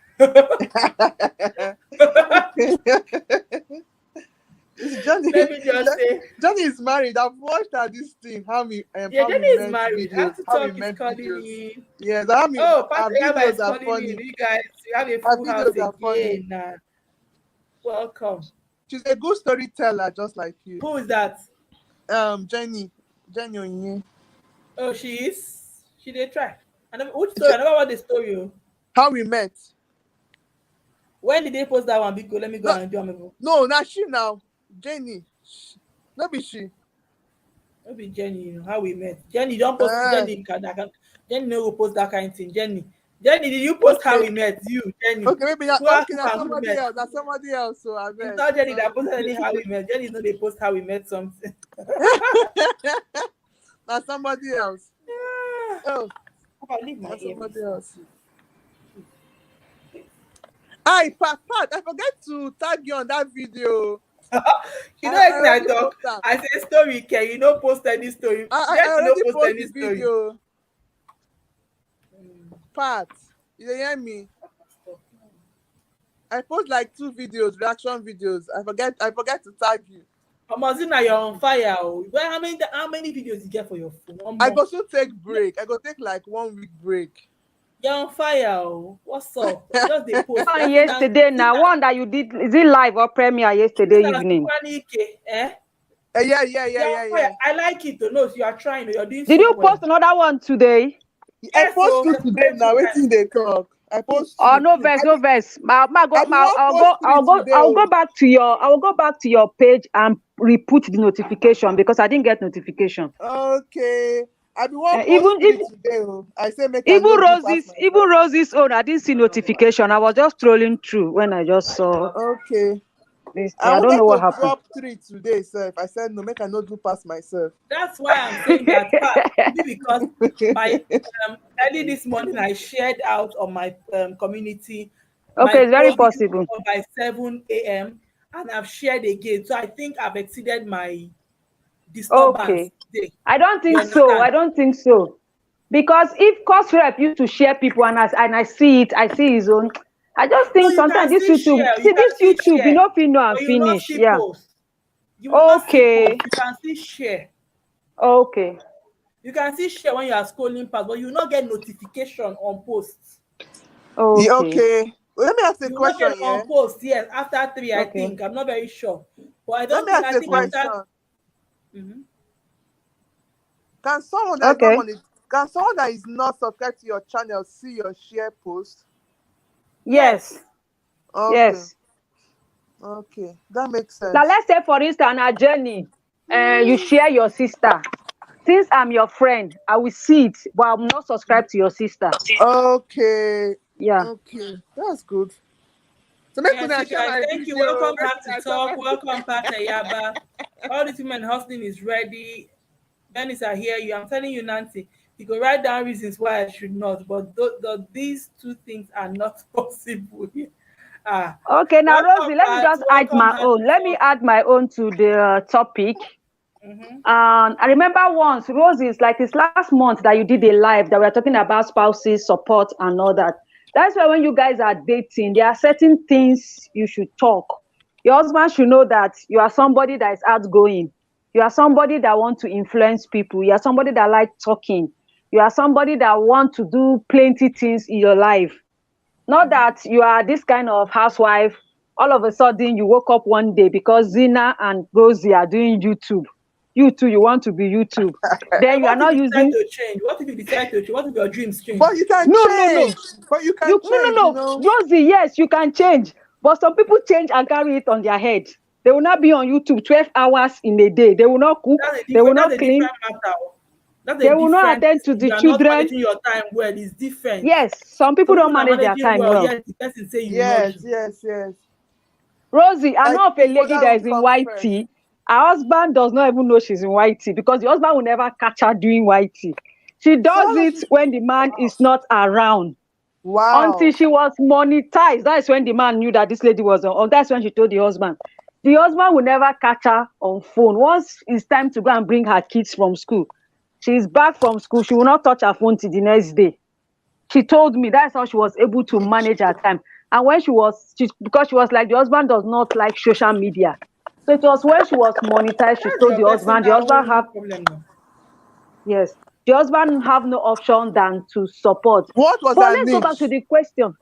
Johnny, Let me just say, Johnny is married. I've watched her this thing. Johnny is married. How to talk is calling in. Yes, Patrick is calling in. You guys, you have a full house again. Welcome. She's a good storyteller, just like you. Who is that? Jenny Onye. Oh, she is. She did try. Which story? I never watched the story. How we met. When did they post that one? Because let me go and do it. No, not she now. Jenny. Not be she. Not be Jenny. How we met. Jenny, don't post Jenny. Jenny no go post that kind of thing. Jenny, did you post how we met? You, Jenny. Okay, maybe that's somebody else. That's somebody else. So I bet. It's not Jenny that posted any how we met. Jenny know they post how we met something. That's somebody else. Oh, that's somebody else. Hi, Pat, I forget to tag you on that video. You know anything I talk? I say story, Ken. You don't post any story. I already post any video. Pat, you hear me? I post like 2 videos, reaction videos. I forget to tag you. Amazina, you're on fire. Well, how many videos you get for your phone? I go to take break. I go take like 1 week break. You're on fire. What's up? Just the post. Yesterday now, one that you did, is it live or premiere yesterday evening? Yeah. I like it though. No, you are trying. You're doing. Did you post another one today? I post it today now. Waiting they talk. I post. Oh, no verse. I'll go back to your page and re-put the notification because I didn't get notification. Okay. I be one today. I say make even Rosie's own. I didn't see notification. I was just scrolling through when I just saw. Okay. I don't know what happened. Drop 3 today, sir. I said no, make I not do past myself. That's why I'm saying that because by early this morning I shared out on my community. Okay, it's very possible. By 7 a.m. and I've shared again. So I think I've exceeded my disturbance. Okay. Today. I don't think so. Because if Cost Rep used to share people and I see it, I see his own. I just think sometimes this YouTube, you know, and finish. Yeah. Okay. You can still share. Okay. You can still share when you are scrolling past, but you will not get notification on posts. Okay. Okay. Well, let me ask a question. On posts, yes, after 3, I think. I'm not very sure. But I don't let me ask a question. Mm-hmm. Can someone that is not subscribed to your channel see your share post? Yes. Okay. Yes. Okay, that makes sense. Now let's say, for instance, a journey, you share your sister. Since I'm your friend, I will see it, but I'm not subscribed to your sister. Okay. Yeah. Okay, that's good. So thank you. Welcome back to Talk. Welcome back to Yaba. All these women hustling is ready. Dennis, I hear you. I'm telling you, Nancy. You can write down reasons why I should not, but these 2 things are not possible. Okay, now Rosie, let me just add my own. Let me add my own to the topic. Mm-hmm. I remember once, Rosie, it's like this last month that you did a live that we were talking about spouses, support, and all that. That's why when you guys are dating, there are certain things you should talk. Your husband should know that you are somebody that is outgoing. You are somebody that wants to influence people. You are somebody that likes talking. You are somebody that wants to do plenty things in your life. Not that you are this kind of housewife. All of a sudden, you woke up one day because Zina and Rosie are doing YouTube. You too, you want to be YouTube. Then you are not using. To change? What if you decide to change? What if your dreams change? But you can change. No. But you can change. No. Rosie, yes, you can change. But some people change and carry it on their head. They will not be on YouTube 12 hours in a day. They will not cook. They will not clean. They will not attend to the children. Not managing your time well is different. Yes, some people don't manage their time well. Yes, the person say yes. Rosie, I know of a lady that is in white tea. Her husband does not even know she's in white tea because the husband will never catch her doing white tea. She does it when the man is not around. Wow. Until she was monetized. That's when the man knew that this lady was on. Or that's when she told the husband. The husband will never catch her on phone. Once it's time to go and bring her kids from school, she's back from school. She will not touch her phone till the next day. She told me that's how she was able to manage her time. And when because she was like, the husband does not like social media. So it was when she was monetized, she told the husband the husband have no option than to support. What was her niche? Let's go back to the question.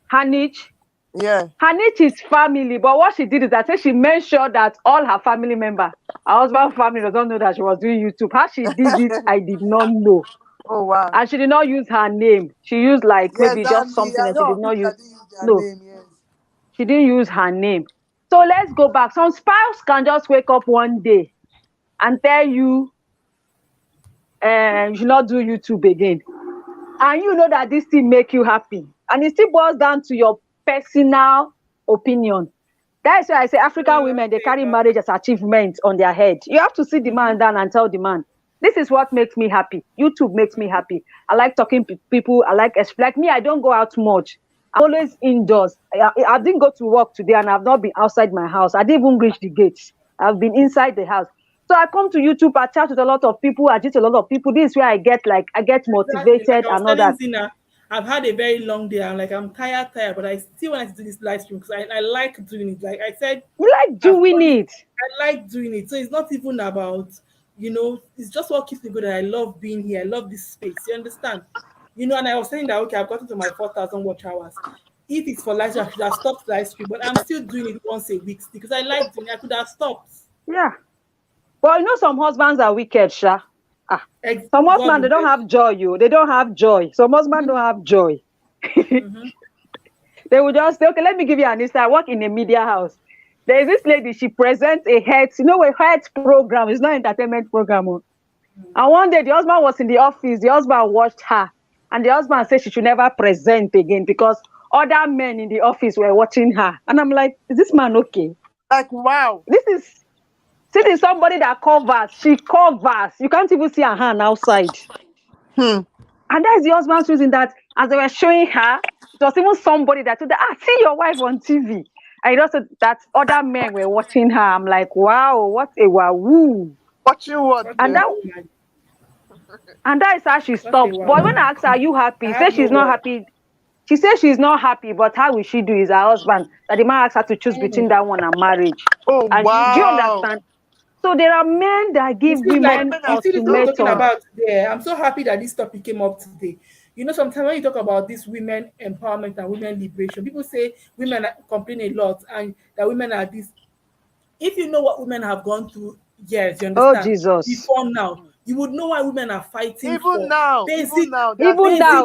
Her niche? Yeah. Her niche is family, but what she did is that she made sure that all her family members, her husband's family does not know that she was doing YouTube. How she did it, I did not know. Oh wow. And she did not use her name. She used maybe just something else. She did not use name, yes. She didn't use her name. So let's go back. Some spouse can just wake up one day and tell you you should not do YouTube again. And you know that this thing make you happy. And it still boils down to your personal opinion. That's why I say African women, they carry marriage as achievement on their head. You have to sit the man down and tell the man, this is what makes me happy. YouTube makes me happy. I like talking to people. I like me, I don't go out much. I'm always indoors. I didn't go to work today and I've not been outside my house. I didn't even reach the gates. I've been inside the house. So I come to YouTube, I chat with a lot of people, I teach a lot of people. This is where I get motivated and all that. I've had a very long day. I'm tired, but I still want to do this live stream because I like doing it. Like I said, You like doing it. I like doing it. So it's not even about, it's just what keeps me good. I love being here. I love this space. You understand? And I was saying that, okay, I've gotten to my 4,000 watch hours. If it's for live stream, I should have stopped live stream, but I'm still doing it once a week because I like doing it. I could have stopped. Yeah. Well, some husbands are wicked, Sha. Some husbands, they don't have joy, They don't have joy. Some husbands don't have joy. They will just say, okay, let me give you an instance. I work in a media house. There is this lady, she presents a health, a health program. It's not an entertainment program. And one day, the husband was in the office. The husband watched her. And the husband said she should never present again because other men in the office were watching her. And I'm like, is this man okay? Like, wow. This is somebody that covers. She covers. You can't even see her hand outside. And that's the husband's reason that as they were showing her, it was even somebody that told her, see your wife on TV. And it also that other men were watching her. I'm like, wow, what a wahoo. Watching what? And that is how she stopped. But when I asked her, are you happy? She said she's not happy. She says she's not happy, but how will she do is her husband. That the man asked her to choose between that one and marriage. Oh, and wow. Do you understand? So there are men that give women ultimatum. I'm so happy that this topic came up today. Sometimes when you talk about this women empowerment and women liberation, people say women complain a lot and that women are this. If you know what women have gone through, yes, you understand. Oh, Jesus. Before now, you would know why women are fighting. Even now,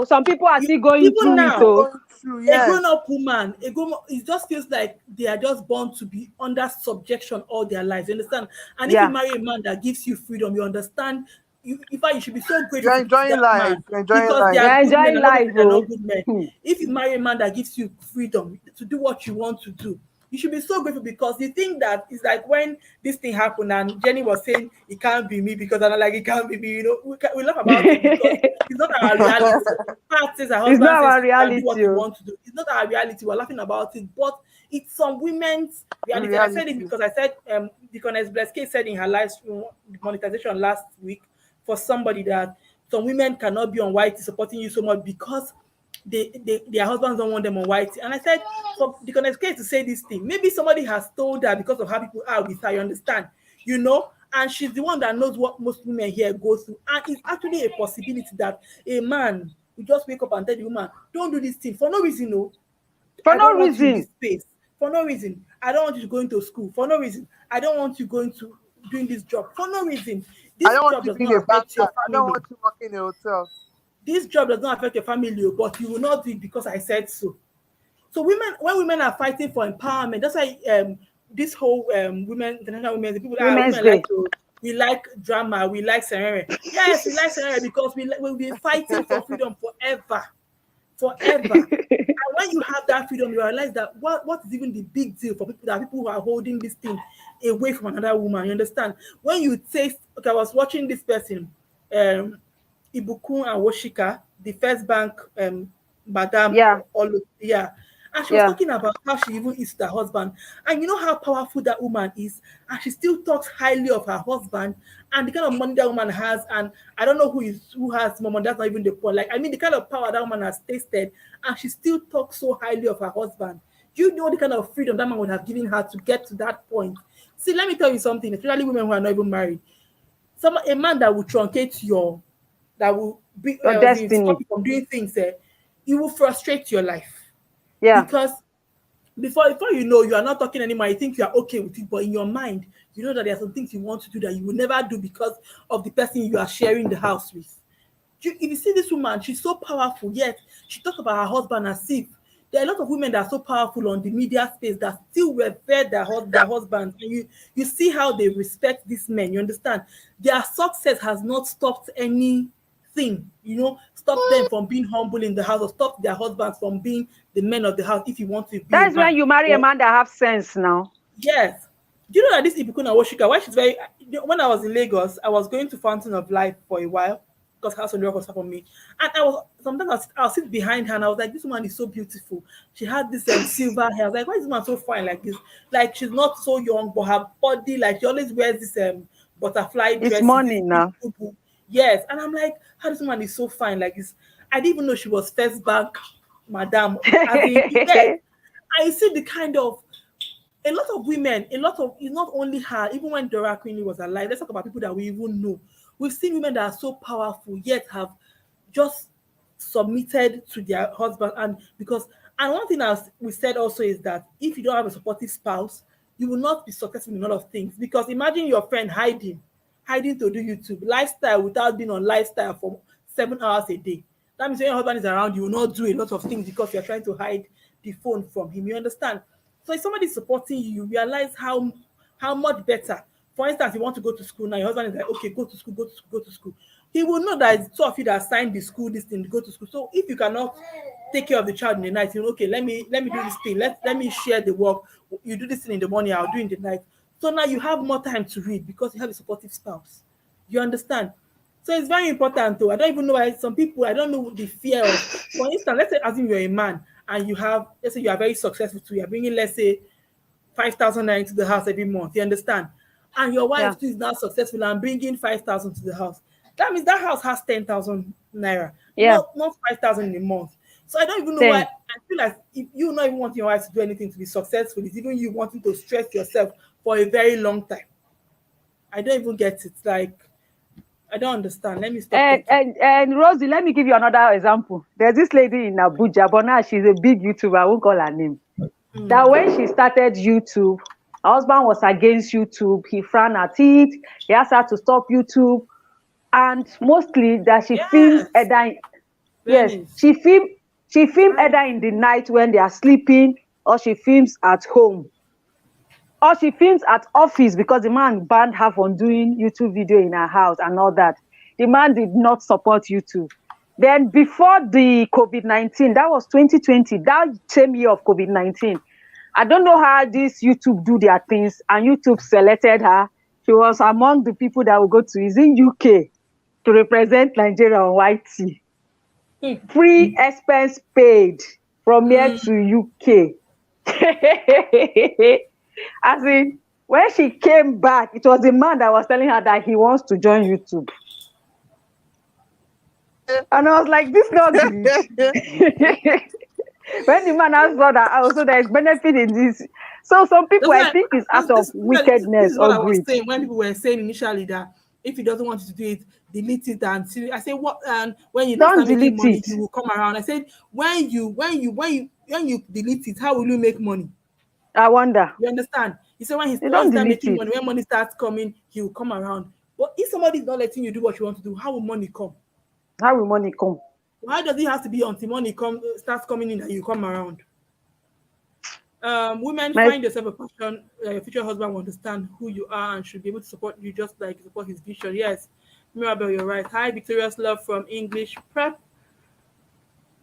some people are still going through it. A grown-up woman, it just feels like they are just born to be under subjection all their lives. You understand? And if you marry a man that gives you freedom, you understand. In fact, you should be so grateful. You're enjoying life. You're enjoying life. They're not good men. If you marry a man that gives you freedom to do what you want to do, you should be so grateful because you think that it's like when this thing happened and Jenny was saying it can't be me because I'm like it can't be me. We laugh about it because it's not our reality. It's not our reality. Do what you want to do. It's not our reality. We're laughing about it, but it's some women's reality. I said it because I said Deaconess Bleske said in her live monetization last week for somebody that some women cannot be on YT supporting you so much because their husbands don't want them on YT. And I said, so Deaconess Bleske to say this thing. Maybe somebody has told her because of how people are with her, you understand? And she's the one that knows what most women here go through. And it's actually a possibility that a man will just wake up and tell the woman, don't do this thing for no reason, no. For no reason. For no reason. I don't want you going to school. For no reason. I don't want you going to doing this job. For no reason. This job does not affect your family. I don't want you working in a hotel. This job does not affect your family, but you will not do it because I said so. So when women are fighting for empowerment, that's why this whole international women, the people that we like drama, we like Serere. Yes, we like Serere because we'll be fighting for freedom forever. And when you have that freedom, you realize that what is even the big deal for people who are holding this thing away from another woman. You understand? When you taste, okay, I was watching this person, Ibukun and Woshika, the First Bank Madam. And she was talking about how she even is the husband. And you know how powerful that woman is. And she still talks highly of her husband and the kind of money that woman has. And I don't know who has more money. That's not even the point. Like, I mean, the kind of power that woman has tasted. And she still talks so highly of her husband. You know the kind of freedom that man would have given her to get to that point. See, let me tell you something, especially women who are not even married. A man that will truncate that will be your destiny from doing things, it will frustrate your life. Yeah. Because before you know, you are not talking anymore. You think you are okay with it, but in your mind, you know that there are some things you want to do that you will never do because of the person you are sharing the house with. If you see this woman, she's so powerful, yet she talks about her husband as if there are a lot of women that are so powerful on the media space that still revere their husbands. And you see how they respect these men. You understand? Their success has not stopped anything, stop them from being humble in the house or stop their husbands from being the men of the house if you want to be. That's when you marry a man that have sense now. Yes. Do you know that this Ibukuna Woshika, why she's very, when I was in Lagos, I was going to Fountain of Life for a while because House on the Rock was for me. And sometimes I'll sit behind her and I was like, this woman is so beautiful. She had this silver hair. I was like, why is this woman so fine like this? Like, she's not so young, but her body, like, she always wears this butterfly dress. It's money now. Yes. And I'm like, how this woman is so fine like this? I didn't even know she was First Bank Madam. As in, yes, I see the kind of a lot of women, it's not only her, even when Dora Queenie was alive. Let's talk about people that we even know. We've seen women that are so powerful yet have just submitted to their husband. And one thing as we said also is that if you don't have a supportive spouse, you will not be successful in a lot of things. Because imagine your friend hiding to do YouTube lifestyle without being on lifestyle for 7 hours a day. That means when your husband is around, you will not do a lot of things because you're trying to hide the phone from him. You understand? So if somebody is supporting you, you realize how much better. For instance, you want to go to school now, your husband is like, okay, go to school. He will know that it's two of you that signed the school this thing to go to school. So if you cannot take care of the child in the night, you know, okay, let me do this thing. Let me share the work. You do this thing in the morning, I'll do in the night. So now you have more time to read because you have a supportive spouse. You understand? So it's very important though. I don't even know why some people, I don't know the fear of, for instance, let's say assume you're a man and let's say you are very successful too. You're bringing, let's say, 5,000 naira into the house every month. You understand? And your wife too is now successful and bringing 5,000 to the house. That means that house has 10,000 naira. Yeah. Not 5,000 in a month. So I don't even know why. I feel like if you not even want your wife to do anything to be successful, it's even you wanting to stress yourself for a very long time. I don't even get it. Like, I don't understand. Let me stop. And Rosie, let me give you another example. There's this lady in Abuja, but now she's a big YouTuber. I won't call her name. That when she started YouTube, her husband was against YouTube. He frowned at it. He asked her to stop YouTube. And mostly that she films either she filmed either in the night when they are sleeping, or she films at home, or she films at office because the man banned her from doing YouTube video in her house and all that. The man did not support YouTube. Then before the COVID-19, that was 2020, that same year of COVID-19, I don't know how this YouTube do their things, and YouTube selected her. She was among the people that will go to, is in UK, to represent Nigeria on YT. Free expense paid from here to UK. As in, when she came back, it was the man that was telling her that he wants to join YouTube. And I was like, this not good. When the man asked for that, also there is benefit in this. So some people, I think, it's out of wickedness or greed. When people were saying initially that if he doesn't want you to do it, delete it and see. I said, what? And when you don't delete money, you will come around. I said, when you delete it, how will you make money? I wonder. You understand? He said when he's not making money, when money starts coming, he will come around. But if somebody is not letting you do what you want to do, how will money come? How will money come? Why does it have to be until money starts coming in and you come around? Women, find yourself a passion. Your future husband will understand who you are and should be able to support you just like support his vision. Yes, Mirabel, you're right. Hi, Victorious Love from English Prep.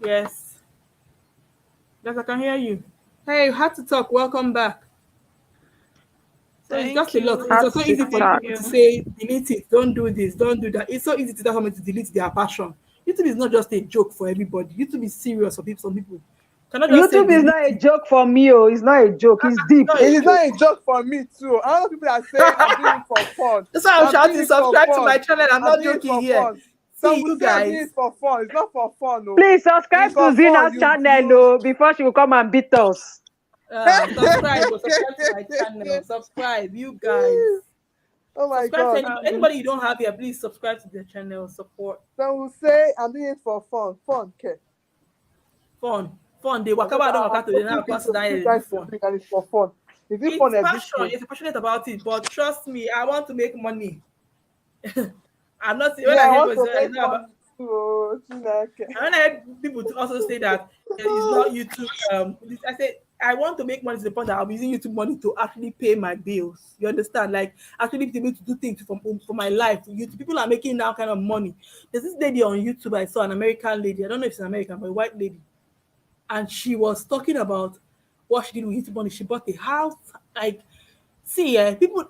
Yes. Yes, I can hear you. Hey, you had to talk. Welcome back. So it's just a lot. It's so easy for you to say, delete it, don't do this, don't do that. It's so easy to tell someone to delete their passion. YouTube is not just a joke for everybody. YouTube is serious for people. Some people. YouTube is not a joke for me. Oh, it's not a joke. It's deep. It is not a joke for me too. A lot of people are saying I'm doing it for fun. That's why I'm shouting. Subscribe to my channel. I'm not joking here. So you guys, doing it for fun. It's not for fun. No. Please subscribe to Zina's channel before she will come and beat us. Subscribe to my channel. Subscribe, you guys. Oh my God. Anybody you don't have here, please subscribe to the channel. Support. So we'll say I'm doing it for fun. Fun, okay. Fun. They walk about don't to the fun. It's for fun. It's fun. Passion. You're passionate about it, but trust me, I want to make money. I'm not saying when I hear people to also say that it's not YouTube. I say I want to make money to the point that I'll be using YouTube money to actually pay my bills. You understand? Like actually be able to do things for my life. People are making that kind of money. There's this lady on YouTube I saw, an American lady. I don't know if she's American, but a white lady. And she was talking about what she did with YouTube money. She bought a house. Like, see, people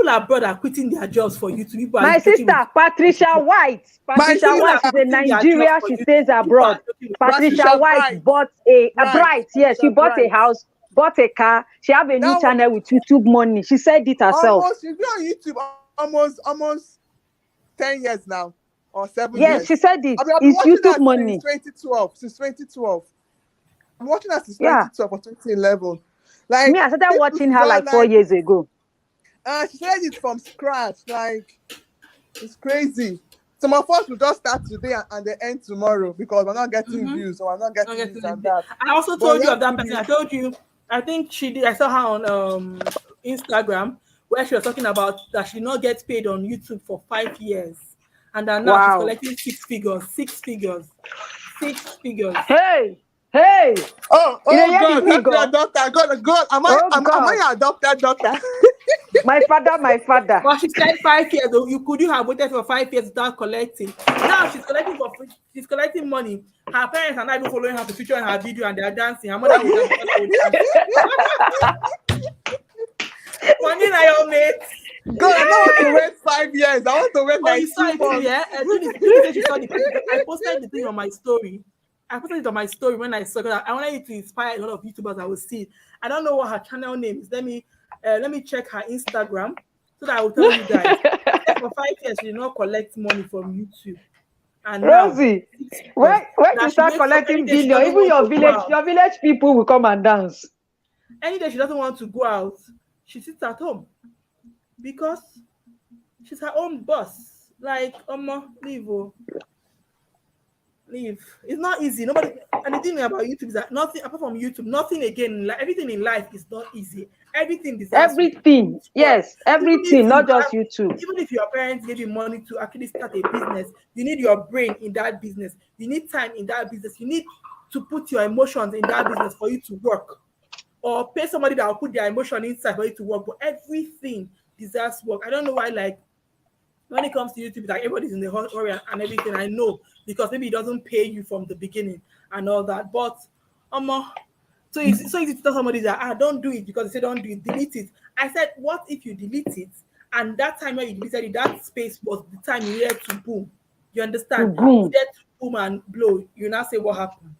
abroad are quitting their jobs for YouTube. My sister, Patricia White. Patricia White is in Nigeria. She stays abroad. Patricia White bought a Bright. Yes, she bought a house, bought a car. She have a new channel with YouTube money. She said it herself. She's been on YouTube almost 10 years now. or 7 Yes, years. she said it. I've been It's watching YouTube her money. since 2012. Since 2012. I'm watching her since Yeah. 2012 or 2011. Like, Me, I started people watching should her just, like 4 years ago. she started it from scratch. Like, it's crazy. Some of us will just start today and they end tomorrow because we're not getting views or we're not getting this and that. I also But told you you of that have to person. be- I told you, I think she did. I saw her on Instagram where she was talking about that she did not get paid on YouTube for 5 years. And then now she's Wow. collecting 6 figures, 6 figures, 6 figures. Hey, hey. Oh You know, hear God, the help figure? your daughter. God, am Oh, I God. your adopted daughter? My father, my father. But she said 5 years. Oh, could you have waited for 5 years without collecting? Now she's collecting for free. She's collecting money. Her parents are not even following her to feature in her video and they are dancing. Her mother will dance. Money na your mate. God, I don't want to wait 5 years. I want to wait like You saw 2 it too, months. yeah? She saw the picture. I posted the thing on my story. I posted it on my story when I saw it. I wanted it to inspire a lot of YouTubers I will see. I don't know what her channel name is. Let me check her Instagram so that I will tell you guys. For 5 years, she did not collect money from YouTube. And Rosie, when you she start wakes up collecting any day she billion, doesn't even want to go out. your village people will come and dance. Any day she doesn't want to go out, she sits at home because she's her own boss. Like, leave, leave. It's not easy. Nobody. And the thing about YouTube is that nothing apart from YouTube, nothing again. Like everything in life is not easy. Everything deserves Everything, yes, everything, not just YouTube. Even if your parents gave you money to actually start a business, you need your brain in that business. You need time in that business. You need to put your emotions in that business for you to work, or pay somebody that will put their emotion inside for you to work. But everything deserves work. I don't know why, like, when it comes to YouTube, like everybody's in the hurry and everything. I know because maybe it doesn't pay you from the beginning and all that. But so it's so easy to tell somebody that don't do it because they say don't do it, delete it. I said, what if you delete it and that time when you deleted it, that space was the time you needed to boom? You understand? You needed to boom and blow. You now say what happened?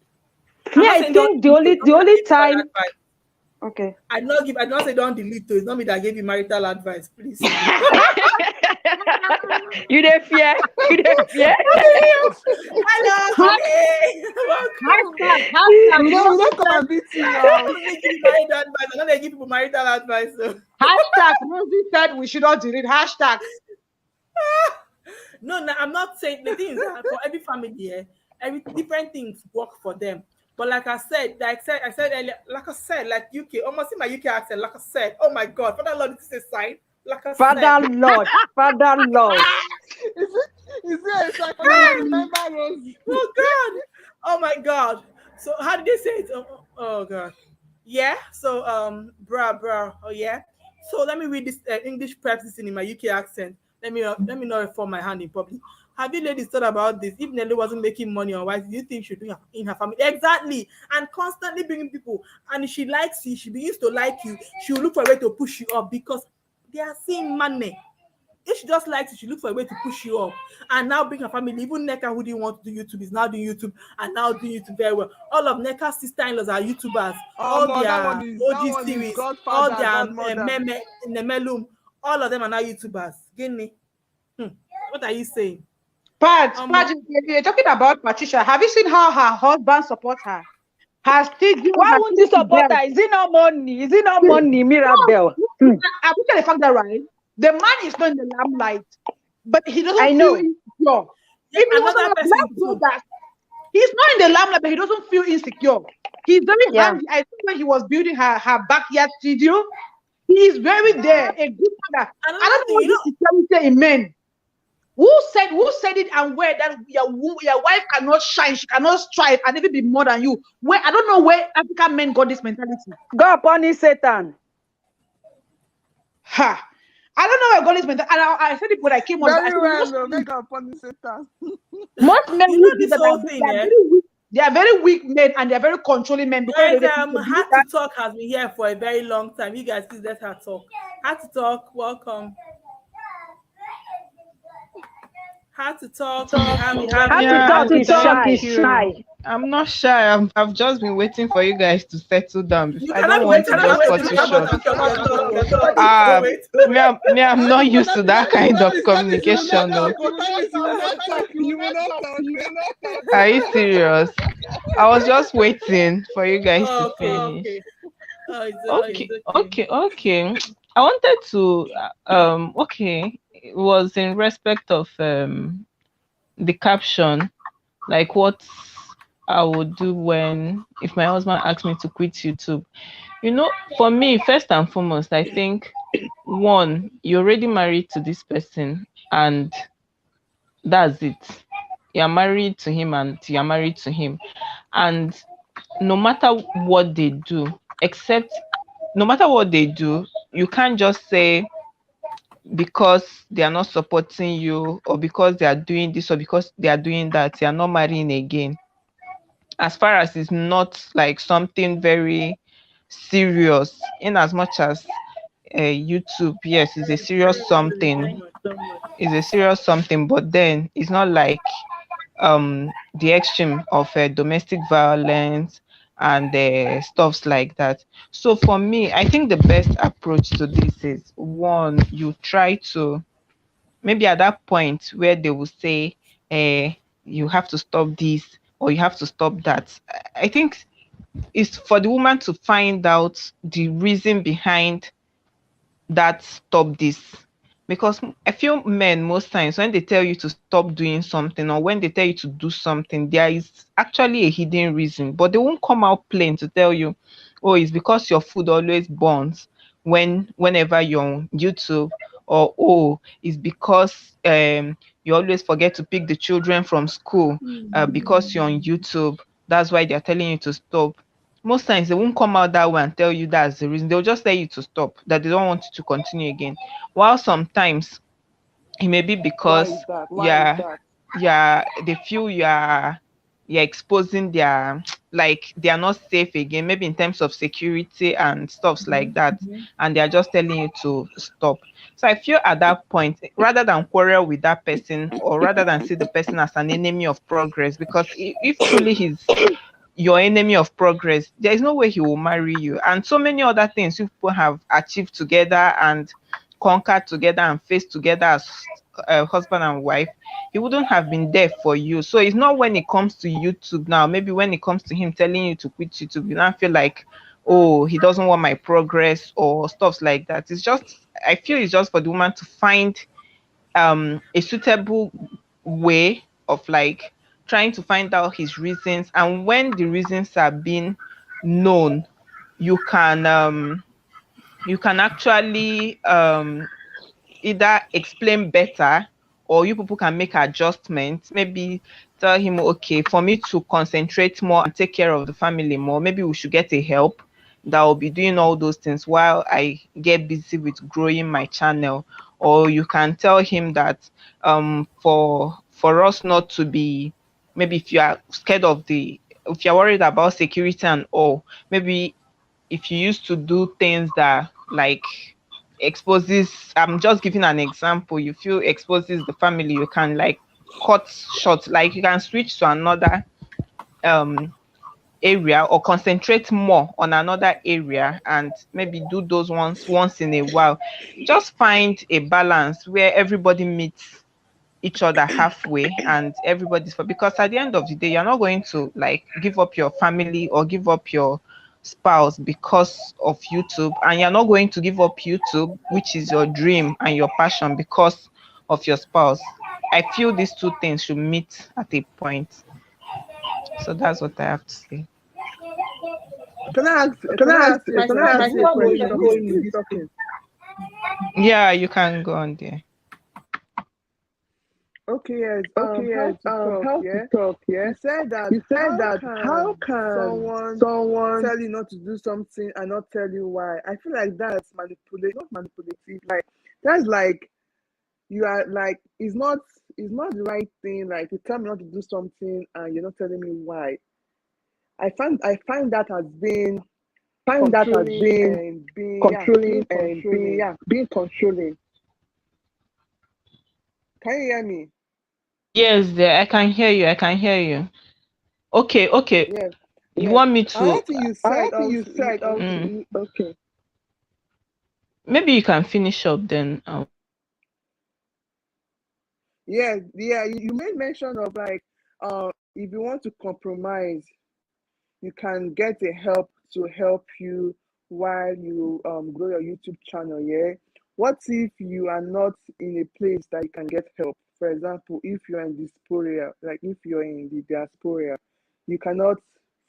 Yeah, I think the only time. Okay. I don't say don't delete it. It's not me that gave you marital advice, please. You don't fear. Hello, honey. We don't come and beat you. I know they give people marital advice. So. Hashtag Rosie said we should not delete hashtag. No, I'm not saying the thing is that for every family, every different things work for them. But like I said earlier, like UK, almost in my UK accent, like I said, oh my God, Father Lord, this is a sign. Like I Father said. Lord. Is it I remember Rosie? Oh God. Oh my God. So how did they say it? Oh God. Yeah. So bra. Oh yeah. So let me read this English practicing in my UK accent. Let me not reform my hand in public. Have you ladies thought about this? If Nelly wasn't making money on wife, do you think she'd do it in her family? Exactly. And constantly bringing people. And if she likes you, she begins to like you. She will look for a way to push you up because they are seeing money. If she just likes it, she looks for a way to push you up. And now bring her family. Even Neka, who didn't want to do YouTube, is now doing YouTube and now doing YouTube very well. All of Neka's sister-in-laws are YouTubers. All their OG series, all their Nemelum, all of them are now YouTubers. Guinea. What are you saying? Pat, you're talking about Patricia. Have you seen how her husband supports her? Why won't you support her? Is it not money? Mirabelle. I'm looking at the fact that right, the man is not in the limelight, but he doesn't feel insecure. If he was that, he's not in the limelight, but he doesn't feel insecure. He's very handy. I think when he was building her backyard studio, he is very there, a good father. I don't know what security in men. Who said it and where that your wife cannot shine, she cannot strive and even be more than you? Where I don't know where African men got this mentality. God punish Satan. Ha! I don't know where God is mentality. And I said it when I came on. Very well, make God punish Satan. Most men they are very weak men and they are very controlling men because How to Talk has been here for a very long time. You guys please let her talk. How to Talk, welcome. How to Talk. How to Talk is shy. I'm not shy. I've just been waiting for you guys to settle down. You I don't cannot want wait. to Cannot just wait cut to you come out short. and pick up your dog. Your dog. Ah, Wait. I'm not used to that kind of communication. No. You will not talk. Are you serious? I was just waiting for you guys to finish. Okay. It's Okay. I wanted to okay. It was in respect of the caption, like what I would do if my husband asked me to quit YouTube. You know, for me, first and foremost, I think one, you're already married to this person and that's it. You're married to him and you're married to him. And no matter what they do, you can't just say because they are not supporting you or because they are doing this or because they are doing that, you are not marrying again. As far as it's not like something very serious, in as much as YouTube, yes, is a serious something. It's a serious something, but then it's not like the extreme of domestic violence and stuffs like that. So for me, I think the best approach to this is one, you try to maybe at that point where they will say, you have to stop this or you have to stop that. I think it's for the woman to find out the reason behind that stop this, because I feel men most times when they tell you to stop doing something or when they tell you to do something, there is actually a hidden reason, but they won't come out plain to tell you, oh, it's because your food always burns whenever you're on YouTube, or oh, it's because you always forget to pick the children from school because you're on YouTube, that's why they're telling you to stop. Most times they won't come out that way and tell you that's the reason. They'll just tell you to stop, that they don't want you to continue again. While sometimes it may be because they feel you're exposing their, like they are not safe again, maybe in terms of security and stuffs like that, and they're just telling you to stop. So I feel at that point, rather than quarrel with that person or rather than see the person as an enemy of progress, because if truly he's your enemy of progress, there is no way he will marry you. And so many other things you people have achieved together and conquered together and faced together as husband and wife, he wouldn't have been there for you. So it's not when it comes to YouTube now, maybe when it comes to him telling you to quit YouTube, you don't feel like, oh, he doesn't want my progress or stuff like that. It's just, I feel it's just for the woman to find a suitable way of like trying to find out his reasons, and when the reasons are being known, you can actually either explain better or you people can make adjustments, maybe tell him, okay, for me to concentrate more and take care of the family more, maybe we should get a help that will be doing all those things while I get busy with growing my channel. Or you can tell him that for us not to be, maybe if you are scared of if you're worried about security and all, maybe if you used to do things that like exposes, I'm just giving an example, you feel exposes the family, you can like cut short, like you can switch to another area or concentrate more on another area and maybe do those ones once in a while. Just find a balance where everybody meets each other halfway and everybody's for, because at the end of the day, you're not going to like give up your family or give up your spouse because of YouTube, and you're not going to give up YouTube, which is your dream and your passion, because of your spouse. I feel these two things should meet at a point. So that's what I have to say. Can I ask you a question? Yeah, you can go on there. Okay, yes. How to talk, yeah? You said that how can someone tell you not to do something and not tell you why? I feel like that's not manipulative. Like that's like you are like it's not the right thing. Like you tell me not to do something and you're not telling me why. I find that as being controlling and being controlling. Can you hear me? Yes, I can hear you. Okay. Yes. You want me Another to? thing you said also. Okay. Maybe you can finish up then. Yeah. You made mention of like, if you want to compromise, you can get a help to help you while you grow your YouTube channel. Yeah. What if you are not in a place that you can get help? For example, if you're in diaspora, like if you're in the diaspora, you cannot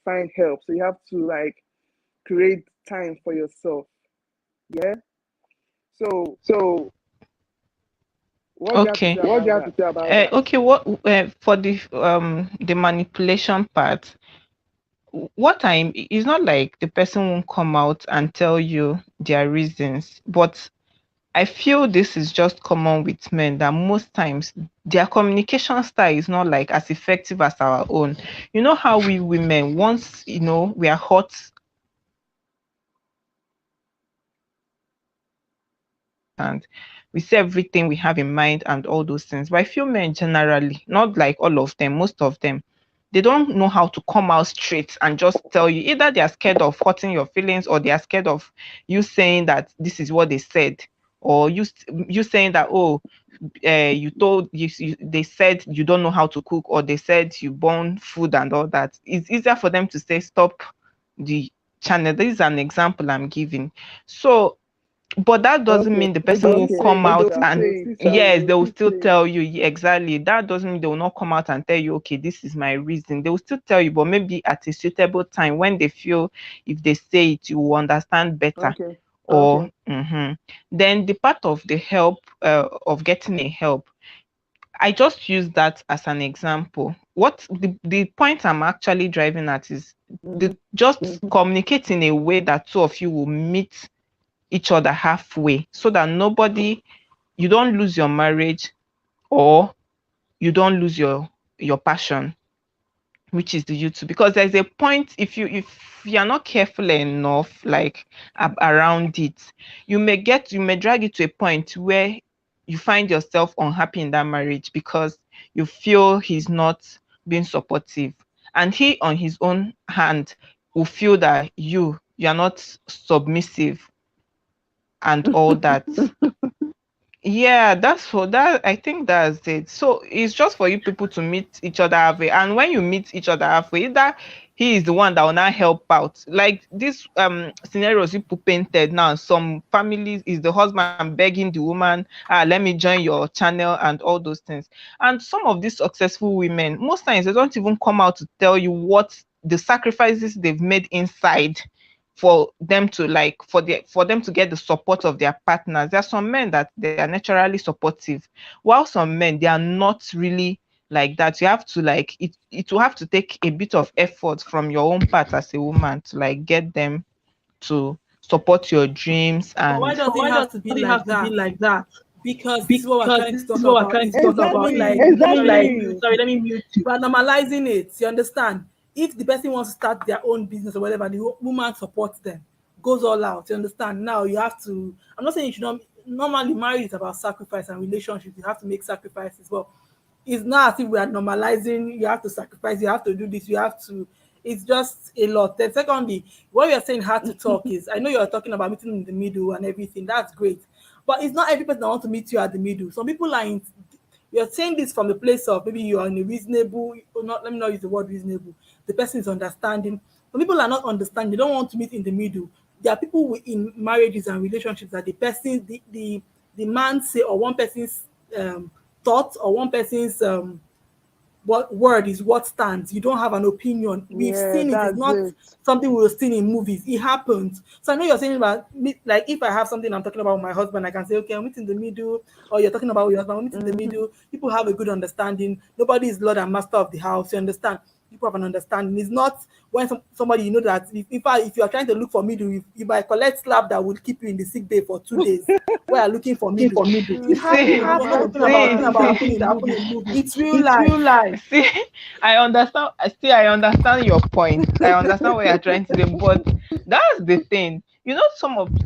find help, so you have to like create time for yourself. Yeah. So what do you have to Okay. say about that? Okay. What for the manipulation part? What time it's not like the person won't come out and tell you their reasons, but I feel this is just common with men that most times their communication style is not like as effective as our own. You know how we women, once we are hot and we say everything we have in mind and all those things. But I feel men generally, not like all of them, most of them, they don't know how to come out straight and just tell you. Either they are scared of hurting your feelings, or they are scared of you saying that this is what they said, or you saying that, oh, you told they said you don't know how to cook, or they said you burn food and all that. It's easier for them to say stop the channel. This is an example I'm giving. So but that doesn't mean the person will come out and yes, they will still tell you exactly. That doesn't mean they will not come out and tell you, okay, this is my reason. They will still tell you, but maybe at a suitable time when they feel if they say it, you will understand better. Or then the part of the help of getting a help, I just use that as an example. What the point I'm actually driving at is just communicate in a way that two of you will meet each other halfway, so that you don't lose your marriage, or you don't lose your passion, which is the YouTube. Because there's a point, if you're not careful enough, like around it, you may drag it to a point where you find yourself unhappy in that marriage because you feel he's not being supportive, and he on his own hand will feel that you're not submissive and all that. Yeah, that's for that. I think that's it. So it's just for you people to meet each other halfway. And when you meet each other halfway, either he is the one that will not help out. Like this scenarios people painted now. Some families is the husband begging the woman, let me join your channel and all those things. And some of these successful women, most times they don't even come out to tell you what the sacrifices they've made inside for them to for them to get the support of their partners. There are some men that they are naturally supportive, while some men they are not really like that. You have to it will have to take a bit of effort from your own part as a woman to get them to support your dreams. And why does it have to be like that? Because this is what we're trying to talk about. Sorry, let me mute you. We're normalizing it. You understand? If the person wants to start their own business or whatever, the woman supports them, goes all out. You understand? Now you have to. I'm not saying you should not. Normally, marriage is about sacrifice and relationships. You have to make sacrifices. Well, it's not as if we are normalizing. You have to sacrifice. You have to do this. You have to. It's just a lot. Then, secondly, what we are saying hard to talk is. I know you are talking about meeting in the middle and everything. That's great, but it's not every person that wants to meet you at the middle. Some people are in. You're saying this from the place of maybe you are in a reasonable, or not, let me not use the word reasonable. The person is understanding. Some people are not understanding. They don't want to meet in the middle. There are people in marriages and relationships that the man say, or one person's thought, or one person's what word is what stands. You don't have an opinion. We've seen it. It's not something we've seen in movies. It happens. So I know you're saying about me, like if I have something I'm talking about with my husband, I can say, okay, I'll meet in the middle. Or you're talking about your husband, I'll meet in the middle. People have a good understanding. Nobody is Lord and Master of the house. You understand? People have an understanding. It's not when somebody, you know, that if you are trying to look for middle, you might collect slap that will keep you in the sick bay for 2 days. We are looking for middle. It's real life. See, I understand. I understand your point. I understand what you're trying to say, but that's the thing. You know,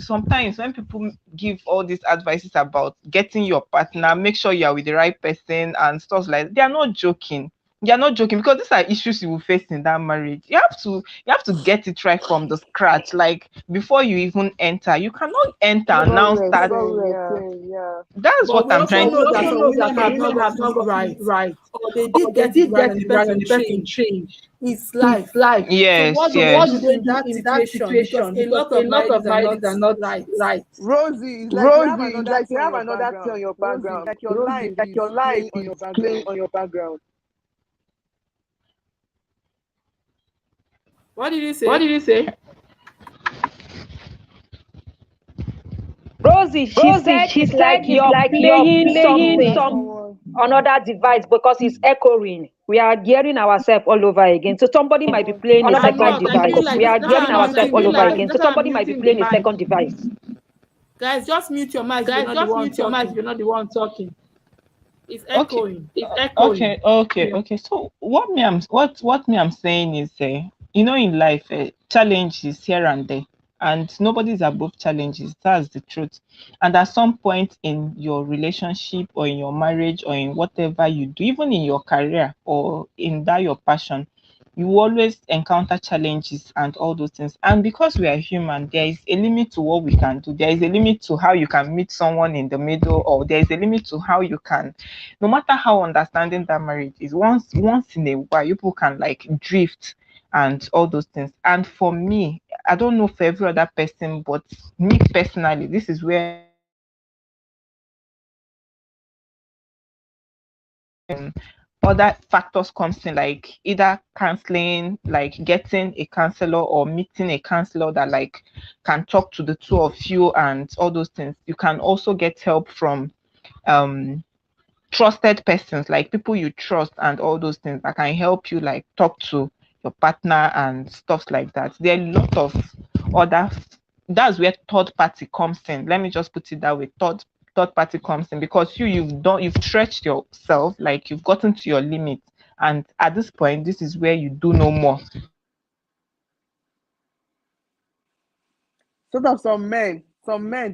sometimes when people give all these advices about getting your partner, make sure you are with the right person and stuff like that, they are not joking. You're not joking, because these are issues you will face in that marriage. You have to get it right from the scratch. Like before you even enter, you cannot enter and now start. Yeah. That's But what we I'm also trying to know that say. some women have not gotten it right, or they did get it right and the person changed. It's life. So Yes, what do they yes. do in that situation? Because a lot of marriages are not right. Rosie, it's like you have another thing on your background. Like your life is playing on your background. What did you say? Rosie, she said it's like you're playing something another device because it's echoing. We are gearing ourselves all over again. So somebody might be playing a I'm second not. I feel device. like We are that's why gearing I'm ourselves muting all the over mic. again. So somebody might be playing a second device. Guys, just mute your mic. You're not the one talking. You're not the one talking. It's Okay. echoing. Okay. So what me I'm saying is, in life, challenges here and there, and nobody's above challenges. That's the truth. And at some point in your relationship or in your marriage or in whatever you do, even in your career or in that your passion, you always encounter challenges and all those things. And because we are human, there is a limit to what we can do. There is a limit to how you can meet someone in the middle, or there is a limit to how you can, no matter how understanding that marriage is, once in a while people can like drift and all those things. And for me, I don't know for every other person, but me personally, this is where other factors comes in, like either counseling, like getting a counselor or meeting a counselor that like can talk to the two of you and all those things. You can also get help from um trusted persons, like people you trust and all those things that can help you like talk to your partner and stuff like that. There are a lot of other, that's where third party comes in. Let me just put it that way. Third party comes in because you've stretched yourself, like you've gotten to your limit, and at this point this is where you do no more. Sort of some men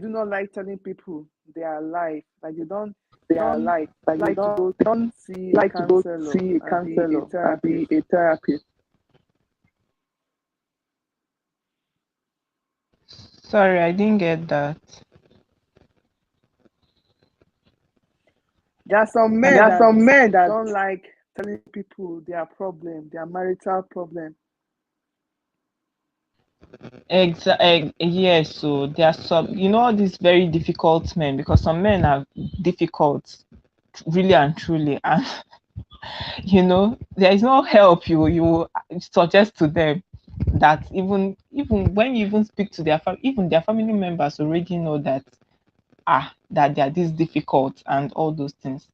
do not like telling people their life. Like they don't see a counselor and be a therapist. Sorry, I didn't get that. There are some men that don't like telling people their problem, their marital problem. Yes, so there are some, all these very difficult men, because some men are difficult, really and truly, and there is no help you suggest to them, that even when you even speak to even their family members already know that that they are this difficult and all those things.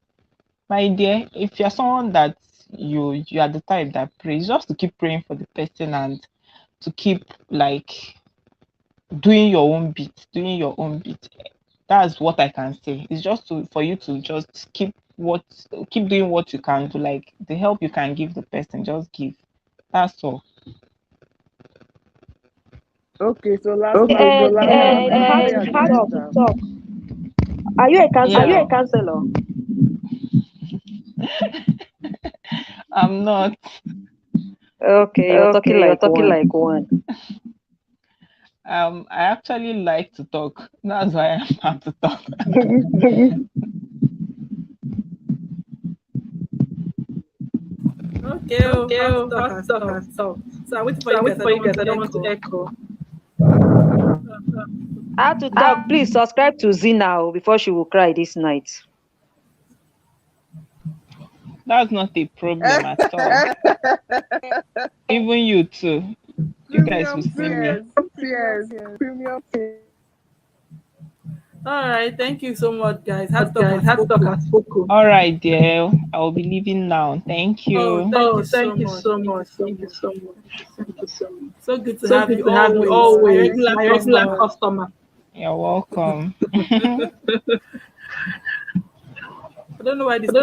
My dear, if you're someone that you are the type that prays, just to keep praying for the person and to keep like doing your own bit. That's what I can say. It's just for you to just keep doing what you can do, like the help you can give the person, just give. That's all. Okay, so last You have to talk. Are you a counselor? I'm not. Okay, you're talking like one. I actually like to talk. That's why I have to talk. Okay, stop. So I'm waiting for you guys. I don't want to echo. How to talk? Please subscribe to Z now before she will cry this night. That's not a problem at all. Even you too. You guys will see me. Premium. All right, thank you so much, guys. Have to talk. All right, dear. I will be leaving now. Thank you. Thank you so much. So good to have you always. My regular customer. You're welcome. I don't know why this thing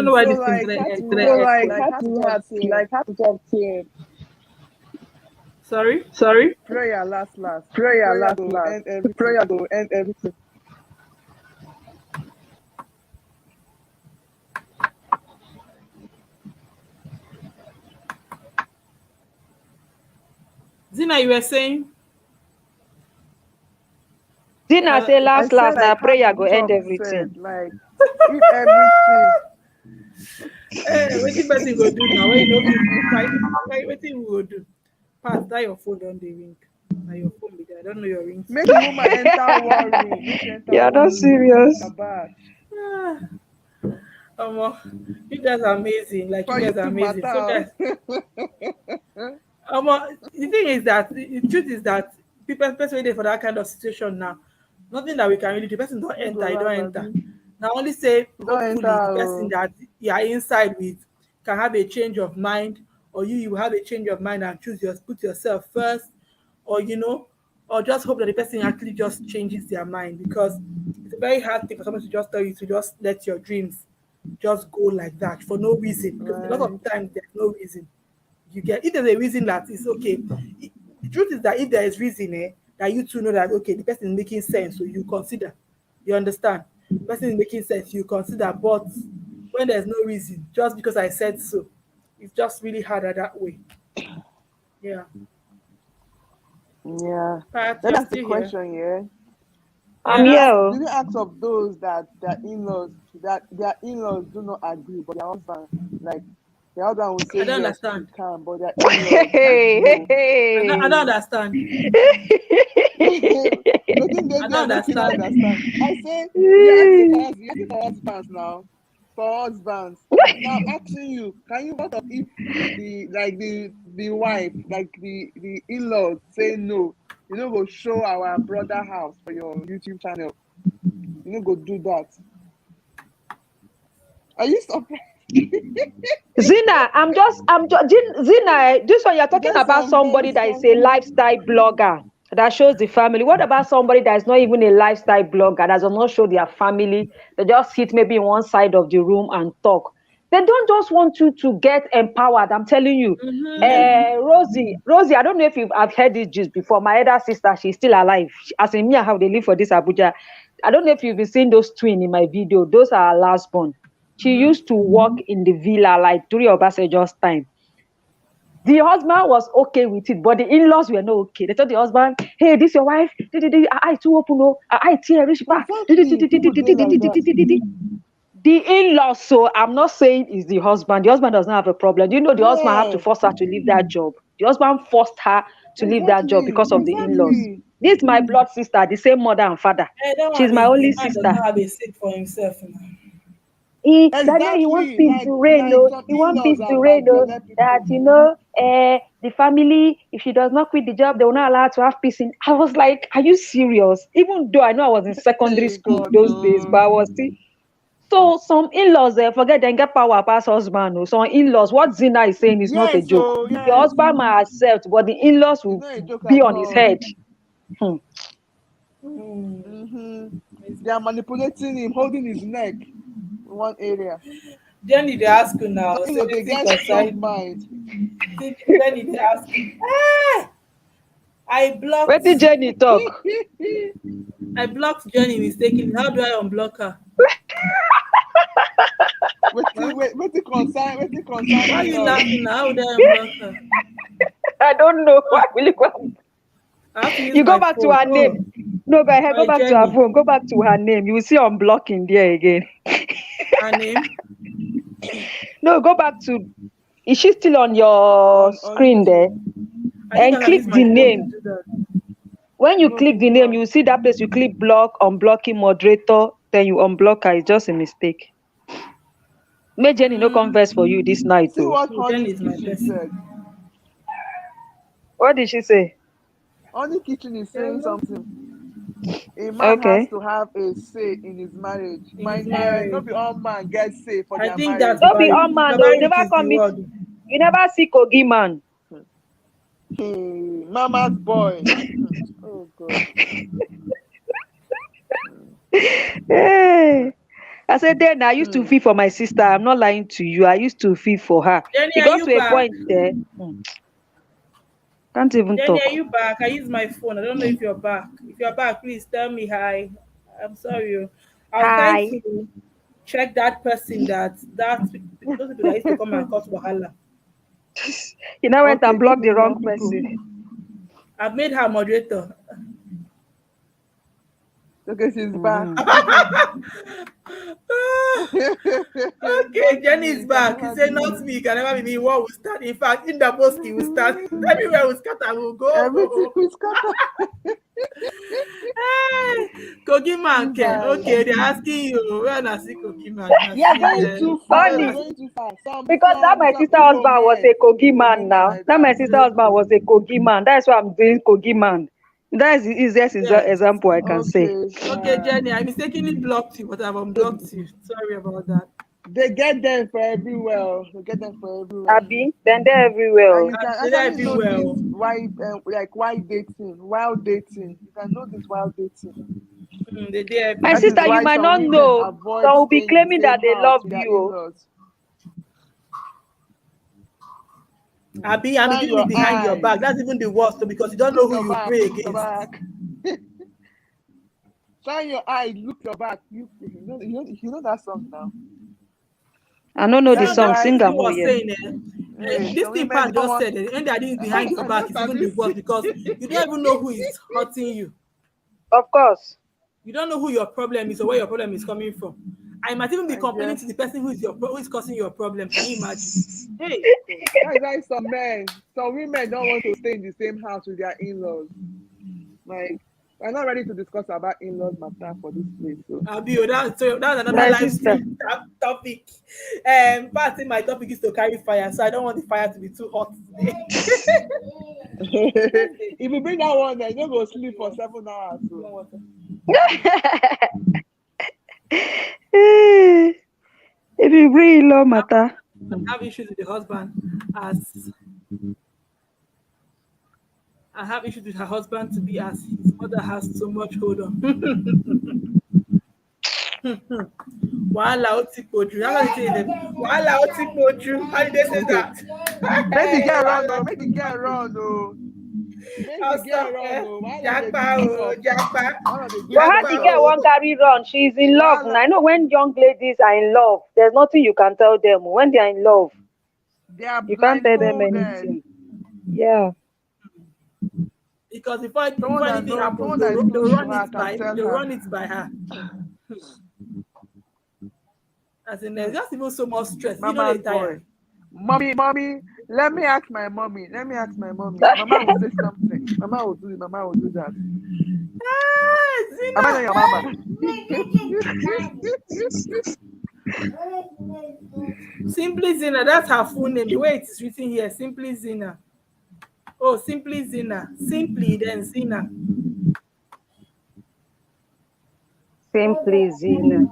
have to talk to him. Sorry? Prayer last. Prayer go end everything. Zina, you were saying? Zina say I last said last I na prayer can't go end talk everything. said like if everything. What the person go do now? When you know people fight, what thing we go do? Pass that your phone on the ring. Now your phone be there. I don't know your ring. Make the woman enter war room. Make she enter You're war not room. serious. Kabash. You guys are amazing. Like you For guys you are to amazing. So matter. guys, the thing is that the truth is that people especially for that kind of situation now. Nothing that we can really do. The person don't You go enter, you don't laugh, enter. abi? Now only say You don't hopefully the person enter. that you are inside with can have a change of mind, or you have a change of mind and put yourself first, or or just hope that the person actually just changes their mind, because it's a very hard thing for someone to just tell you to just let your dreams just go like that for no reason. Because a lot Right. of times there's no reason. You get if there's a reason that is okay. The truth is that if there is reason, that you two know that okay, the person is making sense, so you consider. You understand? The person is making sense, you consider. But when there's no reason, just because I said so, it's just really harder that way. Yeah. Yeah. Pat, Then you're that's the still here. question, yeah. I'm Yeah. here. Did you ask of those that their in-laws do not agree, but their husband, like the husband will say I don't yes, understand. you can, but their in-laws Hey, no. I don't understand. The thing they I there don't make you not understand. understand. I say you're asking for husbands now. For husbands. Now I'm asking you, can you what if the wife, like the in-laws say no, you know go show our brother house for your YouTube channel. You know go do that. Are you surprised? Zina, Zina, this one you're talking There's about somebody that is a some lifestyle blogger that shows the family. What about somebody that is not even a lifestyle blogger, that does not show their family? They just sit maybe in one side of the room and talk. They don't just want you to get empowered. I'm telling you. Rosie, I don't know if I've heard this gist before. My elder sister, she's still alive. As in me, how they live for this Abuja. I don't know if you've been seeing those twins in my video. Those are her last born. She used to work in the villa like during Obasanjo's time. The husband was okay with it, but the in-laws were not okay. They told the husband, hey, this your wife? I too open, no. I tear rich back. The in-laws, so I'm not saying it's the husband. The husband does not have a problem. Do you know the husband have to force her to leave that job? The husband forced her to leave that job because of the in-laws. This is my blood sister, the same mother and father. She's my only The man sister. does not have a seat for himself now. Daniel, he wants peace to reign, he wants peace to reign, that the family, if she does not quit the job, they will not allow her to have peace in. I was like, are you serious? Even though I know I was in secondary school those days, but I was still. So some in-laws, forget they get power past husband. No. Some in-laws, what Zina is saying is not a joke. Yes. The husband might accept, but the in-laws will be on his head. They are manipulating him, holding his neck in one area. Jenny, they ask you now. You know, they get strong mind. Jenny, they ask you. I blocked. Where did Jenny talk? I blocked Jenny mistakenly. How do I unblock her? Wait, concern. Why are you laughing now? How do I unblock her? I don't know. Why will you go? You go back to her name. No, but go back to her phone. Go back to her name. You will see unblocking there again. Her name? No, go back to. Is she still on your screen there? And click the name. When you click the name, you see that place. You click block, unblocking moderator, then you unblock her. It's just a mistake. May Jenny no converse for you this night. See what Honey Kitchen said. What did she say? Honey Kitchen is saying something. A man has to have a say in his marriage. Not be all man get say for their marriage. Don't be all man though. Never come meet. You never see Kogi man. Mama's boy. Oh God. Hey. I said then I used to feel for my sister. I'm not lying to you. I used to feel for her. Jenny, it got to a point there. Can't even Jenny, talk. are you back? I use my phone. I don't know if you're back. If you're back, please tell me hi. I'm sorry. I was trying to check that person those people that used to come and cause wahala. You now went and blocked the wrong person. I've made her moderator. Okay, she's back. Okay, Jenny is back. He said, not me, can never be me. What will start? In fact, in the Bosky will start. Everywhere will scatter, will go. Everything will scatter. Hey, Kogi man, okay, they're asking you, where I see Kogi man? You're going too far. Funny. You're going too far. Because that my sister husband was a Kogi man now. That my sister husband was a Kogi man. That's why I'm doing Kogi man. That is the easiest example I can say. Okay, Jenny, I mistakenly blocked you, but I've unblocked you. Sorry about that. They get them for everywhere. They get them for everywhere. Abby, then they're everywhere. And you can actually know this wild dating. Wild dating. You can know this wild dating. My sister, you might not know. Some will be claiming that they love you. Abby, I'm giving behind your back. That's even the worst, because you don't know who you pray against. Shine your eye, look your back. You know that song now. I don't know the song. Sing them for you. This thing Pan just said, and I didn't behind your back is even the worst, because you don't even know who is hurting you. Of course. You don't know who your problem is or where your problem is coming from. I might even be complaining to the person who is causing your problem. Can you imagine? Hey, that's why some women don't want to stay in the same house with their in-laws. Like, we're not ready to discuss about in-laws matter for this place. So. That's another live topic. Part in my topic is to carry fire, so I don't want the fire to be too hot today. If you bring that one, then you're going to sleep for 7 hours. So. If you bring law matter, I have issues with the husband I have issues with her husband to be as his mother has so much hold on. How did they say that? Make it get around though. Make it get around though. Well, how the girl won't carry run? She's in love. And I know when young ladies are in love, there's nothing you can tell them. When they are in love, you can't tell them anything. Yeah. Because if anything happens, they'll run it by her. As in, there's just even so much stress. Mama, mommy, let me ask my mommy. Mama will say something. Mama will do it. Mama will do that. Am I not your mama? Simply Zina, that's her full name. The way it's written here, Simply Zina. Oh, Simply Zina. Simply, then Zina. Simply Zina.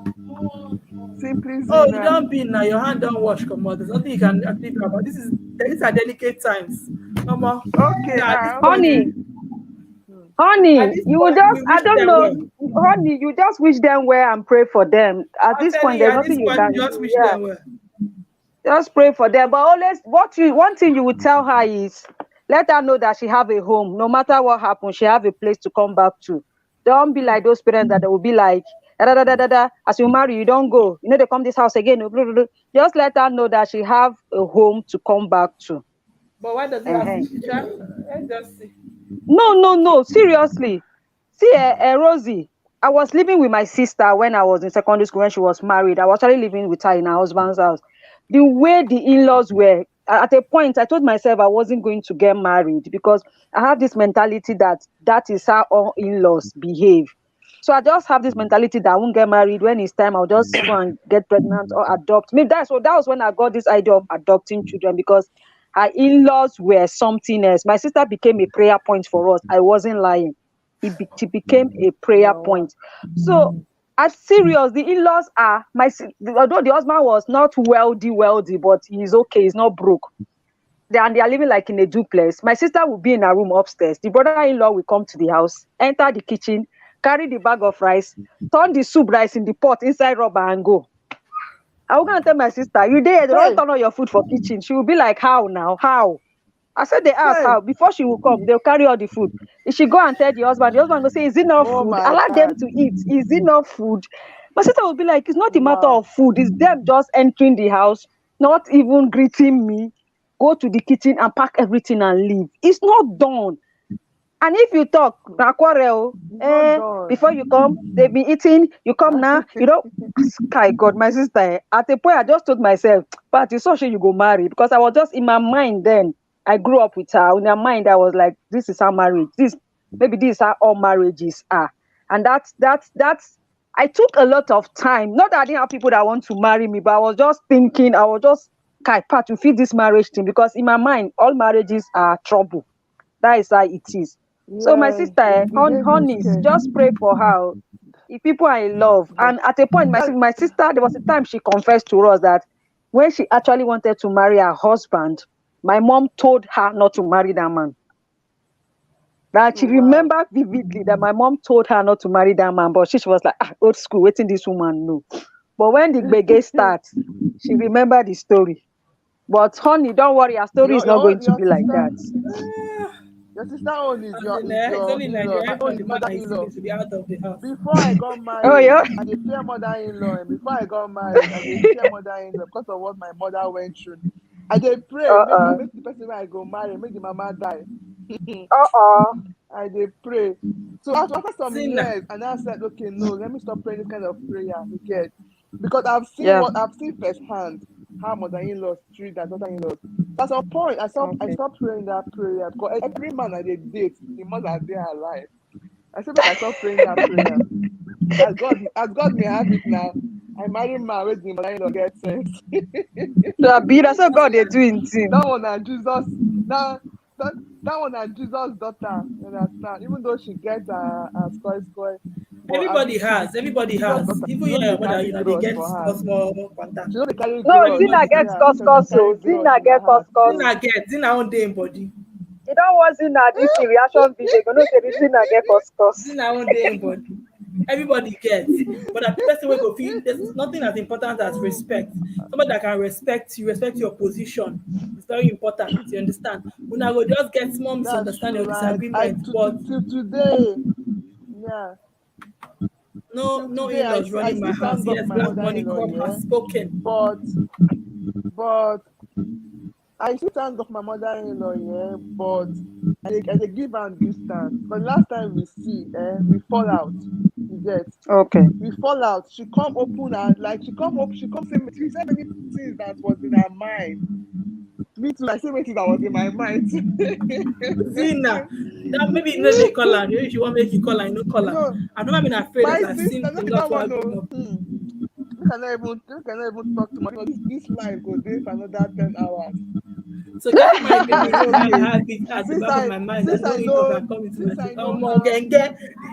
Simply Zina. Oh, you don't be now. Your hand don't wash. Come on. There's nothing you can think about. These are delicate times. Come on. Okay. Honey, you will just, I don't know. Well. Honey, you just wish them well and pray for them. At this point, there's nothing you can do. Just wish them well. Just pray for them. But always, one thing you would tell her is, let her know that she have a home. No matter what happens, she have a place to come back to. Don't be like those parents that will be like, as you marry, you don't go. You know, they come this house again. Just let her know that she have a home to come back to. But why does it have to? Let's just see. No. Seriously. See, Rosie, I was living with my sister when I was in secondary school, when she was married. I was actually living with her in her husband's house. The way the in-laws were, at a point, I told myself I wasn't going to get married because I have this mentality that is how all in-laws behave. So I just have this mentality that I won't get married. When it's time, I'll just go and get pregnant or adopt. Maybe that was when I got this idea of adopting children, because her in-laws were something else. My sister became a prayer point for us. I wasn't lying. She became a prayer point. So at serious, the in-laws are although the husband was not wealthy, but he's okay. He's not broke. They are living like in a duplex. My sister will be in her room upstairs. The brother-in-law will come to the house, enter the kitchen, carry the bag of rice, turn the soup rice in the pot inside rubber and go. I was going to tell my sister, you there, they don't turn on your food for kitchen. She will be like, how now? How? I said, they ask how. Before she will come, they'll carry all the food. If she go and tell the husband will say, is enough food? Allow them to eat. Is enough food? My sister will be like, it's not a matter of food. It's them just entering the house, not even greeting me, go to the kitchen and pack everything and leave. It's not done. And if you talk, na quarrel, before you come, they've been eating, you come now, you know. Sky God, my sister, at a point I just told myself, but it's so sure you go marry, because I was just in my mind then. I grew up with her. In my mind, I was like, this is how marriage, maybe this is how all marriages are. And that's I took a lot of time. Not that I didn't have people that want to marry me, but I was just thinking, Kai, Pat, to fit this marriage thing, because in my mind, all marriages are trouble. That is how it is. So my sister, honey, just pray for her. If people are in love, and at a point, my sister, there was a time she confessed to us that when she actually wanted to marry her husband, my mom told her not to marry that man. That she remembered vividly that my mom told her not to marry that man, but she was like, old school, waiting this woman know. But when the gbege starts, she remembered the story. But honey, don't worry, our story is not going to be like that. Your sister own is your only in-law. mother-in-law to be out of the house. Before I got married, I did fear mother-in-law, and before I got married, I did fear mother-in-law because of what my mother went through. I did pray, make the person I go marry, make the mama die. I did pray. So after some years, and I said, okay, no, let me stop praying this kind of prayer. Because I've seen firsthand how mother-in-law treat their daughter-in-law. At some point, I stopped praying that prayer, because every man I did date, the mother they are alive. I said, I stopped praying that prayer. As God may have it now, I marry man with the mother-in-law get sense. That's what God is doing. That one and Jesus. That one and Jesus' daughter. You understand? Even though she gets a score. Everybody has. Even your mother, they get small contact. No, Zina gets cos. Zina gets cos. Zina on day in body. You don't want Zina this reaction video. You know, Zina get cos. Zina on day in body. Everybody gets, but the person will go feel there's nothing as important as respect. Somebody that can respect your position. It's very important. You understand? When I go just get small misunderstanding or disagreement, but today, yeah. No in-laws running my house. Yes, Black Money Corp has spoken. But I still thank God for my mother-in-law, but I give her distance. But last time we see, we fall out. You get? Okay. We fall out. She come open and she said many things that was in her mind. Me too, I say many things that was in my mind. Zina, that maybe you know they call her. If you want to make you call her, no call her. I've never been afraid that I've seen things that's why I We cannot even talk too much. This life goes there for another 10 hours. So that's my habit at the back of my mind. I don't know come into my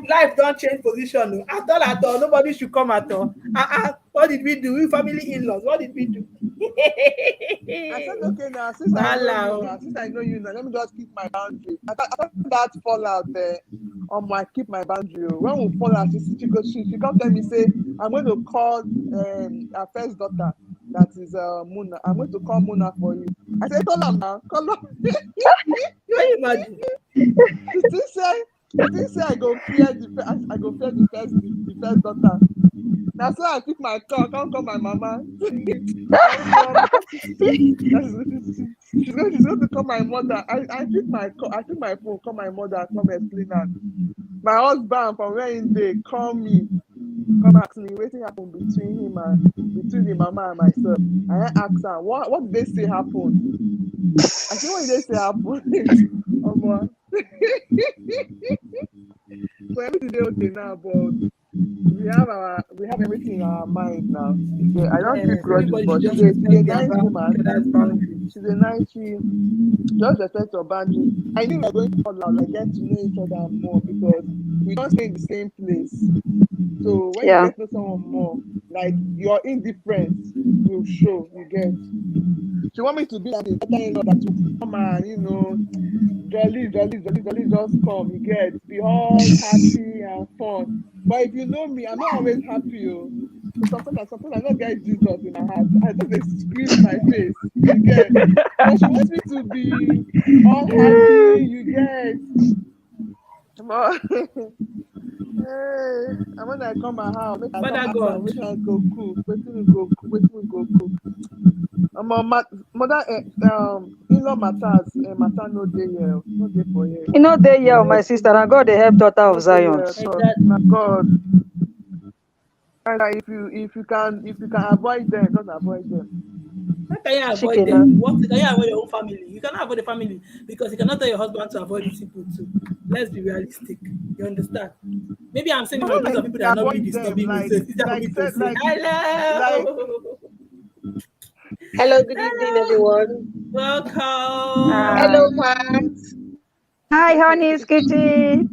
life don't change position. At all. Nobody should come at all. What did we do? We family in-laws. What did we do? I said, okay, now since I know you now, let me just keep my boundary. After that fallout there, I keep my boundary. When we fall out, she come tell me, say, I'm going to call our first daughter. That is Muna. I'm going to call Muna for you. I said, call her now. Call her. Can you imagine? She still say I go fear the first daughter. That's why I pick my call. Can't call my mama. She's going to call my mother. I pick my call. I pick my phone. Call my mother. Come explain her. My husband from where they call me. Come ask me wetin happen between the mama and myself. I ask her what did they say happen. I say what did they say happen. So everything dey okay now, but we have everything in our mind now. I don't keep grudges, but she's a nice woman. She's a nice just respect your boundaries. I knew we were going to fall out, get to know each other more, because we don't stay in the same place. So when you get to know someone more, your indifference will show. You get. She want me to be like the daughter-in-law that will come and jolly just come. You get, be all happy and fun. But if you know me, I'm not always happy. Sometimes I don't get Jesus in my heart. I just scream my face. You get. But she wants me to be all happy. You get. But and when I come my house, make I go cook. Wetin we go cook? Mother, in-law matters, matter no day here, no day for here. You know they yeah, my sister, and God they help daughter of Zion. My God. And if you can avoid them, just avoid them. How can you avoid them? What can you avoid your own family? You cannot avoid the family because you cannot tell your husband to avoid these people too. Let's be realistic. You understand? Maybe I'm saying it because of people that are not really disturbing me. So it's easier for me to say hello. Hello, good evening, everyone. Welcome. Hello, Pat. Hi, Honey's Kitty.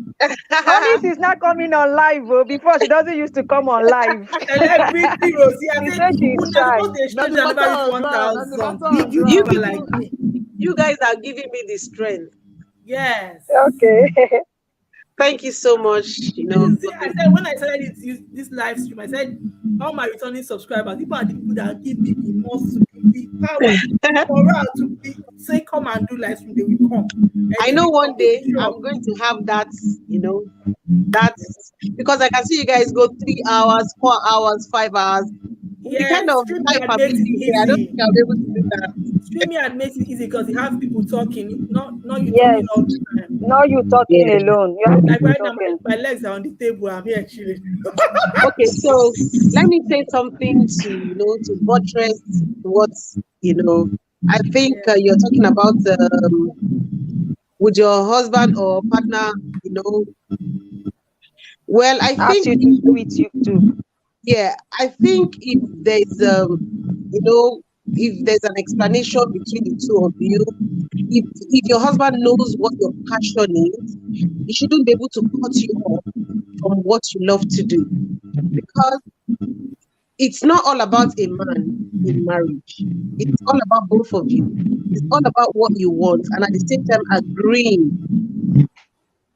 Honey's is not coming on live. Before she doesn't used to come on live. Celebrity Rosie. I She think said she's shy. You guys are giving me the strength. Yes. Okay. Thank you so much. You know, see, I said when I started this live stream, I said all my returning subscribers, people are the people that give me the most power for her to say come and do live stream. They will come. And I know one day I'm going to have that. You know, that's because I can see you guys go 3 hours, 4 hours, 5 hours. Yeah, the kind of life I'm living here, I don't think I'll be able to do that. Streaming ad makes it easy because you have people talking, not you Yes. talking all the time. No, you talking alone. You have Like people right now, talking. my legs are on the table. I'm here chilling. Okay, so let me say something to buttress what I think you're talking about with your husband or partner. Well, I think you to do it you too. Yeah, I think if there's if there's an explanation between the two of you, if your husband knows what your passion is, he shouldn't be able to cut you off from what you love to do, because it's not all about a man in marriage. It's all about both of you. It's all about what you want, and at the same time agreeing.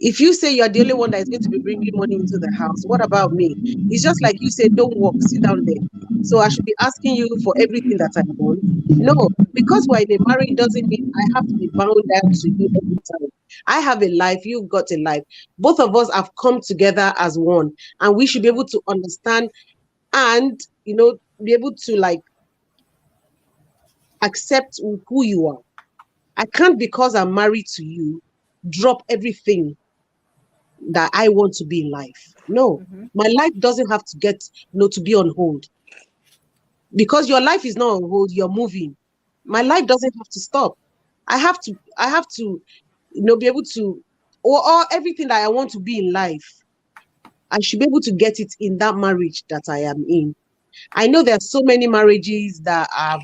If you say you're the only one that is going to be bringing money into the house, what about me? It's just like you said, don't walk, sit down there. So I should be asking you for everything that I want? No, because we're in a marriage doesn't mean I have to be bound down to you every time. I have a life, you've got a life. Both of us have come together as one, and we should be able to understand and, be able to accept who you are. I can't, because I'm married to you, drop everything that I want to be in life. No, my life doesn't have to get to be on hold, because your life is not on hold. You're moving. My life doesn't have to stop. I have to be able to, or everything that I want to be in life, I should be able to get it in that marriage that I am in. I know there are so many marriages that are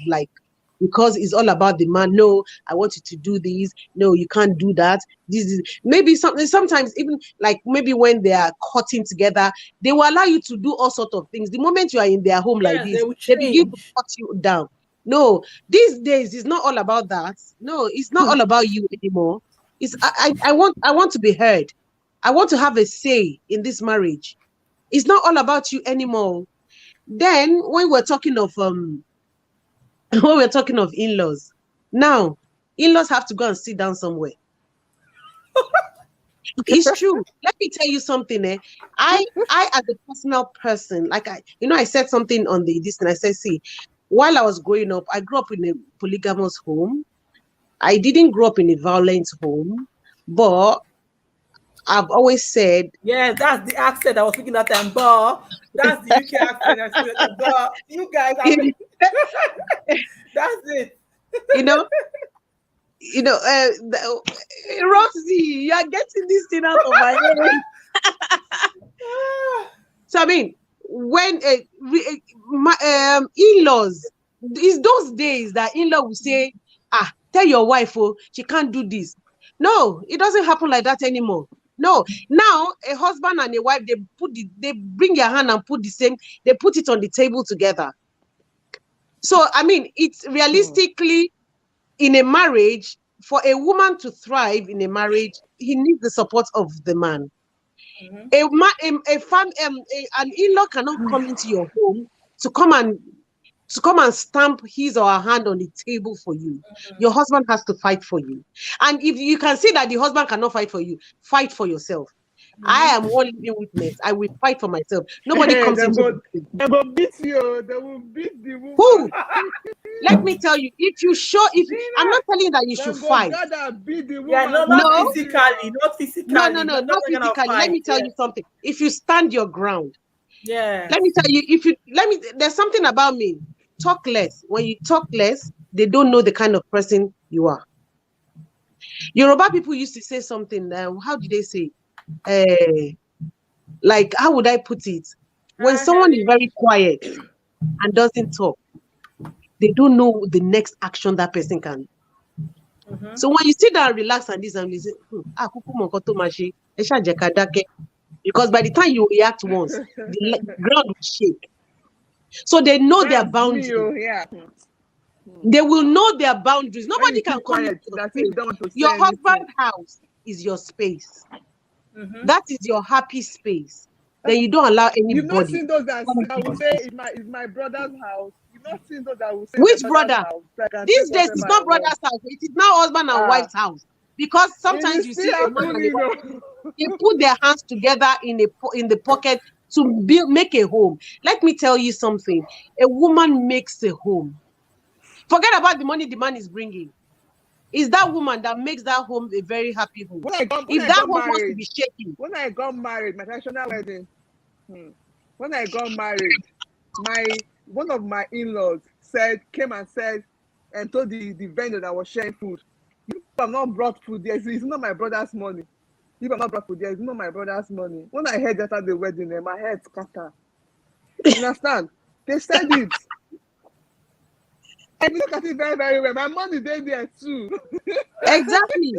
because it's all about the man. No, I want you to do this. No, you can't do that. This is maybe something. Sometimes even maybe when they are cutting together, they will allow you to do all sorts of things. The moment you are in their home like this, they begin to cut you down. No, these days it's not all about that. No, it's not all about you anymore. It's I want to be heard. I want to have a say in this marriage. It's not all about you anymore. Then when we're talking of when we're talking of in-laws, now in-laws have to go and sit down somewhere. It's true. Let me tell you something. I as a personal person, I said something on this, and I said, see, while I was growing up, I grew up in a polygamous home. I didn't grow up in a violent home, but I've always said, yeah, that's the accent I was looking at, and that's the UK accent. But you guys, that's it. Roxy, you are getting this thing out of my head. So I mean, when in-laws, it's those days that in-law will say, tell your wife, she can't do this. No, it doesn't happen like that anymore. No, now a husband and a wife, they bring their hand and they put it on the table together. So I mean, it's realistically in a marriage, for a woman to thrive in a marriage, he needs the support of the man. An in-law cannot come into your home to come and stamp his or her hand on the table for you. Your husband has to fight for you. And if you can see that the husband cannot fight for you, fight for yourself. I am one living witness. I will fight for myself. Nobody comes into they will beat you. They will beat the woman. Who? Let me tell you, I'm not telling you that you should fight. Beat the woman. Yeah, not physically, not physically. No, not physically. Let me tell you something. If you stand your ground, let me tell you, there's something about me. Talk less. When you talk less, they don't know the kind of person you are. Yoruba people used to say something. How did they say? Like, how would I put it? When someone is very quiet and doesn't talk, they don't know the next action that person can. So when you sit down and relax and this and you say, because by the time you react once, the ground will shake. So they know their boundaries. They will know their boundaries. Nobody can come into your space. Your husband's house is your space. That is your happy space. Then you don't allow anybody. You've not seen those that will say, it's my brother's house. You've not seen those that will say, which brother? These days, it's not brother's house. It is now husband and wife's house. Because sometimes you see a man and a wife, they put their hands together in the pocket to make a home. Let me tell you something. A woman makes a home. Forget about the money the man is bringing. It's that woman that makes that home a very happy home. When I got married, when I got married, my traditional wedding, when I got married, one of my in-laws came and told the vendor that was sharing food, "You have not brought food there. It's not my brother's money. You have not brought food there. It's not my brother's money." When I heard that at the wedding, my head scattered. You understand? They said it. I look at it very, very well. My money there too. Exactly.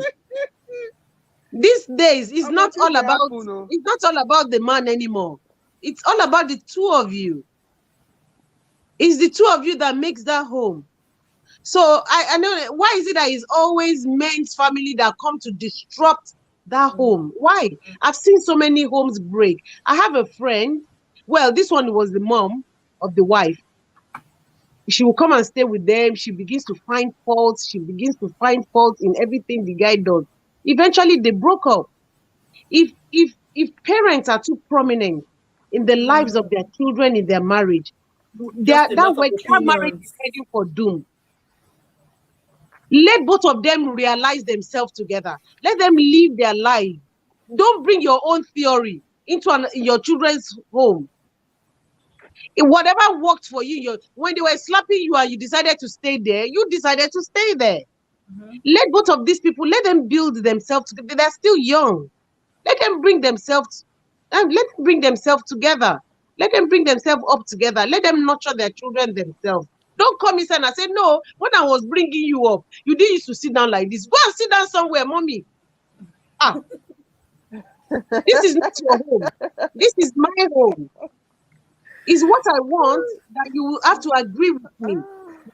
These days, it's not all about the man anymore. It's all about the two of you. It's the two of you that makes that home. So I know, why is it that it's always men's family that come to disrupt that home? Why? I've seen so many homes break. I have a friend. Well, this one was the mom of the wife. She will come and stay with them. She begins to find faults. She begins to find faults in everything the guy does. Eventually, they broke up. If parents are too prominent in the lives of their children in their marriage, that marriage is heading for doom. Let both of them realize themselves together. Let them live their life. Don't bring your own theory into your children's home. Whatever worked for you, when they were slapping you and you decided to stay there, you decided to stay there. Let both of these people, let them build themselves together. They're still young. Let them bring themselves together. Let them bring themselves up together. Let them nurture their children themselves. Don't come inside and say, no, when I was bringing you up, you didn't used to sit down like this. Go and sit down somewhere, mommy. This is not your home. This is my home. It's what I want that you will have to agree with me.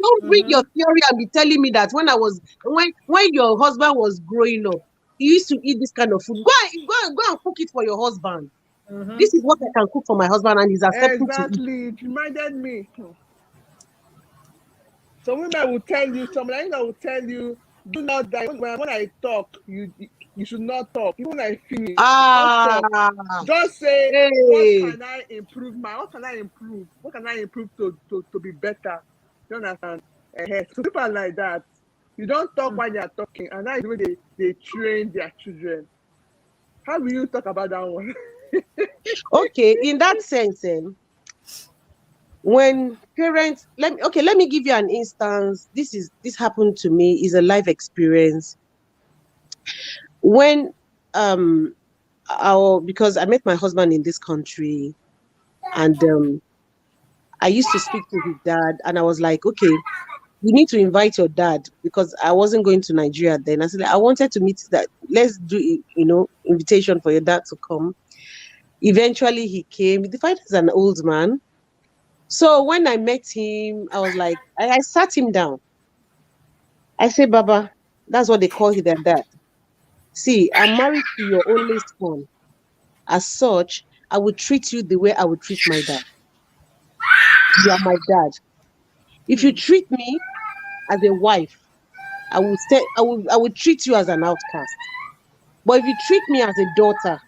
Don't bring your theory and be telling me that when your husband was growing up, he used to eat this kind of food. Go and cook it for your husband. This is what I can cook for my husband, and he's accepting to eat. Exactly. It reminded me. So women will tell you, somebody will tell you, do not die. When I talk, you should not talk. Even when I finish, just say, what can I improve? What can I improve? What can I improve to be better? You understand? So people are like that. You don't talk while you're talking, and that's the way they train their children. How will you talk about that one? Okay, in that sense, when parents, let me give you an instance. This happened to me. Is a life experience. When because I met my husband in this country, and I used to speak to his dad, and I was like, okay, you need to invite your dad, because I wasn't going to Nigeria then. I said, I wanted to meet that. Let's do, invitation for your dad to come. Eventually he came. The father is an old man. So when I met him, I was like, I sat him down. I said, Baba, that's what they call their dad. See, I'm married to your only son. As such, I would treat you the way I would treat my dad. You are my dad. If you treat me as a wife, I would treat you as an outcast. But if you treat me as a daughter,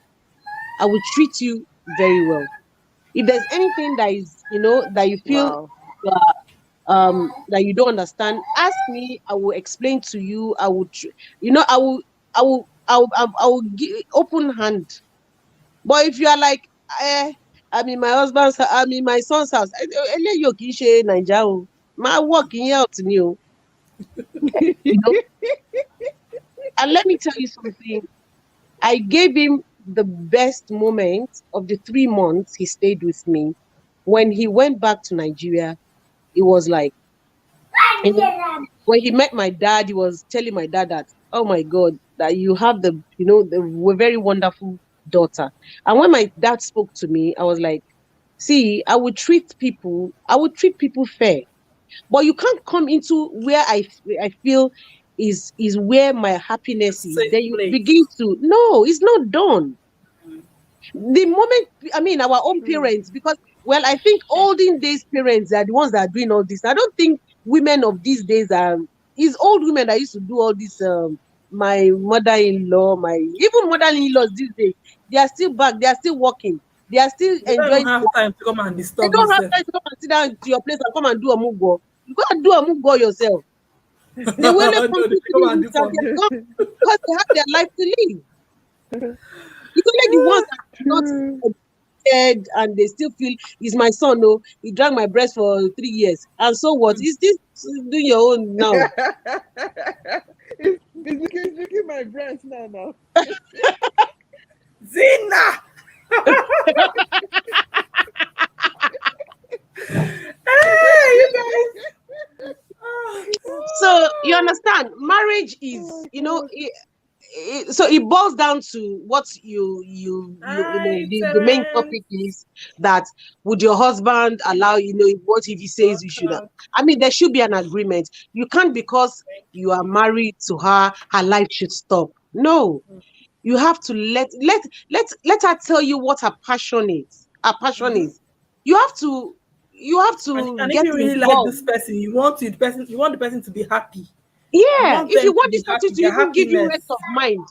I will treat you very well. If there's anything that is, that you feel Wow. that you don't understand, ask me. I will explain to you. I will, I will open hand. But if you are like, I'm in my husband's, I'm in my son's house. My working out to you. And let me tell you something. I gave him the best moment of the 3 months he stayed with me. When he went back to Nigeria, it was like, when he met my dad, he was telling my dad that, oh my God, that you have the very wonderful daughter. And when my dad spoke to me, I was like, see, I would treat people fair. But you can't come into where I feel is where my happiness is. Then you begin to, no, it's not done. The moment, our own parents, because, well, I think olden days parents are the ones that are doing all this. I don't think women of these days is old women that used to do all this. My mother-in-law, even mother-in-laws these days, they are still back. They are still working. They are still enjoying. They don't have time to come and disturb. They don't have time to come and sit down to your place and come and do a mugo. You go and do a mugo yourself. They will come and do because they have their life to live. It's only the ones that are not dead and they still feel, he's my son, no, he drank my breast for 3 years. And so what? Is this doing your own now? He's drinking my breast now. Zina! Hey, you guys. So you understand, marriage is, so it boils down to what the main topic is, that would your husband allow, what if he says you should have? There should be an agreement. You can't, because you are married to her life should stop. No, you have to let her tell you what her passion is. Her passion is. You have to and get if you really involved. like this person, you want the person to be happy. Yeah, if you want this person to even give you rest of mind,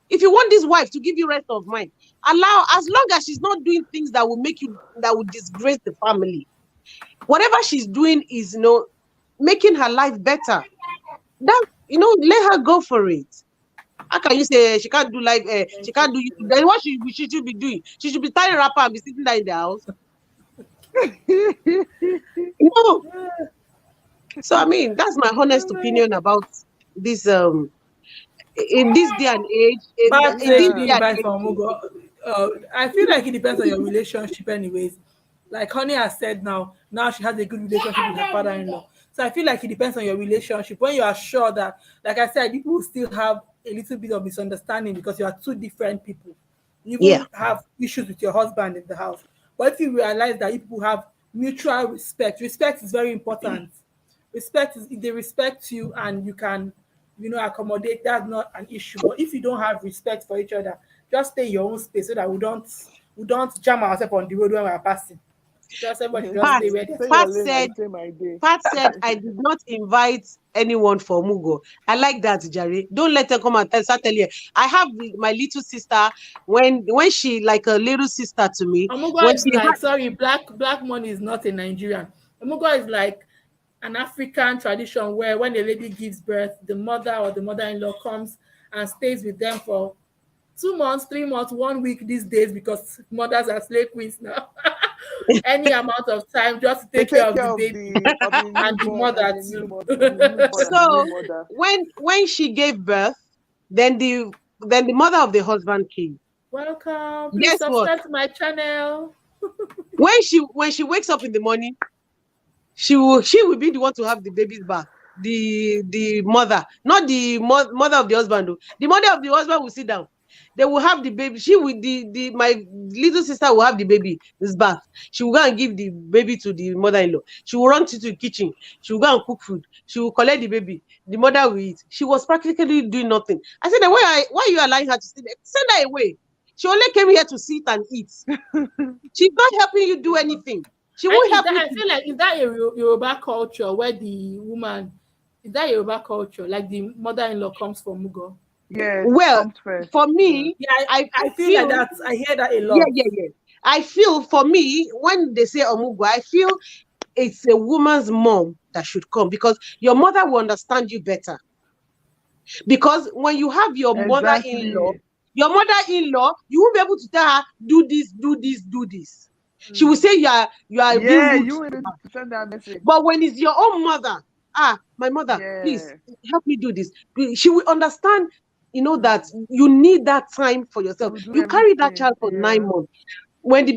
if you want this wife to give you rest of mind, allow, as long as she's not doing things that will disgrace the family. Whatever she's doing is, making her life better. That, let her go for it. How can you say she can't do life? She can't do YouTube? Then what she should be doing? She should be tying a wrapper and be sitting there in the house. No. So that's my honest opinion about this. In this day and age, I feel like it depends on your relationship, anyways. Like Honey has said, now she has a good relationship with her father-in-law. So I feel like it depends on your relationship. When you are sure that, like I said, people will still have a little bit of misunderstanding because you are two different people. You will have issues with your husband in the house. But if you realize that people have mutual respect is very important. Respect is, if they respect you and you can, accommodate, that's not an issue. But if you don't have respect for each other, just stay in your own space so that we don't jam ourselves on the road when we're passing. Just everybody just stay where Pat said, I did not invite anyone for Mugo. I like that, Jerry. Don't let her come and start telling you. I have my little sister, when she like a little sister to me. Mugo is like, black money is not a Nigerian. Mugo is like an African tradition where when a lady gives birth, the mother or the mother-in-law comes and stays with them for 2 months, 3 months, 1 week these days, because mothers are slave queens now. Any amount of time just to take care of the baby and the mother too. So when she gave birth, then the mother of the husband came. Welcome. Please subscribe to my channel. When she wakes up in the morning, she will be the one to have the baby's bath. The mother, not the mother of the husband. The mother of the husband will sit down. They will have the baby. She will my little sister will have the baby this bath. She will go and give the baby to the mother-in-law. She will run to the kitchen. She will go and cook food. She will collect the baby. The mother will eat. She was practically doing nothing. I said, why are you allowing her to sit there? Send her away. She only came here to sit and eat. She's not helping you do anything. She won't help you. I feel like, is that a Yoruba culture where the woman, is that Yoruba culture, like the mother-in-law comes from Mugo? Yes. Well, for me, Yeah, I feel like that. I hear that a lot. Yeah. I feel for me, when they say Omugo, I feel it's a woman's mom that should come because your mother will understand you better. Because when you have your mother-in-law, you won't be able to tell her, do this, do this, do this. She will say you are being rude. You will send that message. But when it's your own mother, my mother, please help me do this. She will understand, that you need that time for yourself. You carry that child for 9 months. When the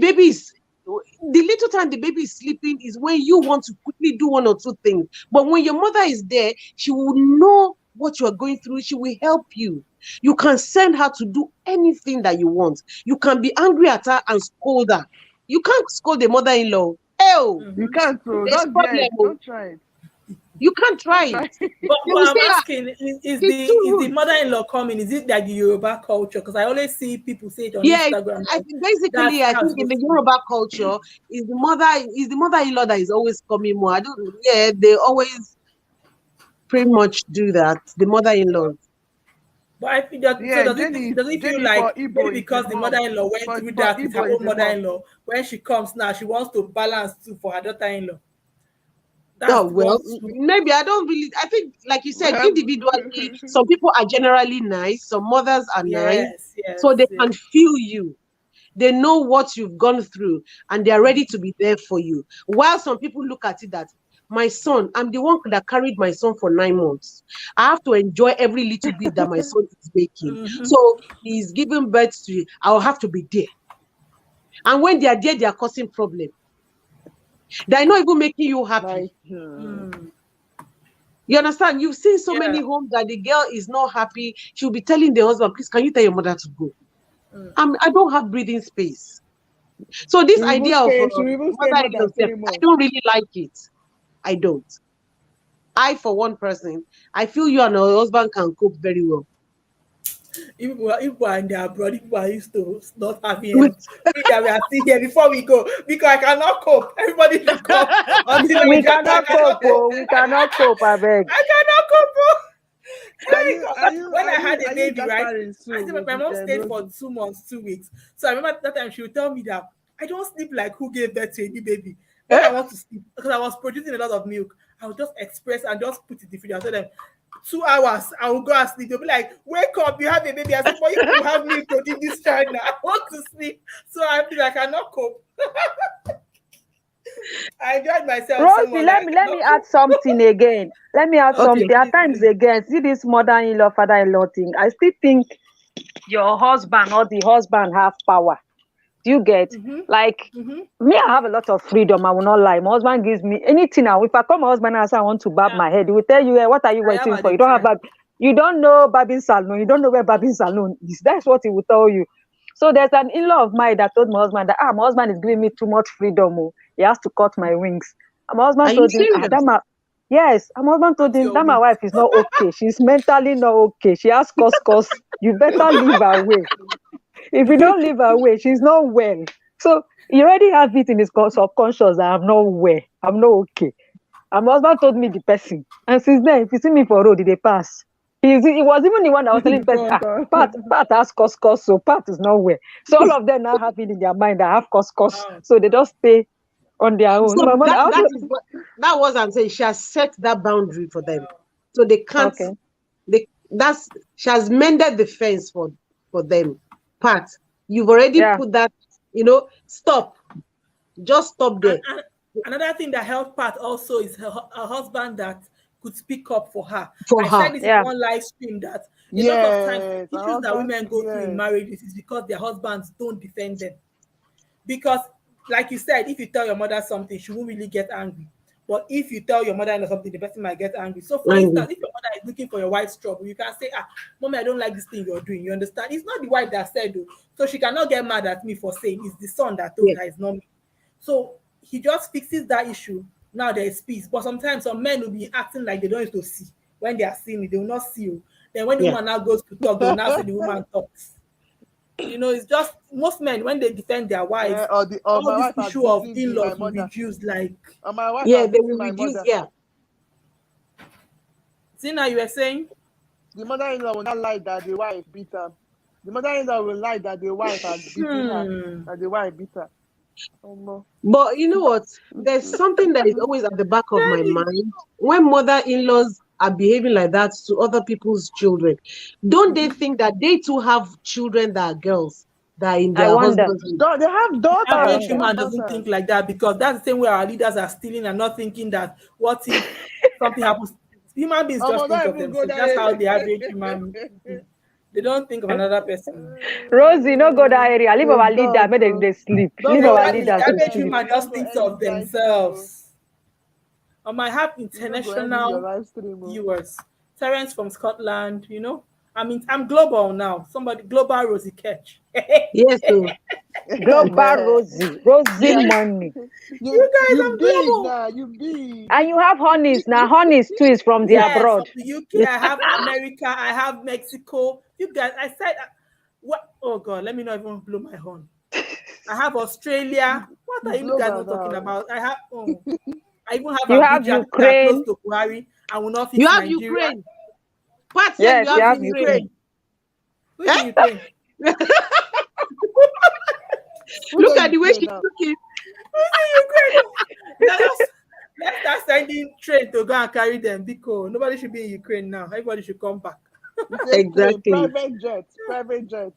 little time the baby is sleeping is when you want to quickly do 1 or 2 things. But when your mother is there, she will know what you are going through. She will help you. You can send her to do anything that you want. You can be angry at her and scold her. You can't scold the mother-in-law. You can't. Don't try it. You can't try it. But I'm asking, is the mother-in-law coming? Is it like the Yoruba culture? Because I always see people say it on Instagram. I think in the Yoruba culture, is the mother-in-law that is always coming more. They always pretty much do that. The mother-in-law. But I think that does it feel like maybe because the mother-in-law went through that with her own mother-in-law, when she comes now, she wants to balance too for her daughter-in-law. Maybe I don't really. I think, like you said, individually, some people are generally nice. Some mothers are nice, so they can feel you. They know what you've gone through, and they are ready to be there for you. While some people look at it that my son, I'm the one that carried my son for 9 months. I have to enjoy every little bit that my son is making. So he's giving birth to you. I'll have to be there. And when they are there, they are causing problems. They're not even making you happy. You understand? You've seen so many homes that the girl is not happy. She'll be telling the husband, please, can you tell your mother to go? I don't have breathing space. So this idea of I don't really like it. I don't. For one person, I feel you and your husband can cope very well. If we are in their abroad, people are used to not having help. We are still here before we go because I cannot cope. Everybody should cope. We cannot cope. We cannot cope, I beg. I cannot cope. When I had a baby, right? My mom stayed for 2 months, 2 weeks. So I remember that time she would tell me that I don't sleep like who gave birth to a new baby. When I want to sleep, because I was producing a lot of milk, I would just express and just put it in the fridge. I tell them 2 hours, I will go and sleep. They'll be like, wake up, you have a baby. I said, but you will have me produce this child now. I want to sleep. So I feel like I cannot cope. I enjoyed myself. Rosie, let me add something again. Let me add something. At times again, see this mother-in-law, father-in-law thing. I still think your husband or the husband have power. Do you get? Me, I have a lot of freedom. I will not lie. My husband gives me anything. Now, if I call my husband and say I want to barb my head, he will tell you, what are you waiting for? You don't know barbing salon. You don't know where barbing salon is. That's what he will tell you. So there's an in-law of mine that told my husband that my husband is giving me too much freedom. He has to cut my wings. And my husband told him, yes. And my husband told him that my wife is not okay. She's mentally not okay. She has cos. You better leave her away. If you don't leave her away, she's not well. So he already have it in his subconscious that I'm not well. I'm not okay. And my husband told me the person. And since then, if you see me for road, they pass. He was even the one that was telling person, Pat has cos, so Pat is not well. So all of them now have it in their mind that I have cos. So they just stay on their own. So that was I'm saying. She has set that boundary for them. So they can't. She has mended the fence for them. Pat, you've already put that, stop. Just stop there. And another thing that helped Pat also is her husband that could speak up for her. I said this in one live stream that a lot of times issues that women go through in marriages is because their husbands don't defend them. Because, like you said, if you tell your mother something, she won't really get angry. But if you tell your mother something, the person might get angry. So, for instance, if your mother is looking for your wife's trouble, you can say, Mommy, I don't like this thing you're doing. You understand? It's not the wife that said, though. So she cannot get mad at me for saying it's the son that told her, it's not me. So he just fixes that issue. Now there is peace. But sometimes some men will be acting like they don't need to see. When they are seeing it, they will not see you. Then when the woman now goes to talk, they will now say the woman talks. It's just most men when they defend their wives, all this issue of in-laws will reduce. Like, they will reduce. See now you were saying? the mother-in-law will not lie that the wife beat her. The mother-in-law will lie that the wife has beaten her, that the wife beat her. But you know what? There's something that is always at the back of my mind. When mother-in-laws are behaving like that to other people's children, don't they think that they too have children that are girls that are in their husbands? They have daughters. Average human doesn't think like that, because that's the same way our leaders are stealing and not thinking that what if something happens. Human beings just think of themselves. That's how the average human. They don't think of another person. Rosie, no go that area. Leave our leader, make them they sleep. Leave our leader. The average human just thinks of themselves. I might have international viewers. Terence from Scotland, you know. I mean, I'm global now. Somebody, global Rosie Ketch. Yes, global Rosie money. You guys are global. Now, you big. And you have honeys now. Honeys too is from the abroad. From the UK, I have America, I have Mexico. You guys, I said, what? Oh God, let me not even blow my horn. I have Australia. What are you guys not talking about? I have. I even have. You have Ukraine. Close to Buhari. I will not. You have Nigeria. Ukraine. What? Yes, you have Ukraine. Who's in Ukraine? Look at the way she's looking. Who's in Ukraine? Let's start sending train to go and carry them. Because nobody should be in Ukraine now. Everybody should come back. Exactly. Private jet.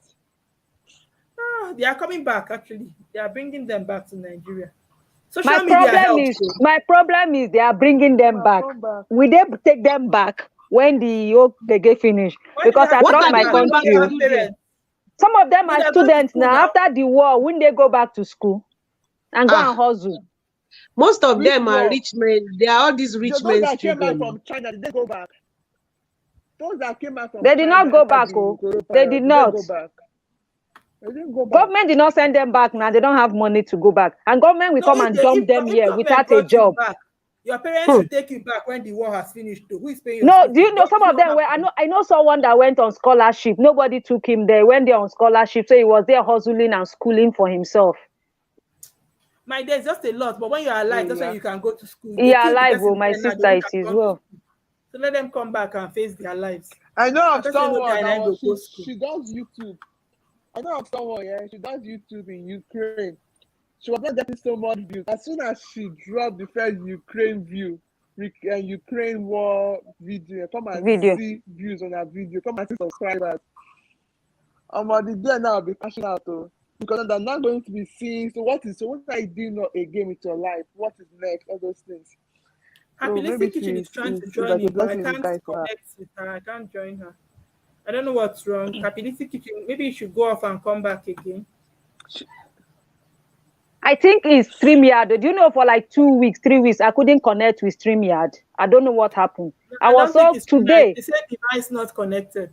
They are coming back. Actually, they are bringing them back to Nigeria. My problem is they are bringing them back. Will they take them back when they get finished? Because I trust my country. Some of them are students now. After the war, when they go back to school and go and hustle. Most of them are rich men. They are all these rich men. Those that came back from China, did they go back? Those that came back from They did not go back. They did not. Government did not send them back now. They don't have money to go back. And government will come and dump them here without a job. Your parents will take you back when the war has finished. Who is paying? No, do you know some of them were? I know someone that went on scholarship. Nobody took him there. He went there on scholarship, so he was there hustling and schooling for himself. My there's just a lot, but when you are alive, that's when you can go to school. Yeah, alive, my sister it is well. So let them come back and face their lives. I know of someone. She does YouTube. I know of someone. Yeah, she does YouTube in Ukraine. She was not getting so much views. As soon as she dropped the first Ukraine Ukraine war video, come and see views on her video. Come and see subscribers. The day now will be cashing out though, because they're not going to be seeing. So what are you doing again with your life? What is next? All those things. Happy Kitchen is trying to join me, but I can't connect with her. I can't join her. I don't know what's wrong. Happy Kitchen, maybe you should go off and come back again. I think it's StreamYard. Do you know for like 2 weeks, 3 weeks, I couldn't connect with StreamYard. I don't know what happened. I was so today. They said the device not connected.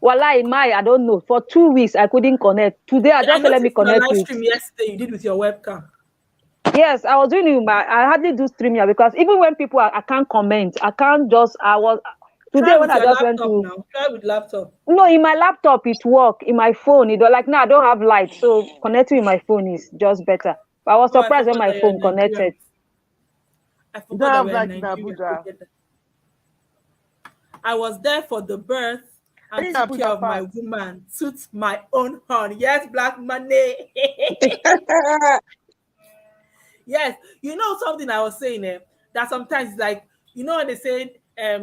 Well, I don't know. For 2 weeks, I couldn't connect. Today, I just let me connect. Live stream yesterday you did with your webcam. Yes, I was doing it. I hardly do StreamYard because even when people I can't comment. I can't just. I was today when I just went to. Now. Try with laptop. No, in my laptop it work. In my phone, it like now I don't have light, so connecting with my phone is just better. But I was surprised when my phone connected. I forgot that in Abuja. I was there for the birth and took care of my woman. Toot my own horn. Yes, black money. Yes, you know something I was saying that sometimes like when they say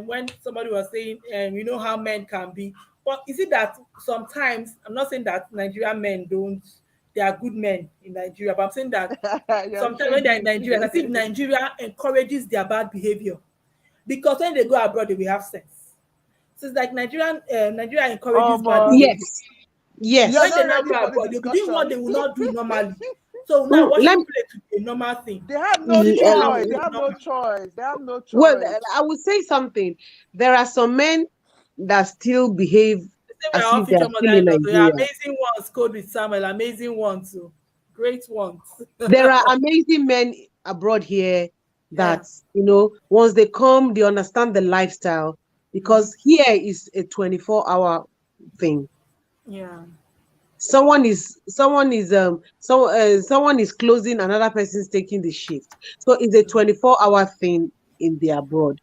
when somebody was saying you know how men can be, but is it that sometimes I'm not saying that Nigerian men don't, they are good men in Nigeria, but I'm saying that sometimes when they're in Nigeria, I think Nigeria encourages their bad behavior because when they go abroad they will have sex. So it's like Nigeria encourages bad behavior. Yes. When they not go abroad, they will do what they will not do normally. So now what you play to be a normal thing. They have no choice. They have no choice. Well, I would say something. There are some men that still behave as if they are still in Nigeria. There are amazing ones, code with Samuel, amazing ones, so great ones. There are amazing men abroad here that, once they come, they understand the lifestyle because here is a 24-hour thing. Yeah. Someone is closing, another person's taking the shift. So it's a 24-hour thing in the abroad.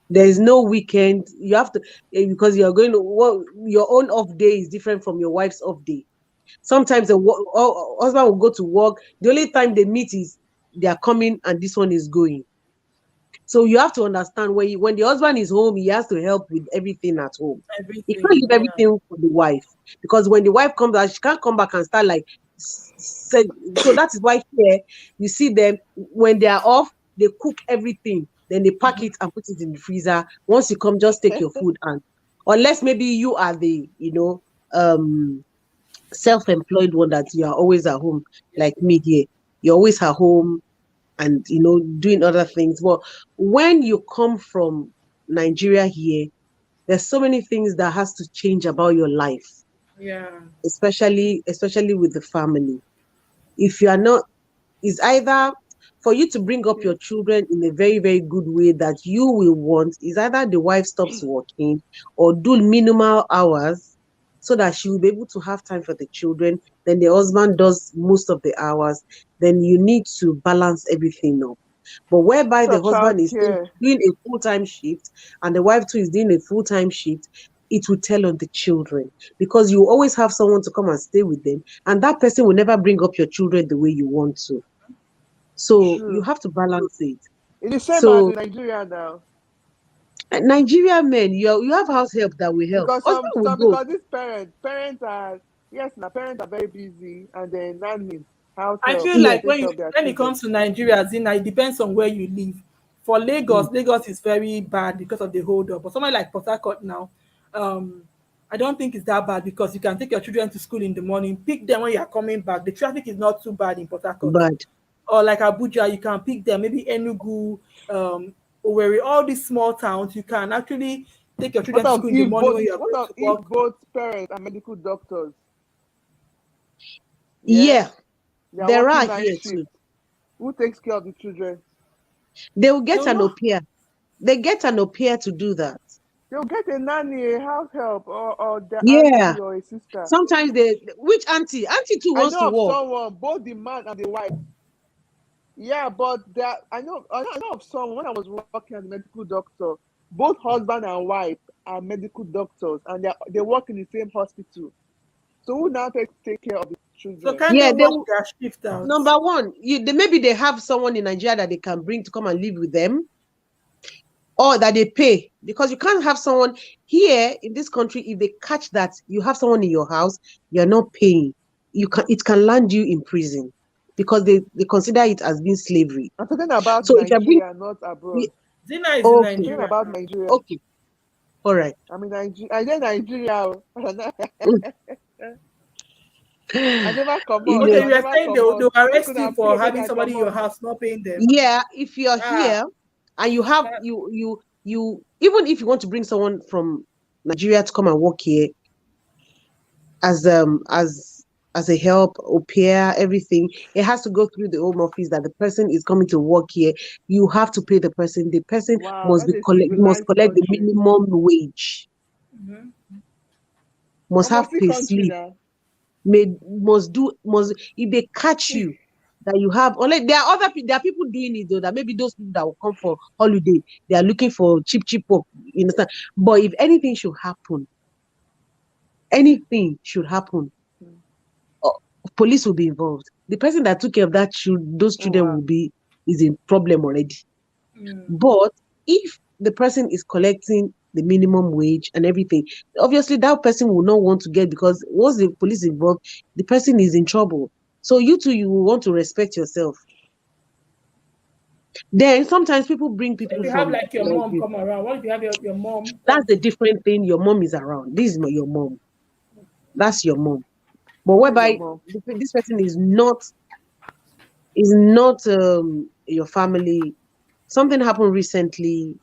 There is no weekend. You have to, because you're going to work, your own off day is different from your wife's off day. Sometimes the husband will go to work. The only time they meet is they are coming and this one is going. So you have to understand when the husband is home, he has to help with everything at home. He can't leave everything for the wife, because when the wife comes out, she can't come back and start like. So that is why here you see them when they are off, they cook everything, then they pack it and put it in the freezer. Once you come, just take your food, and unless maybe you are the self-employed one that you are always at home, like me here, you're always at home and doing other things. But when you come from Nigeria here, there's so many things that has to change about your life. Yeah. Especially with the family. If you are not, it's either for you to bring up your children in a very, very good way that you will want, is either the wife stops working or do minimal hours so that she will be able to have time for the children. Then the husband does most of the hours. Then you need to balance everything up. But whereby the husband is doing a full-time shift and the wife too is doing a full-time shift, it will tell on the children, because you always have someone to come and stay with them, and that person will never bring up your children the way you want to. So you have to balance it. It's the same as in Nigeria now. Nigeria men, you have house help that will help. Because these parents are very busy, and then nannies. I feel like when it comes to Nigeria, Zina, it depends on where you live. For Lagos, Lagos is very bad because of the hold up. But somewhere like Port Harcourt now, I don't think it's that bad, because you can take your children to school in the morning, pick them when you are coming back. The traffic is not too bad in Port Harcourt. Or like Abuja, you can pick them, maybe Enugu, Owerri, all these small towns. You can actually take your children to school in the morning when you are going to work. Both parents are medical doctors? Yeah. There are here too. Who takes care of the children? They will get an au pair. They get an au pair to do that. They'll get a nanny, a house help, or the auntie or a sister. Sometimes which auntie? Auntie too wants to work. Someone, both the man and the wife. Yeah, but I know of someone. When I was working as a medical doctor, both husband and wife are medical doctors, and they work in the same hospital. So who now take care of the children? So can they work their shift out? Number one, maybe they have someone in Nigeria that they can bring to come and live with them, or that they pay, because you can't have someone here in this country. If they catch that you have someone in your house, you're not paying, it can land you in prison, because they consider it as being slavery. I'm talking about Nigeria, not abroad. Zina is in Nigeria. About Nigeria. Okay. All right. I mean, Nigeria. I never come out. Okay, you are saying they'll arrest you for having somebody in your house not paying them. Yeah, if you're here and you have you even if you want to bring someone from Nigeria to come and work here as a help, au pair, everything, it has to go through the Home Office that the person is coming to work here. You have to pay the person. The person must collect the minimum wage. Mm-hmm. Must have pay slip. Must if they catch you that you have, there are people doing it though, that maybe those people that will come for holiday, they are looking for cheap work, you understand? But if anything should happen, police will be involved. The person that took care of those children is in problem already. But if the person is collecting the minimum wage and everything, obviously that person will not want to get, because once the police is involved, the person is in trouble. So you will want to respect yourself. Then sometimes people bring people. If you have like your mom come around, what if you have your mom? That's the different thing. Your mom is around. This is your mom. That's your mom. But whereby this person is not your family. Something happened recently.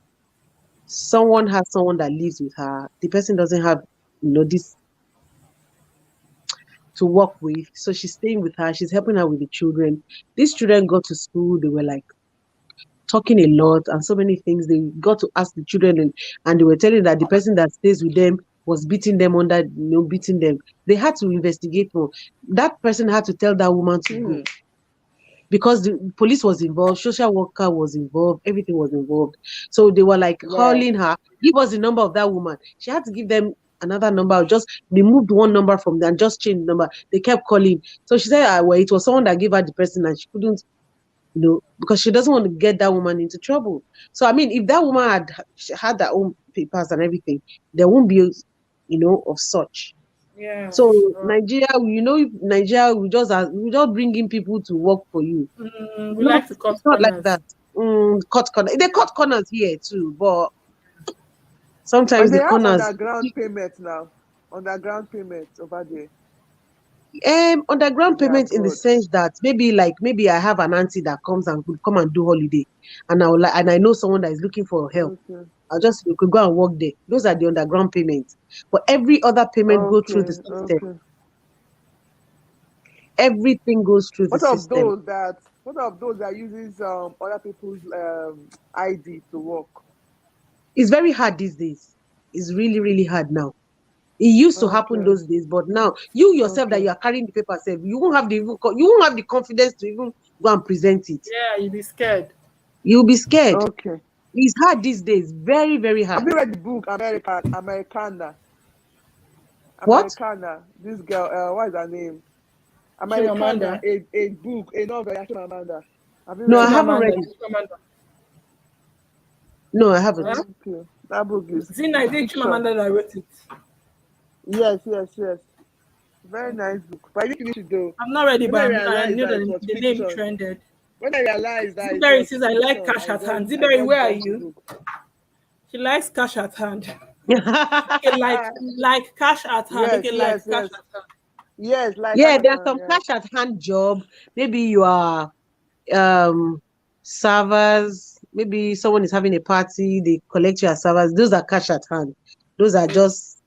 Someone has someone that lives with her. The person doesn't have this to work with, so she's staying with her. She's helping her with the children. These children got to school. They were like talking a lot and so many things. They got to ask the children, and they were telling that the person that stays with them was beating them beating them. They had to investigate more. That person had to tell that woman to go, because the police was involved, social worker was involved, everything was involved. So they were like calling her, give us the number of that woman. She had to give them another number, just removed one number from there and just changed the number. They kept calling. So she said, well, it was someone that gave her the person and she couldn't, because she doesn't want to get that woman into trouble. So, I mean, if that woman had her own papers and everything, there won't be, of such. Yeah. So Nigeria, Nigeria, we just bringing people to work for you. We like to cut corners. Like that. Cut corners. They cut corners here too, but sometimes they the corners. Underground payment now. Underground payment over there. Underground payment in the sense that maybe I have an auntie that comes and could come and do holiday, and I know someone that is looking for help. Okay. We could go and work there. Those are the underground payments. But every other payment goes through the system. Okay. Everything goes through the system. What of those that uses other people's ID to work? It's very hard these days. It's really, really hard now. It used to happen those days, but now you yourself that you are carrying the paper, you won't have the confidence to even go and present it. Yeah, you'll be scared. You'll be scared. Okay. It's hard these days. Very, very hard. Have you read the book Americana? What? Americana. This girl, what is her name? Americana. A book, a novel. Amanda. No, I haven't read it. No, I haven't. Okay. That book is. Zina, I think Chimamanda that wrote it. Yes. Very nice book. But I didn't finish it though. I'm not ready, but I knew that the name trended. When I realized that Ziberi says I like cash at hand. Ziberi, where are you? She likes cash at hand. like cash at hand. Yes, cash at hand. Yes, like there's some cash at hand job. Maybe you are servers. Maybe someone is having a party, they collect your servers. Those are cash at hand. Those are just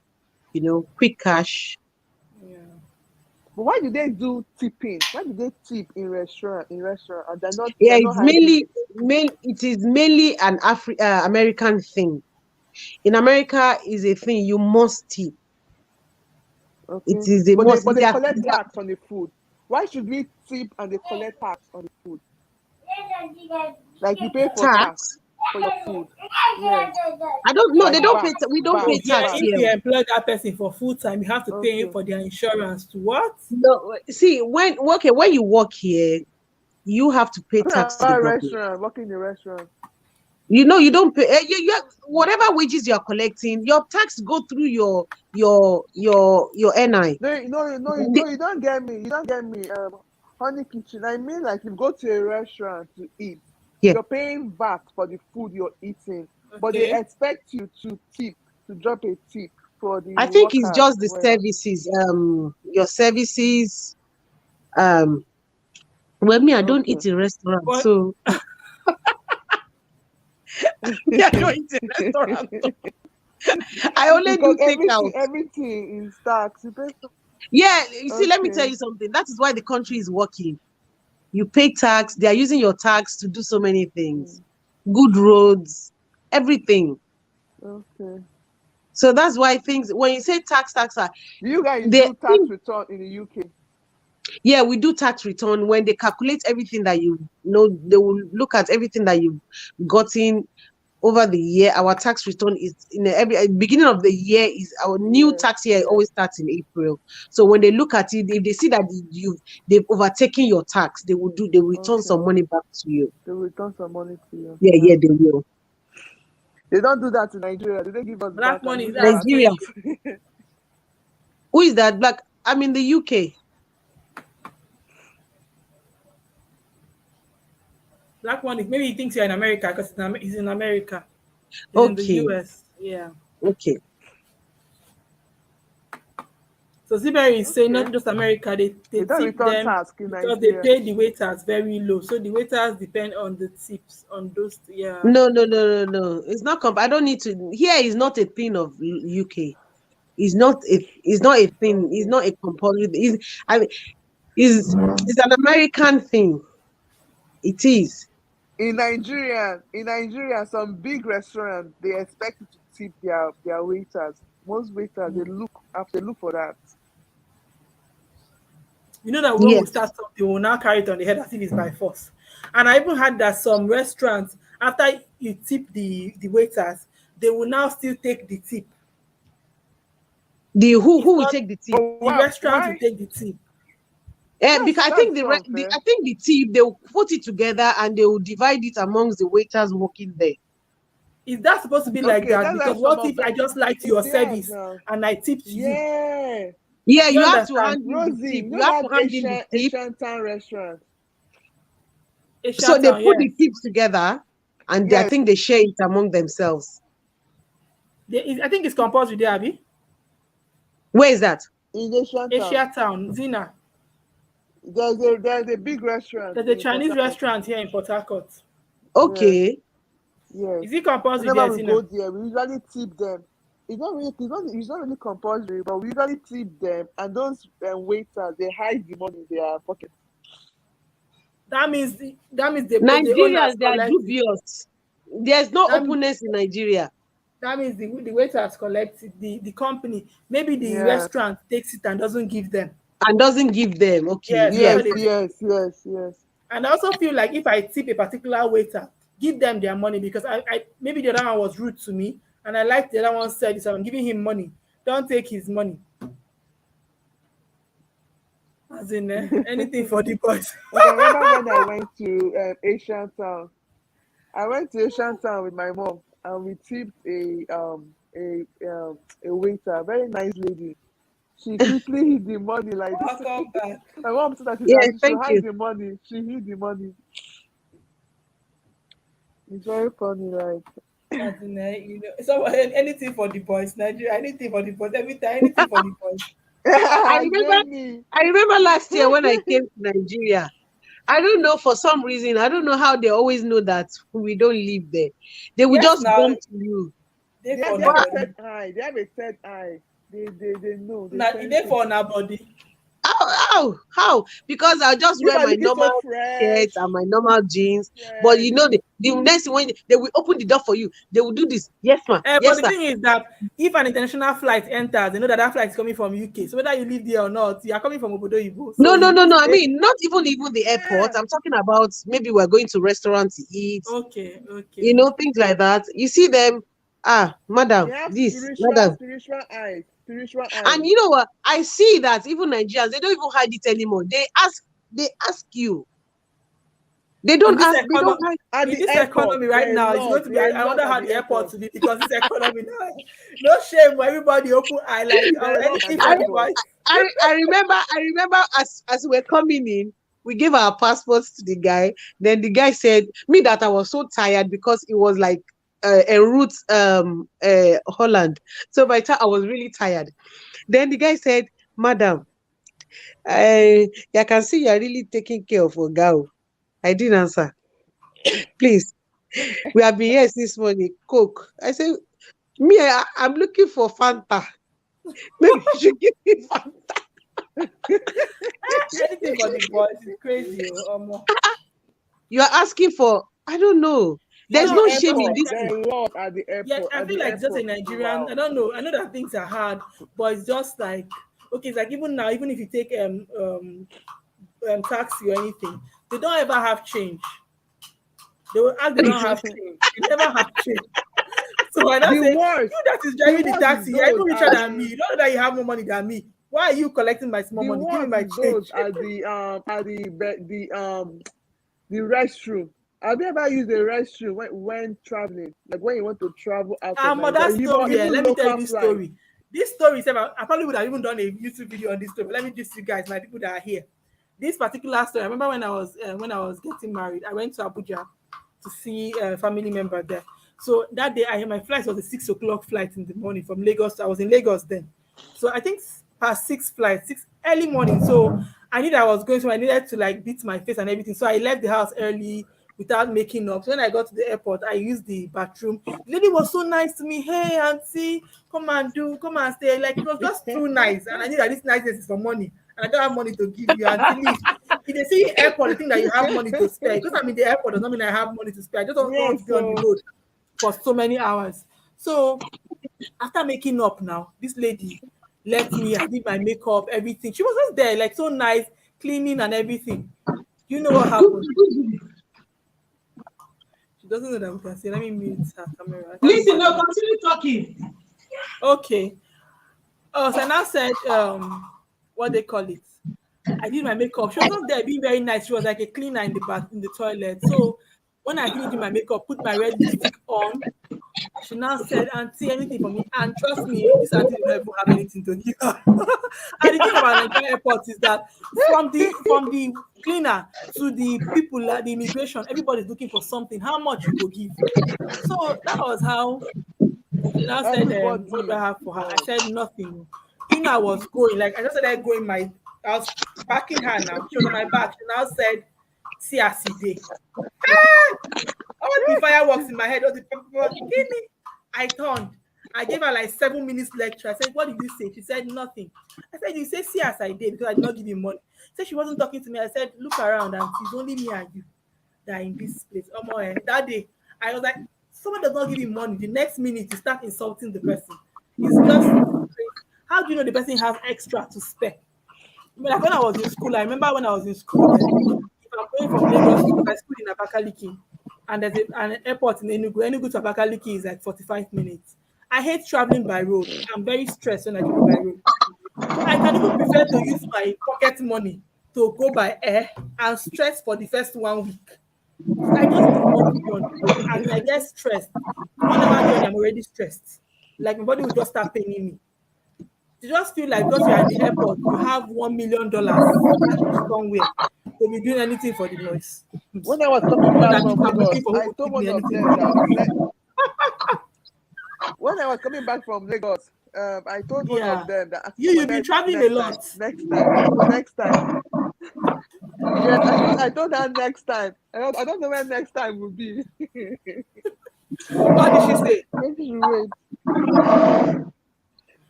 quick cash. Yeah. But why do they do tipping? Why do they tip in restaurant? And they're not. Yeah, it is mainly an American thing. In America, is a thing you must tip. Okay. It is a must. But they collect tax on the food. Why should we tip and they collect tax on the food? Like you pay for tax for your food. Yes. I don't know. They don't pay. We don't pay tax if here. you employ that person for full time, you have to pay for their insurance. To what? No. See, when you work here, you have to pay tax to the restaurant. Working in the restaurant. You don't pay. You whatever wages you are collecting, your tax go through your NI. No, you don't get me. You don't get me. Honey Kitchen. I mean, like you go to a restaurant to eat. Yeah. You're paying VAT for the food you're eating, but they expect you to drop a tip for the. I think it's just the services. Your services. Well, me, I don't eat in restaurants, so. I don't eat in restaurants. I only do takeout. Everything is tax. Yeah, you see, let me tell you something. That is why the country is working. You pay tax. They are using your tax to do so many things. Good roads, everything. Okay. So that's why things, when you say tax, do you guys do tax return in the UK? Yeah, we do tax return. When they calculate everything that they will look at everything that you've gotten over the year. Our tax return is in every beginning of the year. Is our new tax year always starts in April. So when they look at it, if they see that they've overtaken your tax, they will return some money back to you. They will return some money to you. Yeah, they will. They don't do that in Nigeria. They don't give us black money. Nigeria. Who is that black? I'm in the UK. Black money. Maybe he thinks you're in America because he's in America. He's in the US. Yeah. Okay. So Ziberi is saying not just America, they tip them because they pay the waiters very low. So the waiters depend on the tips on those. Yeah. No. It's not. I don't need to. Here is not a thing of UK. It's not a thing. It's not a compulsory. It's an American thing. It is. In Nigeria, some big restaurants they expect you to tip their waiters. Most waiters they look for that. You know that when we Yes. start something, we'll now carry it on the head as if it's by force. And I even had that some restaurants, after you tip the waiters, they will now still take the tip. Who will take the tip? The restaurant will take the tip. Because I think the tip, they will put it together and they will divide it amongst the waiters working there. Is that supposed to be like that? Because what if I just liked your service and I tipped you? Yeah, you have to understand? hand in the Rosie, tip. you You know have to that hand in the tip. Asian Town restaurant. So they Town, put the yes. tips together and I Yes. think they share it among themselves. I think it's compulsory there, Abby. Where is that? In Asian Town. Asia Town, Zina. There's a big restaurant. There's a in Chinese Port Harcourt. restaurant here in Port Harcourt. Okay. Yes. Is it compulsory Whenever there, we Zina? go there, we usually tip them. It's not really compulsory, but we usually tip them, and those waiters, they hide the money in their pocket. That means the owners Nigerians, they are collect it. dubious. There's no That openness in Nigeria. That means the waiters collect it, the company. Maybe the Yeah. restaurant takes it and doesn't give them. And doesn't give them. Okay. Yes. And I also feel like if I tip a particular waiter, give them their money, because I maybe the other one was rude to me and I like the other one's service, so I'm giving him money. Don't take his money. As in anything for the boys. I remember when I went to Asian Town. I went to Asian Town with my mom, and we tipped a waiter, a very nice lady. She quickly hid the money like this. Welcome back. My mom said that she thank hide you. the money. She hid the money. It's very funny, like. As in, so anything for the boys, Nigeria, anything for the boys, every time, anything for the boys. I remember last year when I came to Nigeria. I don't know, for some reason, I don't know how they always know that we don't live there. They will just come to you. They have a third eye. They have a third eye. They know. They for our body. How? Because I'll just wear my normal shirt and my normal jeans. But you know, the next when they will open the door for you, they will do this. Yes, ma'am. Yes, but the sir. thing is that if an international flight enters, they know that flight is coming from UK. So whether you live there or not, you are coming from Obodo Ibo. So No. I mean, not even the airport. I'm talking about maybe we're going to restaurants to eat. Okay. You know, things like that. You see them, madam, madam. Spiritual eyes. And you know what? I see that even Nigerians, they don't even hide it anymore. They ask you. They don't ask. They don't hide. In this economy right now, it's going to be. I wonder how the airport will be, because this economy now. No shame for everybody open eye like. I remember as we're coming in, we gave our passports to the guy. Then the guy said me that I was so tired because it was like a route Holland. So by the time I was really tired. Then the guy said, "Madam, I can see you are really taking care of Ogao." I didn't answer. Please, we have been here since morning. Coke. I said, me, I'm looking for Fanta. Maybe you should give me Fanta. Anything for the boys is crazy. You are asking for, I don't know. There's no shame in this. There's a lot at the airport. Yeah, I feel like just a Nigerian. I don't know. I know that things are hard, but it's just like, okay, it's like even now, even if you take taxi or anything, they don't ever have change. They will ask, they don't have change. They never have change. So I don't say, you that is driving the taxi, you're even richer than me. You don't know that you have more money than me. Why are you collecting my small money? Give me my change. At the restroom. Have you ever used the restroom when traveling? Like when you want to travel out? But that story, let me tell you this story. This story, I probably would have even done a YouTube video on this story. But let me just you guys, my people that are here. This particular story, I remember when I was getting married, I went to Abuja to see a family member there. So that day, my flight was a 6 o'clock flight in the morning from Lagos. I was in Lagos then. So I think past 6 early morning. So I knew that I was going, so I needed to like beat my face and everything. So I left the house early without making up. So when I got to the airport, I used the bathroom. The lady was so nice to me. Hey, auntie, come and stay. Like, it was just too nice. And I knew that this niceness is for money. And I don't have money to give you. And if they see you airport, they think that you have money to spare. Because I'm in the airport does not mean I have money to spare. I just don't want to be on the road for so many hours. So after making up now, this lady let me, I did my makeup, everything. She was just there, like so nice, cleaning and everything. You know what happened? She doesn't know that we can see. Let me mute her camera. Listen, no, continue talking. Okay. Oh, so I now said, what they call it. I did my makeup. She was not there being very nice. She was like a cleaner in the bath, in the toilet. So when I finished my makeup, put my red lipstick on, she now said, "Auntie, anything for me?" And trust me, this auntie will never have anything to give her. And the thing about Nigeria airport is that from the cleaner to the people at the immigration, everybody's looking for something. How much you go give? So that was how she now said, "What do I have for her?" I said nothing. Cleaner was going, like I just started going I was backing her now. She was on my back. She now said, "See as he did." All the fireworks in my head, all the I turned. I gave her like 7 minutes lecture. I said, "What did you say?" She said, "Nothing." I said, "You say see as I did because I did not give you money." She said she wasn't talking to me. I said, "Look around, and it's only me and you that are in this place." That day, I was like, someone does not give you money. The next minute, you start insulting the person. It's just, how do you know the person has extra to spare? Like when I was in school, I remember when I was in school, if I'm going from Lagos to my school in Abakaliki, and there's an airport in Enugu to Abakaliki is like 45 minutes. I hate traveling by road. I'm very stressed when I travel by road. I can even prefer to use my pocket money to go by air and stress for the first 1 week. I just and I get stressed. Whenever I'm already stressed. Like my body will just start paining me. You just feel like because you're at the airport, you have $1 million somewhere to be doing anything for the noise. When I was coming back from Lagos, I told one of them that when I was coming back from Lagos, I told one of them that you've been traveling a lot. Next time. Yes, I told her next time. I don't know when next time will be. What did she say? Maybe wait.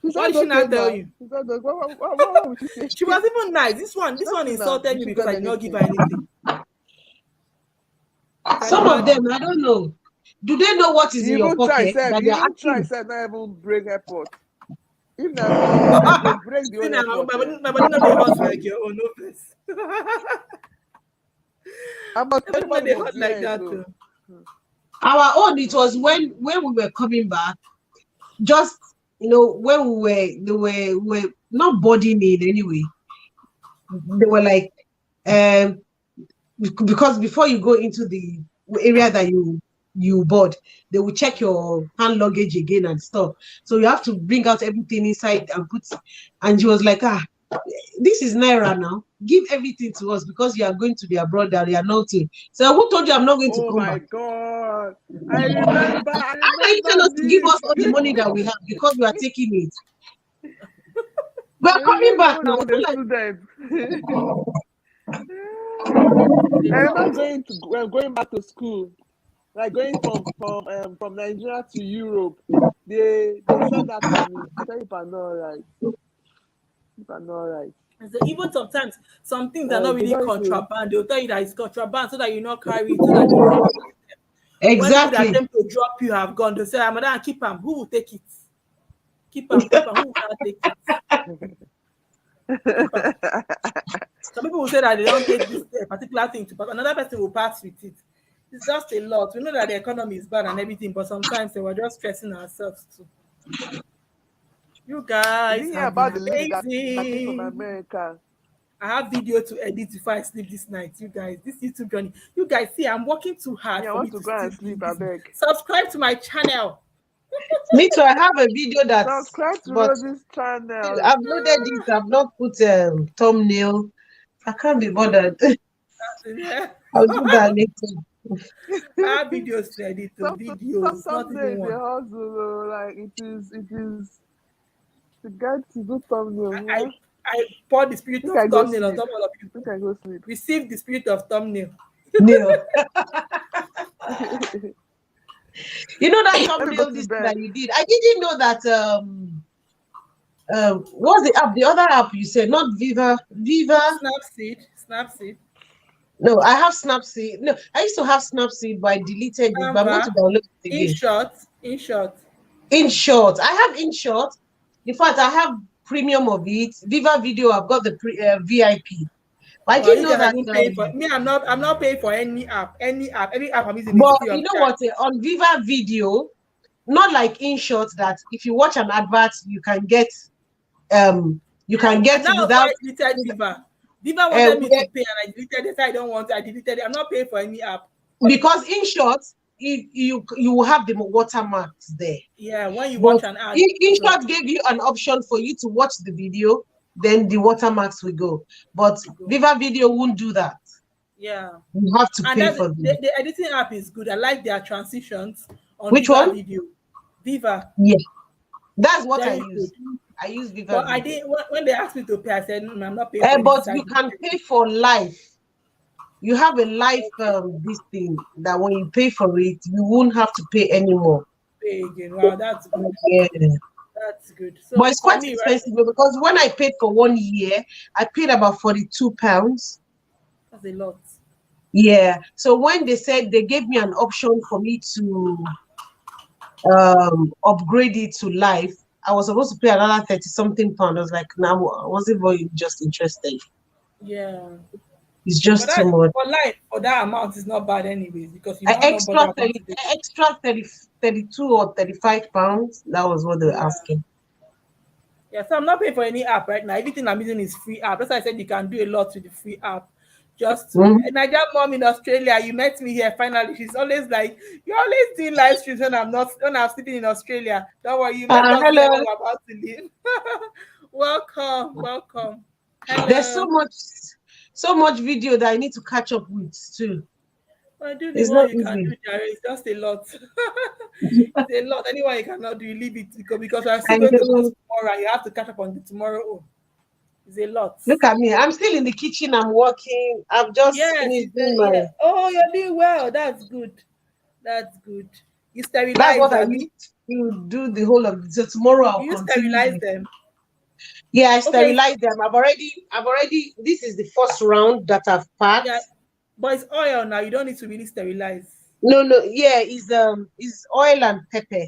What did she not tell you? What would she say? She was even nice. This one insulted me because I did not give her anything. Some of them, I don't know. Do they know what is in your pocket? Not even break airport. If not, break the whole airport. My body not the house like your own office. Everybody hot like that too. Our own, it was when we were coming back, just when they were not boarding in anyway. They were like, because before you go into the area that you board, they will check your hand luggage again and stuff. So you have to bring out everything inside and put. And she was like, this is Naira now. Give everything to us because you are going to be abroad and you are not to. So who told you I'm not going to come back? Oh my God! I remember. How you tell us to give us all the money that we have because we are taking it? We are coming back now. I remember going back to school, like going from Nigeria to Europe. They said that to me. I said, if I'm not right. If I'm not right. So even sometimes some things are not really contraband. They'll tell you that it's contraband so that you not carry it. So that exactly. When people that attempt to drop you have gone, they'll say, "Madam, keep them. Who will take it? Keep them. Who will not take it?" Some people will say that they don't take this particular thing to pass. Another person will pass with it. It's just a lot. We know that the economy is bad and everything, but sometimes we're just stressing ourselves too. You guys about the lady that came from America. I have video to edit before I sleep this night. You guys, this YouTube journey. You guys see, I'm working too hard. I want to go and sleep. I beg. Subscribe to my channel. Me too. I have a video that. Subscribe to Rosie's channel. I've loaded it. I've not put thumbnail. I can't be bothered. I'll do that later. I have videos to edit. Videos. Some days they hustle. Like it is. To get to do thumbnail. I pour the spirit of thumbnail on top of you. You can go sleep. Receive the spirit of thumbnail. No. You know that thumbnail that you did. I didn't know that. What's the app? The other app you said, not Viva. Snapseed. No, I have Snapseed. No, I used to have Snapseed, but I deleted it. But I'm going to download it again. InShot. I have InShot. In fact, I have premium of it. Viva Video, I've got the VIP. I Well, didn't you know guys are that. even paying for me. I'm not paying for any app. Any app I'm using is But free you of know charge. what? On Viva Video, not like InShot that if you watch an advert, you can get And that was why without. I deleted Viva. Viva wanted me to pay, and I deleted it. I don't want it. I deleted it. I'm not paying for any app. Because InShot, you will have the watermarks there. Yeah, when you But watch an ad. InShot gave you an option for you to watch the video, then the watermarks will go. But Viva Video won't do that. Yeah. You have to pay for them. The editing app is good. I like their transitions on Which Viva one? Video. Viva. Yeah. That's what Very I use. I use Viva But Video. I didn't when they asked me to pay, I said no, I'm not paying for But this. you can pay for life. You have a life this thing that when you pay for it, you won't have to pay anymore. Pay again. Wow, that's good. Yeah. That's good. So But it's quite me, expensive because when I paid for 1 year, I paid about £42. That's a lot. Yeah. So when they said they gave me an option for me to upgrade it to life, I was supposed to pay another 30-something pound. I was like, no, I wasn't very just interested. Yeah. It's just too much. For life, for that amount is not bad anyways because you Extra 32 or 35 pounds. That was what they were asking. Yeah, so I'm not paying for any app right now. Everything I'm using is free app. That's why I said you can do a lot with the free app. Just Niger mom in Australia, you met me here finally. She's always like, you're always doing live streams when I'm sleeping in Australia. Don't worry, you met us here when we're about to leave. Welcome. Hello. There's so much video that I need to catch up with too. Well, do the one you can do, Jerry. It's just a lot. It's a lot. Anyone you cannot do, you leave it because I'm still going to go tomorrow. You have to catch up on the tomorrow. Oh, it's a lot. Look at me. I'm still in the kitchen. I'm working. I'm just finished doing my... Oh, you're doing well. That's good. You sterilize That's what them. I need to do the whole of it. So tomorrow I'll you sterilize them. Yeah, I sterilize them. I've already. This is the first round that I've packed. Yeah, but it's oil now. You don't need to really sterilize. No. Yeah, it's oil and pepper.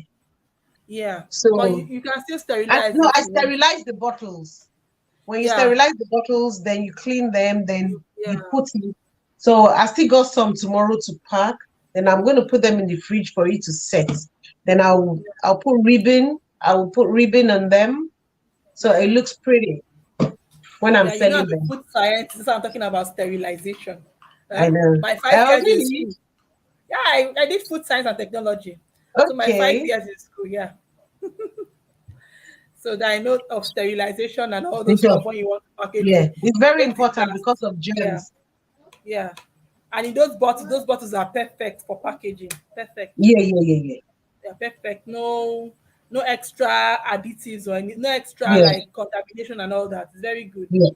Yeah. So but you can still sterilize. I sterilize the bottles. When you sterilize the bottles, then you clean them, then you put it. So I still got some tomorrow to pack. Then I'm going to put them in the fridge for it to set. Then I'll put ribbon. I will put ribbon on them, so it looks pretty when I'm selling them. Food science. This is I'm talking about sterilization. I know. My 5 years in school. Yeah, I did food science and technology. So my 5 years in school, yeah. So that I know of sterilization and all those stuff when you want to package. Yeah, it's very important because of germs. Yeah. And in those bottles are perfect for packaging. Perfect. Yeah. They're perfect. No extra additives or no extra like contamination and all that. It's very good. Yeah.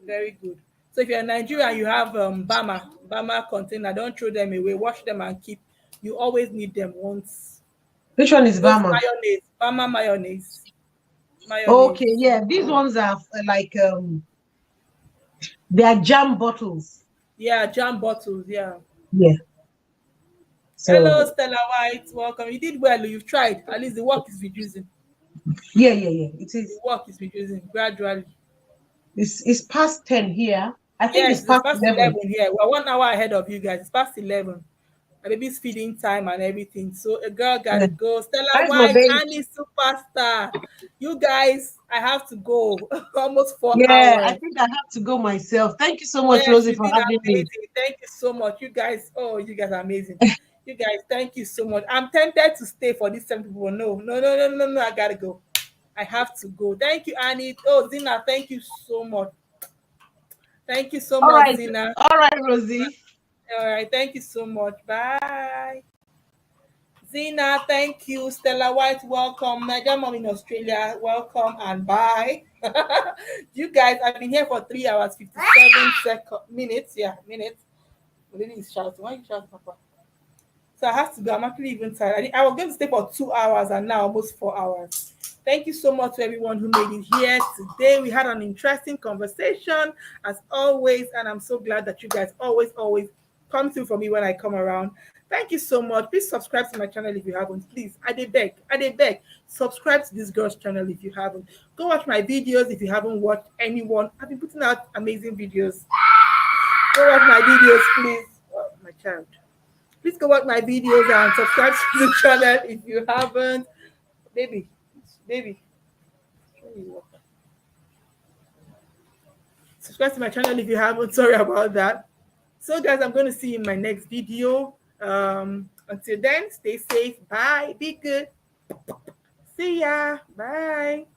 Very good. So if you're in Nigeria and you have Bama container, don't throw them away. Wash them and keep. You always need them once. Which one is Bama? Mayonnaise. Bama mayonnaise. Okay, yeah. These ones are like they are jam bottles. Yeah, jam bottles. Yeah. Yeah. So, hello, Stella White. Welcome. You did well. You've tried. At least the work is reducing. Yeah. It is. The work is reducing gradually. It's past 10 here. I think it's past 11 here. We're 1 hour ahead of you guys. It's past 11. My baby's feeding time and everything. So a girl gotta go. Stella White, Annie Superstar. You guys, I have to go. Almost 4 hours. Yeah, I think I have to go myself. Thank you so much, Rosie, for having me. Thank you so much. You guys, you guys are amazing. You guys, thank you so much. I'm tempted to stay for these 7 people. No. I gotta go. I have to go. Thank you, Annie. Oh, Zina, thank you so much. Thank you so much, Zina. All right, Rosie. All right, thank you so much. Bye. Zina, thank you. Stella White, welcome. Niger mom in Australia, welcome and bye. You guys, I've been here for 3 hours, 57 minutes. Yeah, minutes. The lady is shouting. Why are you shouting, Papa? So I have to go. I'm actually even tired. I was going to stay for 2 hours and now almost 4 hours. Thank you so much to everyone who made it here today. We had an interesting conversation as always, and I'm so glad that you guys always come through for me when I come around. Thank you so much. Please subscribe to my channel if you haven't. Please, I beg. Subscribe to this girl's channel if you haven't. Go watch my videos if you haven't watched anyone. I've been putting out amazing videos. Go watch my videos, please. Oh, my child. Please go watch my videos and subscribe to the channel if you haven't. Baby. Subscribe to my channel if you haven't. Sorry about that. So guys, I'm going to see you in my next video. Until then, stay safe. Bye. Be good. See ya. Bye.